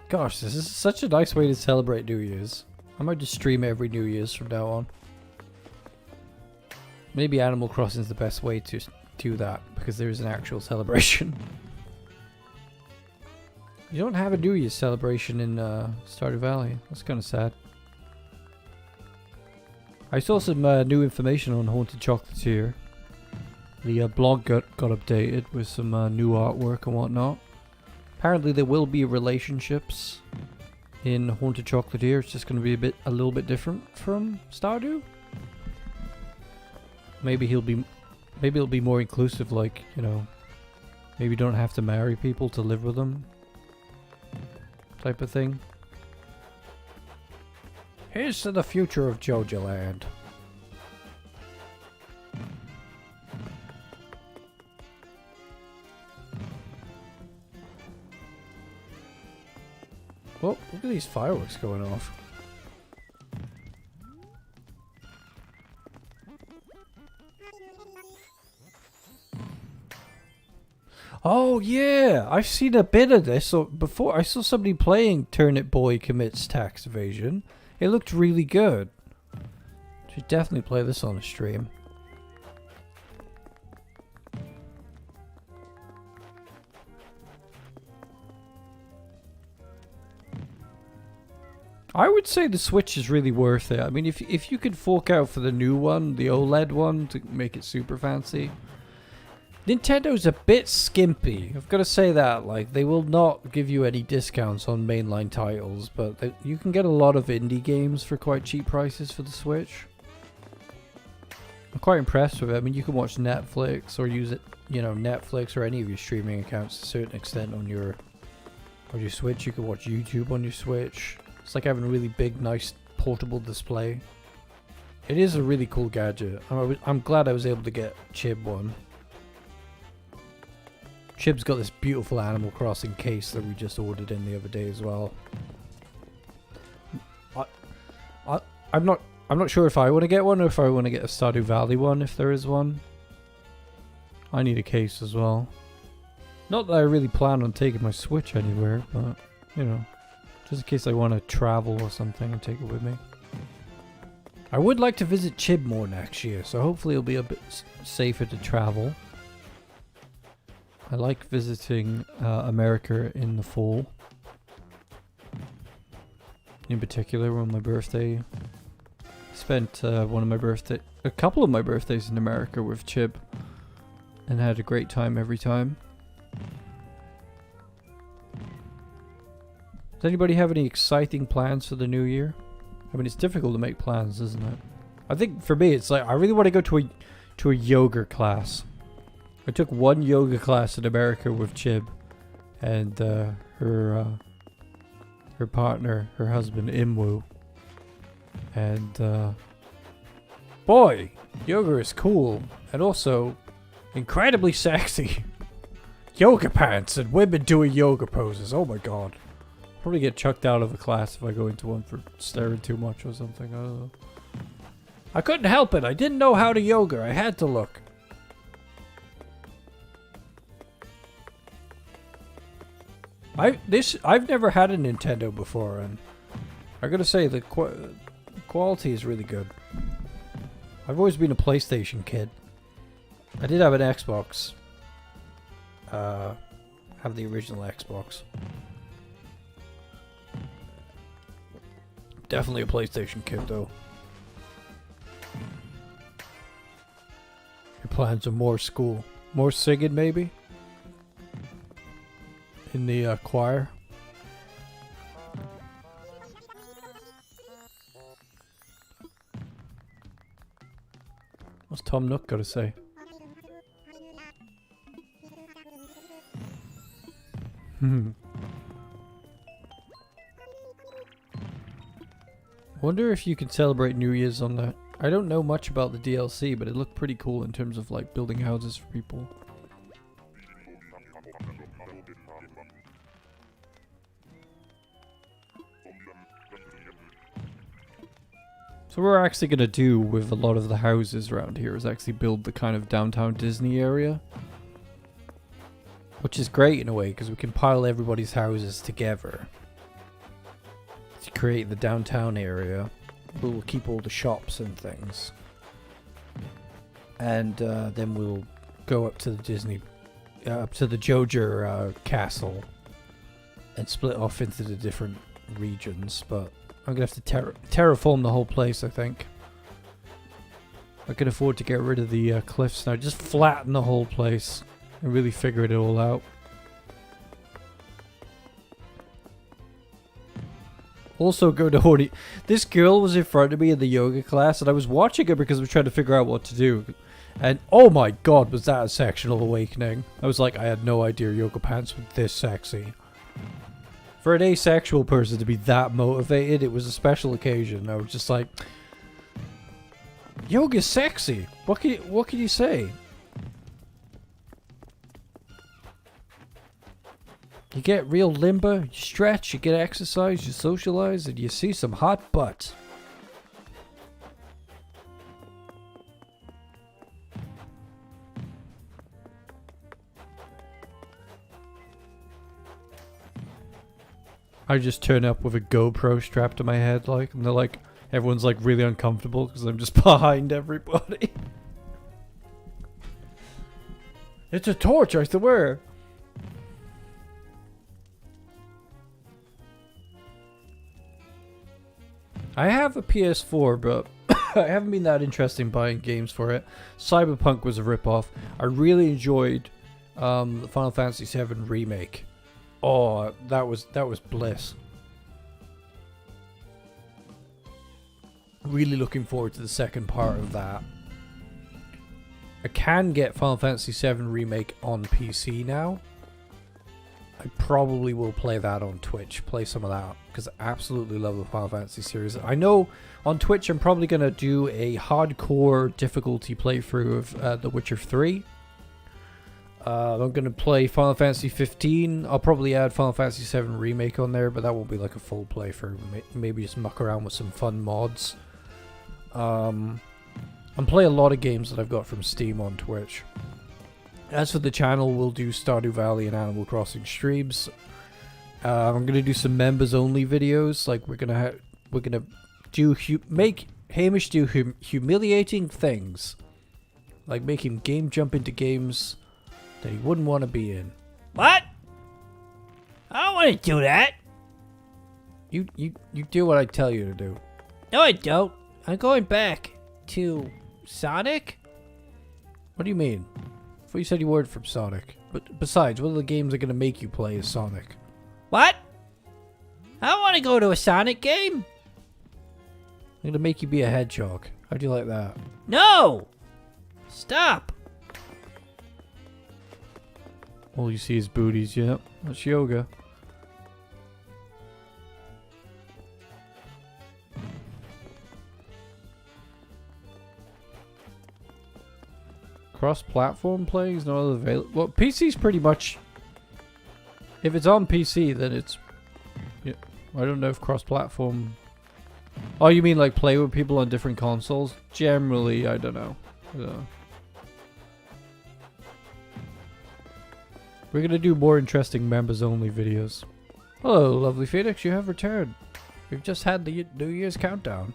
Gosh, this is such a nice way to celebrate New Year's. I might just stream every New Year's from now on. Maybe Animal Crossing is the best way to do that, because there is an actual celebration. You don't have a New Year's celebration in Stardew Valley. That's kind of sad. I saw some new information on Haunted Chocolatier. The blog got updated with some new artwork and whatnot. Apparently there will be relationships in Haunted Chocolatier. It's just going to be a little bit different from Stardew. Maybe it'll be more inclusive, like, you know, maybe you don't have to marry people to live with them, type of thing. Here's to the future of Joja Land. Oh, look at these fireworks going off. Oh yeah, I've seen a bit of this. So before I saw somebody playing Turnip Boy Commits Tax Evasion. It looked really good. Should definitely play this on a stream. I would say the Switch is really worth it. I mean, if you could fork out for the new one, the OLED one, to make it super fancy. Nintendo's a bit skimpy. I've got to say that. Like, they will not give you any discounts on mainline titles, but you can get a lot of indie games for quite cheap prices for the Switch. I'm quite impressed with it. I mean, you can watch Netflix or use it, you know, Netflix or any of your streaming accounts to a certain extent on your Switch. You can watch YouTube on your Switch. It's like having a really big, nice, portable display. It is a really cool gadget. I'm glad I was able to get Chib one. Chib's got this beautiful Animal Crossing case that we just ordered in the other day as well. I'm not sure if I want to get one or if I want to get a Stardew Valley one, if there is one. I need a case as well. Not that I really plan on taking my Switch anywhere, but, you know, just in case I want to travel or something and take it with me. I would like to visit Chib more next year, so hopefully it'll be a bit safer to travel. I like visiting America in the fall. In particular, on my birthday. Spent a couple of my birthdays in America with Chib. And had a great time every time. Does anybody have any exciting plans for the new year? I mean, it's difficult to make plans, isn't it? I think for me, it's like, I really want to go to a yoga class. I took one yoga class in America with Chib, and her partner, her husband Imwu, and boy, yoga is cool and also incredibly sexy. Yoga pants and women doing yoga poses. Oh my god! Probably get chucked out of a class if I go into one for staring too much or something. I don't know. I couldn't help it. I didn't know how to yoga. I had to look. I've never had a Nintendo before, and I gotta say the quality is really good. I've always been a PlayStation kid. I did have an Xbox. Have the original Xbox. Definitely a PlayStation kid, though. Your plans are more school, more singing, maybe. In the choir. What's Tom Nook got to say? Wonder if you can celebrate New Year's on that. I don't know much about the DLC, but it looked pretty cool in terms of like building houses for people. So what we're actually going to do with a lot of the houses around here is actually build the kind of downtown Disney area. Which is great in a way, because we can pile everybody's houses together to create the downtown area. We'll keep all the shops and things. And then we'll go up to the Disney, up to the Joja castle and split off into the different regions. But I'm going to have to terraform the whole place, I think. I can afford to get rid of the cliffs now. Just flatten the whole place and really figure it all out. Also go to Horny. This girl was in front of me in the yoga class and I was watching her because I was trying to figure out what to do. And oh my god, was that a sexual awakening. I was like, I had no idea yoga pants were this sexy. For an asexual person to be that motivated, it was a special occasion. I was just like, yoga's sexy. What can you say? You get real limber, you stretch, you get exercise, you socialize, and you see some hot butts. I just turn up with a GoPro strapped to my head, like, and they're like, everyone's like really uncomfortable because I'm just behind everybody. It's a torch, I swear. I have a PS4, but I haven't been that interested in buying games for it. Cyberpunk was a ripoff. I really enjoyed the Final Fantasy VII Remake. Oh, that was bliss. Really looking forward to the second part of that. I can get Final Fantasy VII Remake on PC now. I probably will play that on Twitch, play some of that, because I absolutely love the Final Fantasy series. I know on Twitch I'm probably going to do a hardcore difficulty playthrough of The Witcher 3. I'm going to play Final Fantasy 15. I'll probably add Final Fantasy 7 Remake on there, but that won't be like a full playthrough. Maybe just muck around with some fun mods. I'm playing a lot of games that I've got from Steam on Twitch. As for the channel, we'll do Stardew Valley and Animal Crossing streams. I'm gonna do some members only videos. Like we're gonna make Hamish do humiliating things, like make him game jump into games that he wouldn't want to be in. What? I don't want to do that. You do what I tell you to do. No, I don't. I'm going back to Sonic. What do you mean? I thought you said you weren't from Sonic. But besides, what are the games that are gonna make you play as Sonic? What? I don't want to go to a Sonic game. I'm gonna make you be a hedgehog. How do you like that? No! Stop. All you see is booties, yeah. That's yoga. Cross-platform play is not available. Well, PC's pretty much... If it's on PC, then it's... Yeah, I don't know if cross-platform... Oh, you mean like play with people on different consoles? Generally, I don't know. We're gonna do more interesting members-only videos. Hello, lovely Phoenix, you have returned. We've just had the New Year's countdown.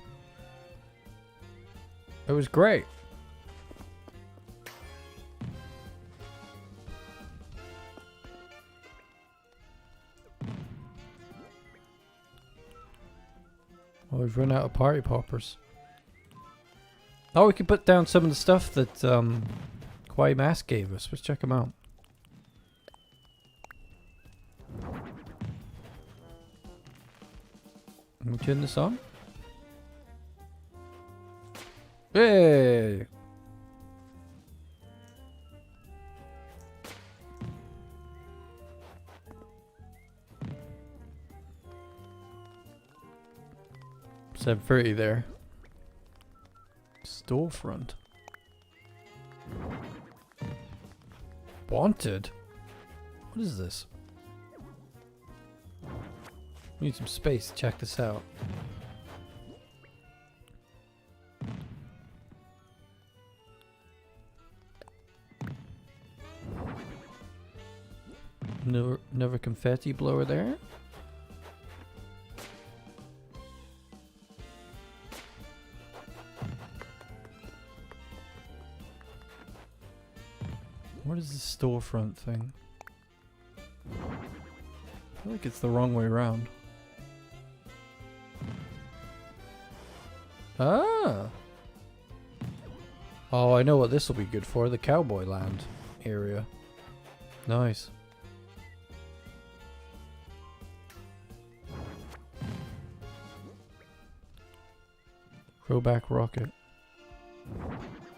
It was great. Oh, we've run out of party poppers. Oh, we can put down some of the stuff that Kawaii Mask gave us. Let's check them out. Can we turn this on? Hey! 7:30 there. Storefront. Wanted? What is this? We need some space to check this out. Another confetti blower there. What is this storefront thing? I feel like it's the wrong way around. Ah! Oh, I know what this will be good for. The Cowboy Land area. Nice. Throwback rocket.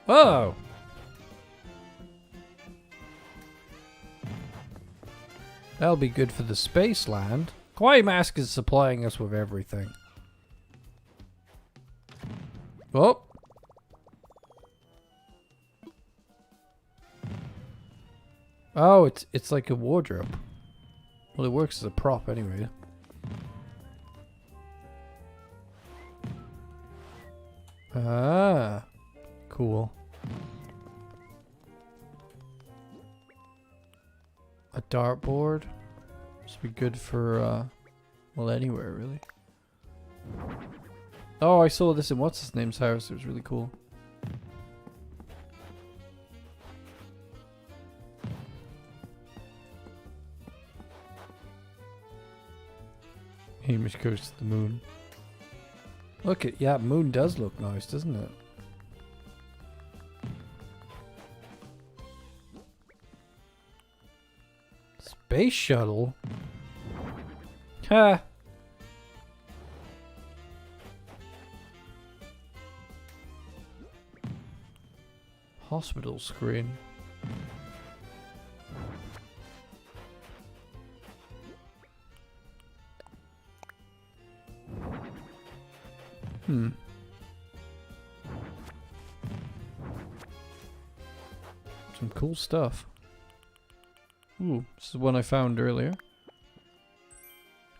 Oh! That'll be good for the space land. Kawaii Mask is supplying us with everything. Oh! Oh, it's like a wardrobe. Well, it works as a prop anyway. Ah, cool. A dartboard. This would be good for, well, anywhere really. Oh, I saw this in what's his name's house. It was really cool. Hamish goes to the moon. Look at, yeah, moon does look nice, doesn't it? Space shuttle? Ha! Hospital screen. Some cool stuff. Ooh, this is one I found earlier.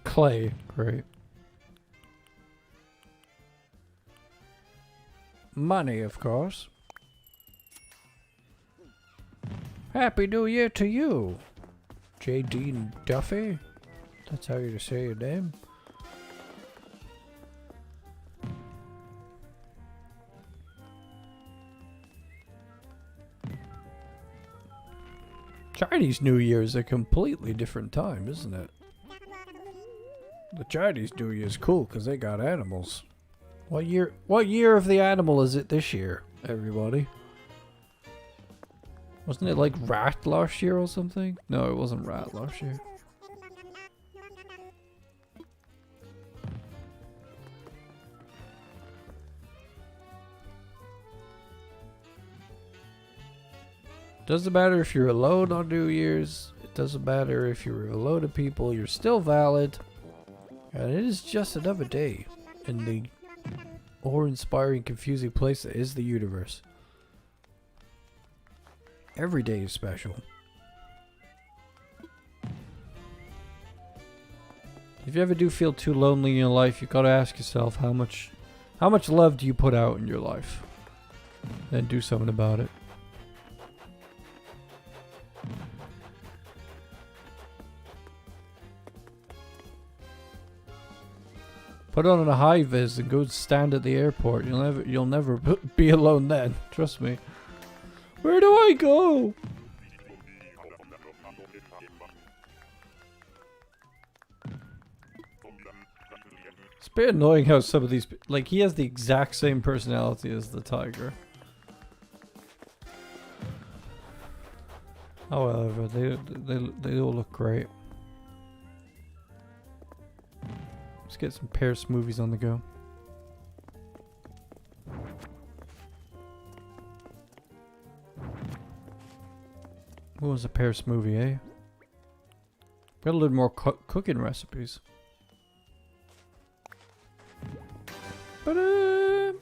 Clay, great. Money, of course. Happy New Year to you, J.D. Duffy. That's how you say your name. Chinese New Year is a completely different time, isn't it? The Chinese New Year is cool because they got animals. What year of the animal is it this year, everybody? Wasn't it like rat last year or something? No, it wasn't rat last year. Doesn't matter if you're alone on New Year's. It doesn't matter if you're with a load of people. You're still valid. And it is just another day in the awe-inspiring, confusing place that is the universe. Every day is special. If you ever do feel too lonely in your life, you gotta ask yourself how much love do you put out in your life? Then do something about it. Put on a high vis and go stand at the airport. You'll never be alone then. Trust me. Where do I go? It's a bit annoying how some of these, like, he has the exact same personality as the tiger. However, they all look great. Let's get some pear smoothies on the go. What was a pear smoothie, eh? Got a little more cooking recipes. ba-da.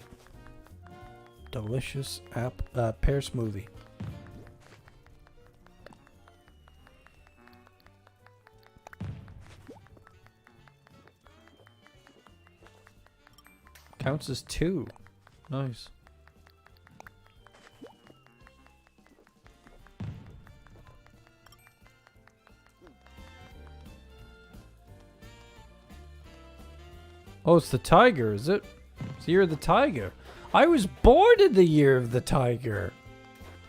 Delicious pear smoothie. Counts as 2. Nice. Oh, it's the tiger, is it? It's the year of the tiger. I was born in the year of the tiger.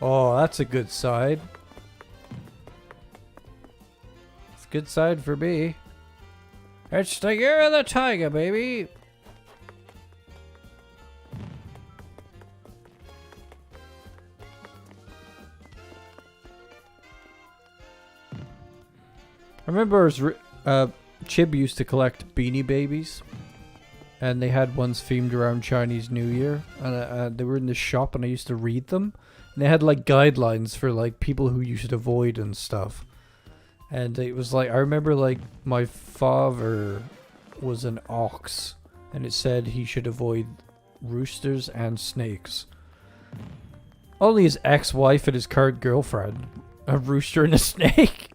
Oh, that's a good side. It's a good side for me. It's the year of the tiger, baby. I remember Chib used to collect Beanie Babies. And they had ones themed around Chinese New Year. And they were in the shop and I used to read them. And they had like guidelines for like people who you should avoid and stuff. And it was like, I remember like my father was an ox. And it said he should avoid roosters and snakes. Only his ex-wife and his current girlfriend. A rooster and a snake.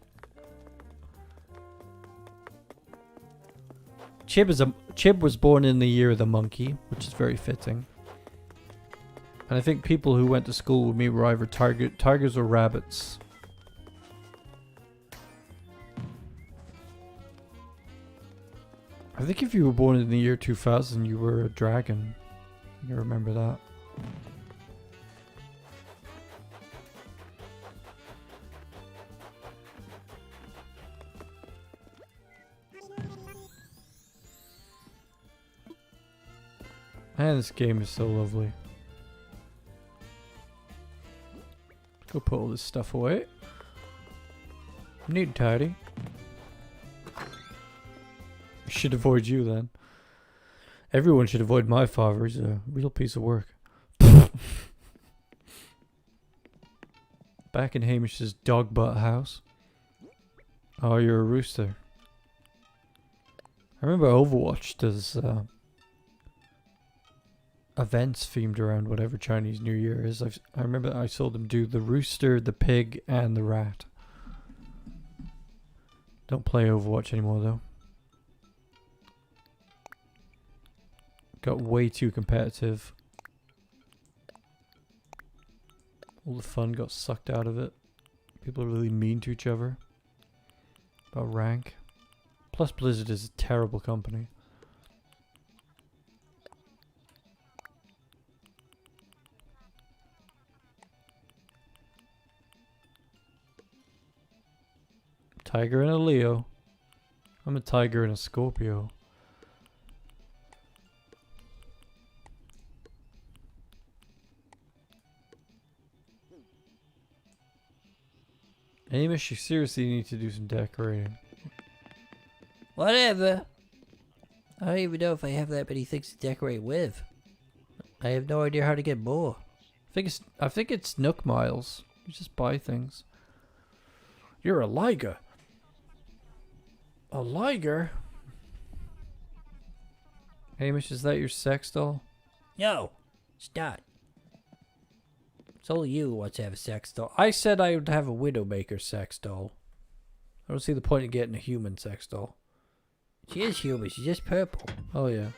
Chib was born in the year of the monkey, which is very fitting. And I think people who went to school with me were either tigers or rabbits. I think if you were born in the year 2000, you were a dragon. You remember that. Man, this game is so lovely. Go put all this stuff away. Neat and tidy. I should avoid you then. Everyone should avoid my father. He's a real piece of work. Back in Hamish's dog butt house. Oh, you're a rooster. I remember Overwatch does events themed around whatever Chinese New Year is. I remember I saw them do the rooster, the pig, and the rat. Don't play Overwatch anymore though. Got way too competitive. All the fun got sucked out of it. People are really mean to each other. About rank. Plus Blizzard is a terrible company. Tiger and a Leo. I'm a tiger and a Scorpio. Amish, you seriously need to do some decorating. Whatever. I don't even know if I have that many things to decorate with. I have no idea how to get more. I think it's Nook Miles. You just buy things. You're a liger. A liger? Hamish, is that your sex doll? No, it's not. It's only you who wants to have a sex doll. I said I would have a Widowmaker sex doll. I don't see the point in getting a human sex doll. She is human, she's just purple. Oh yeah.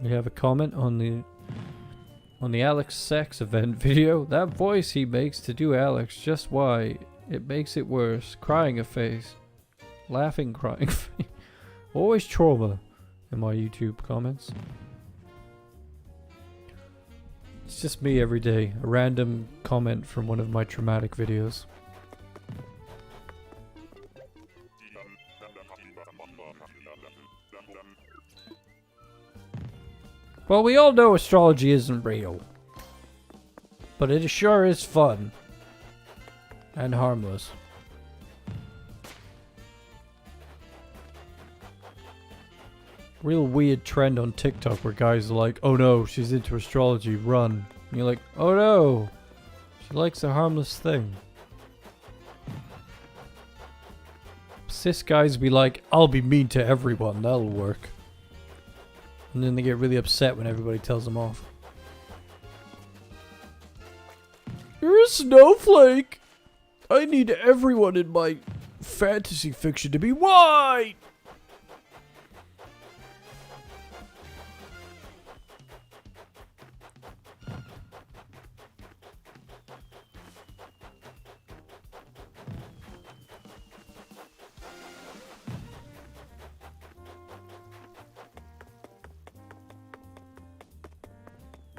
We have a comment on the Alex sex event video. That voice he makes to do Alex, just why? It makes it worse. Crying a face. Laughing, crying face. Always trauma in my YouTube comments. It's just me every day. A random comment from one of my traumatic videos. Well, we all know astrology isn't real. But it sure is fun. And harmless. real weird trend on TikTok where guys are like, oh no, she's into astrology, run. And you're like, oh no, she likes a harmless thing. Cis guys be like, I'll be mean to everyone, that'll work. And then they get really upset when everybody tells them off. You're a snowflake! I need everyone in my fantasy fiction to be white!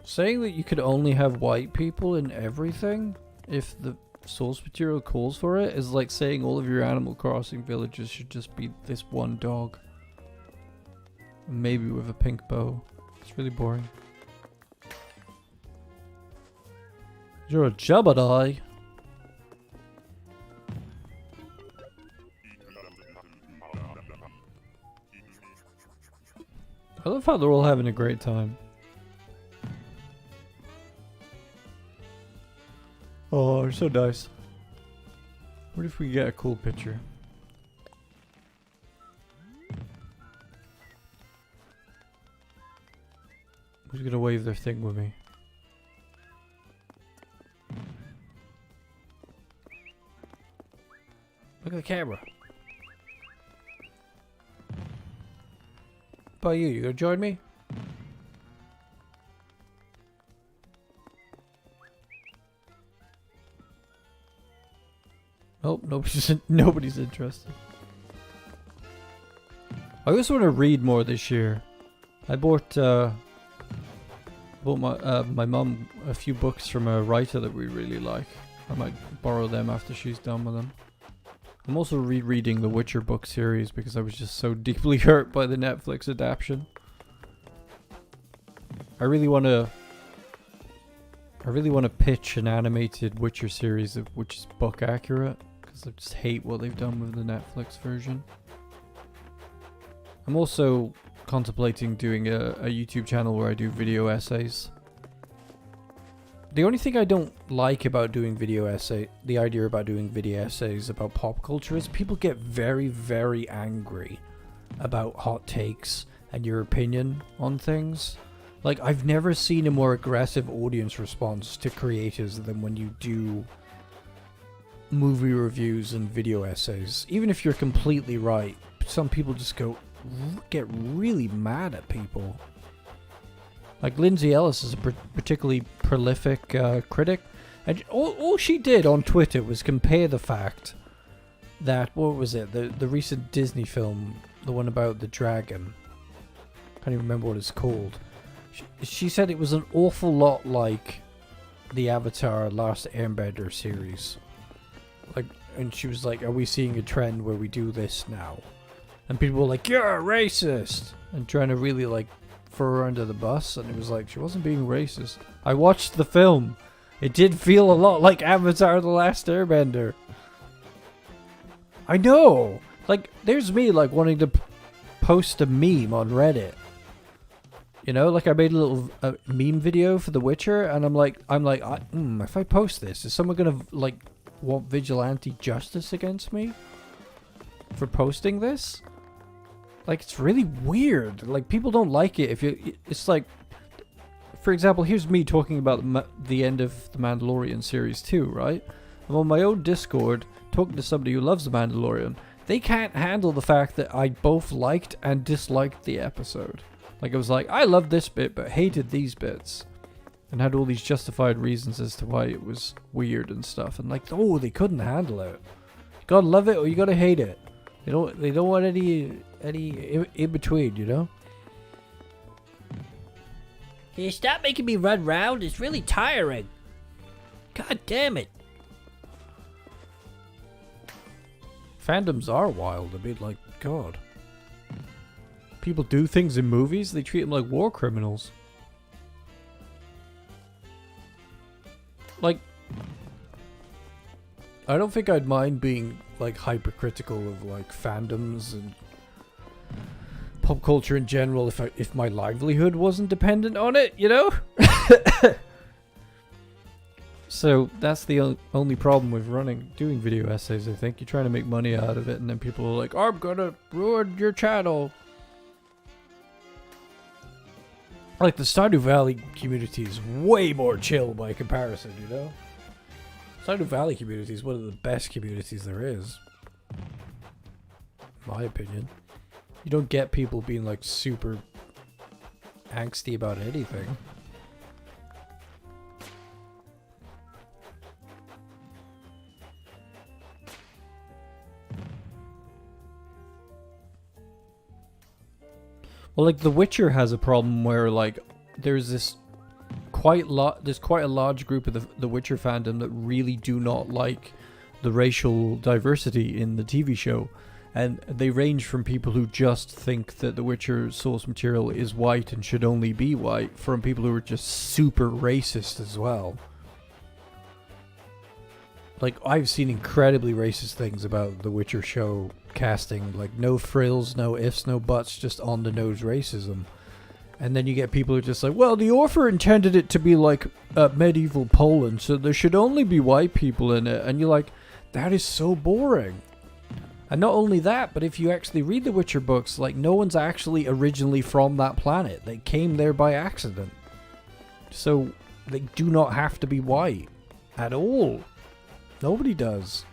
Saying that you could only have white people in everything, if the source material calls for it, is like saying all of your Animal Crossing villages should just be this one dog. Maybe with a pink bow. It's really boring. You're a Gemini. I love how they're all having a great time. Oh, they're so nice. What if we get a cool picture? Who's gonna wave their thing with me? Look at the camera. How about you? You gonna join me? Oh, nobody's interested. I also want to read more this year. I bought my mum a few books from a writer that we really like. I might borrow them after she's done with them. I'm also rereading the Witcher book series because I was just so deeply hurt by the Netflix adaptation. I really want to pitch an animated Witcher series which is book accurate. I just hate what they've done with the Netflix version. I'm also contemplating doing a YouTube channel where I do video essays. The only thing I don't like about doing the idea about doing video essays about pop culture is people get very, very angry about hot takes and your opinion on things. Like, I've never seen a more aggressive audience response to creators than when you do movie reviews and video essays. Even if you're completely right, some people just get really mad at people. Like Lindsay Ellis is a particularly prolific critic, and all she did on Twitter was compare the fact that, what was it, the recent Disney film, the one about the dragon, can't even remember what it's called. She said it was an awful lot like the Avatar Last Airbender series. Like, and she was like, are we seeing a trend where we do this now? And people were like, you're a racist! And trying to really, like, throw her under the bus. And it was like, she wasn't being racist. I watched the film. It did feel a lot like Avatar The Last Airbender. I know! Like, there's me, like, wanting to post a meme on Reddit. You know, like I made a little meme video for The Witcher. And I'm like, if I post this, is someone gonna, like, want vigilante justice against me for posting this? Like, it's really weird. Like, people don't like it. It's like, for example, here's me talking about the end of the Mandalorian series 2, right? I'm on my own Discord talking to somebody who loves the Mandalorian. They can't handle the fact that I both liked and disliked the episode. Like, it was like, I loved this bit but hated these bits. And had all these justified reasons as to why it was weird and stuff. And like, oh, they couldn't handle it. You gotta love it or you gotta hate it. They don't want any in between, you know? Can you stop making me run round? It's really tiring. God damn it. Fandoms are wild. I mean, like, God. People do things in movies, they treat them like war criminals. Like, I don't think I'd mind being, like, hypercritical of, like, fandoms and pop culture in general if my livelihood wasn't dependent on it, you know? So that's the only problem with doing video essays, I think. You're trying to make money out of it, and then people are like, oh, I'm gonna ruin your channel. Like, the Stardew Valley community is way more chill by comparison, you know? Stardew Valley community is one of the best communities there is. In my opinion. You don't get people being, like, super angsty about anything. Well, like, The Witcher has a problem where, like, there's quite a large group of the Witcher fandom that really do not like the racial diversity in the TV show. And they range from people who just think that The Witcher source material is white and should only be white, from people who are just super racist as well. Like, I've seen incredibly racist things about The Witcher show casting. Like, no frills, no ifs, no buts, just on-the-nose racism. And then you get people who are just like, well, the author intended it to be like medieval Poland, so there should only be white people in it. And you're like, that is so boring. And not only that, but if you actually read the Witcher books, like, no one's actually originally from that planet. They came there by accident. So they do not have to be white at all. Nobody does.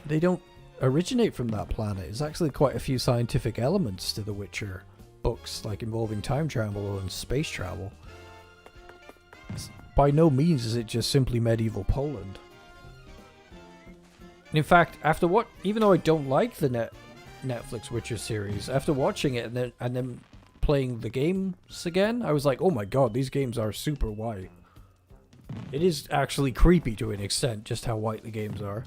They don't originate from that planet. There's actually quite a few scientific elements to the Witcher books, like involving time travel and space travel. By no means is it just simply medieval Poland. In fact, even though I don't like the Netflix Witcher series, after watching it and then playing the games again, I was like, oh my god, these games are super white. It is actually creepy to an extent, just how white the games are.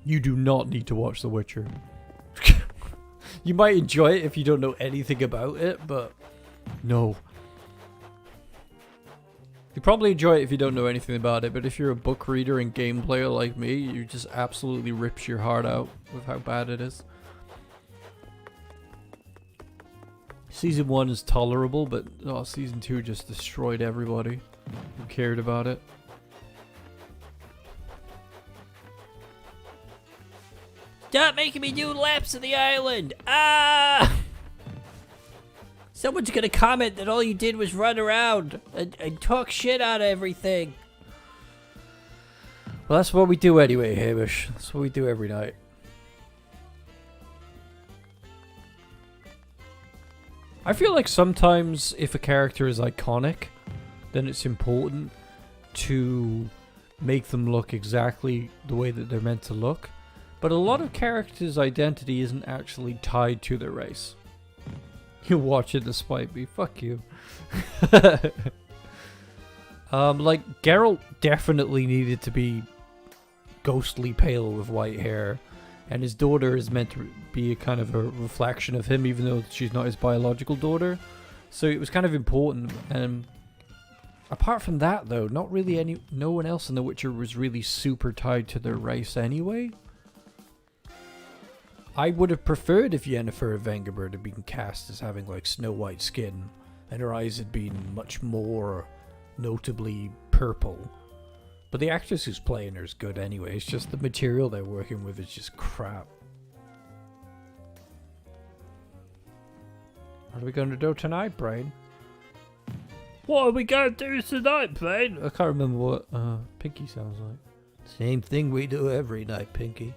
You do not need to watch The Witcher. You might enjoy it if you don't know anything about it, but no. You probably enjoy it if you don't know anything about it, but if you're a book reader and game player like me, it just absolutely rips your heart out with how bad it is. Season 1 is tolerable, but Season 2 just destroyed everybody who cared about it. Stop making me do laps of the island! Ah! Someone's gonna comment that all you did was run around and talk shit out of everything. Well, that's what we do anyway, Hamish. That's what we do every night. I feel like sometimes if a character is iconic, then it's important to make them look exactly the way that they're meant to look. But a lot of characters' identity isn't actually tied to their race. You watch it despite me. Fuck you. Like, Geralt definitely needed to be ghostly pale with white hair. And his daughter is meant to be a kind of a reflection of him, even though she's not his biological daughter. So it was kind of important. And apart from that, though, not really no one else in The Witcher was really super tied to their race anyway. I would have preferred if Yennefer of Vengerberg had been cast as having like snow white skin, and her eyes had been much more notably purple. But the actress who's playing her is good anyway. It's just the material they're working with is just crap. What are we going to do tonight, Brain? What are we gonna do tonight, Brain? I can't remember what Pinky sounds like. Same thing we do every night, Pinky.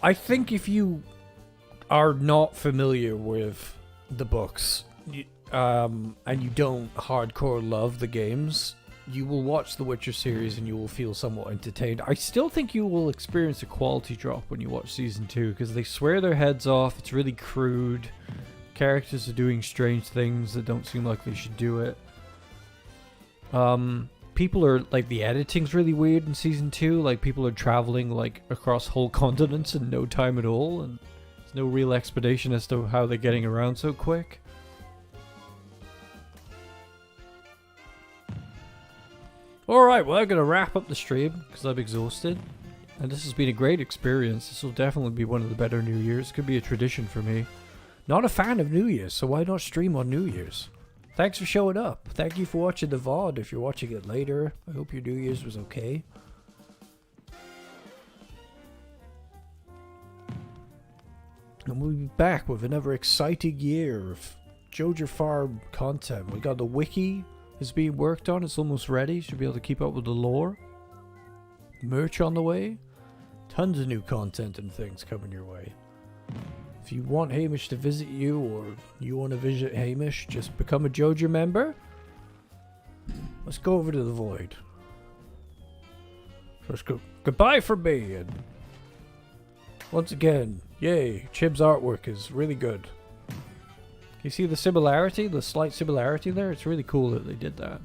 I think if you are not familiar with the books, and you don't hardcore love the games, you will watch the Witcher series and you will feel somewhat entertained. I still think you will experience a quality drop when you watch Season 2, because they swear their heads off, it's really crude, characters are doing strange things that don't seem like they should do it. People are, like, the editing's really weird in Season 2, like, people are traveling, like, across whole continents in no time at all, and no real explanation as to how they're getting around so quick. Alright, well I'm going to wrap up the stream because I'm exhausted. And this has been a great experience. This will definitely be one of the better New Year's. Could be a tradition for me. Not a fan of New Year's, so why not stream on New Year's? Thanks for showing up. Thank you for watching the VOD. If you're watching it later, I hope your New Year's was okay. And we'll be back with another exciting year of Joja Farm content. We got the wiki is being worked on. It's almost ready. Should be able to keep up with the lore. Merch on the way. Tons of new content and things coming your way. If you want Hamish to visit you, or you want to visit Hamish, just become a Joja member. Let's go over to the void. Let's go. Goodbye from me. And once again, yay, Chib's artwork is really good. You see the similarity, the slight similarity there? It's really cool that they did that.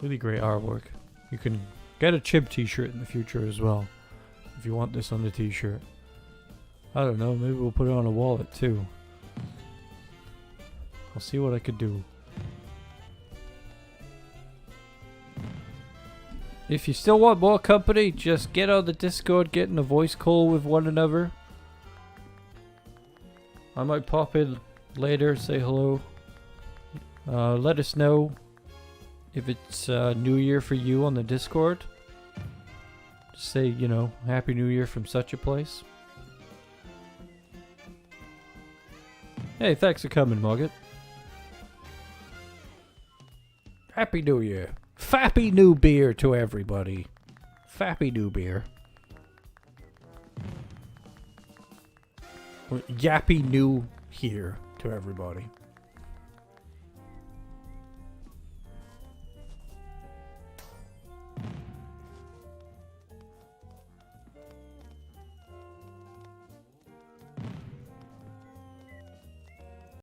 Really great artwork. You can get a Chib t-shirt in the future as well, if you want this on the t-shirt. I don't know, maybe we'll put it on a wallet too. I'll see what I could do. If you still want more company, just get on the Discord, get in a voice call with one another. I might pop in later, say hello. Let us know if it's New Year for you on the Discord. Just say, you know, Happy New Year from such a place. Hey, thanks for coming, Mugget. Happy New Year. Fappy New Beer to everybody. Fappy New Beer. Yappy New Here to everybody.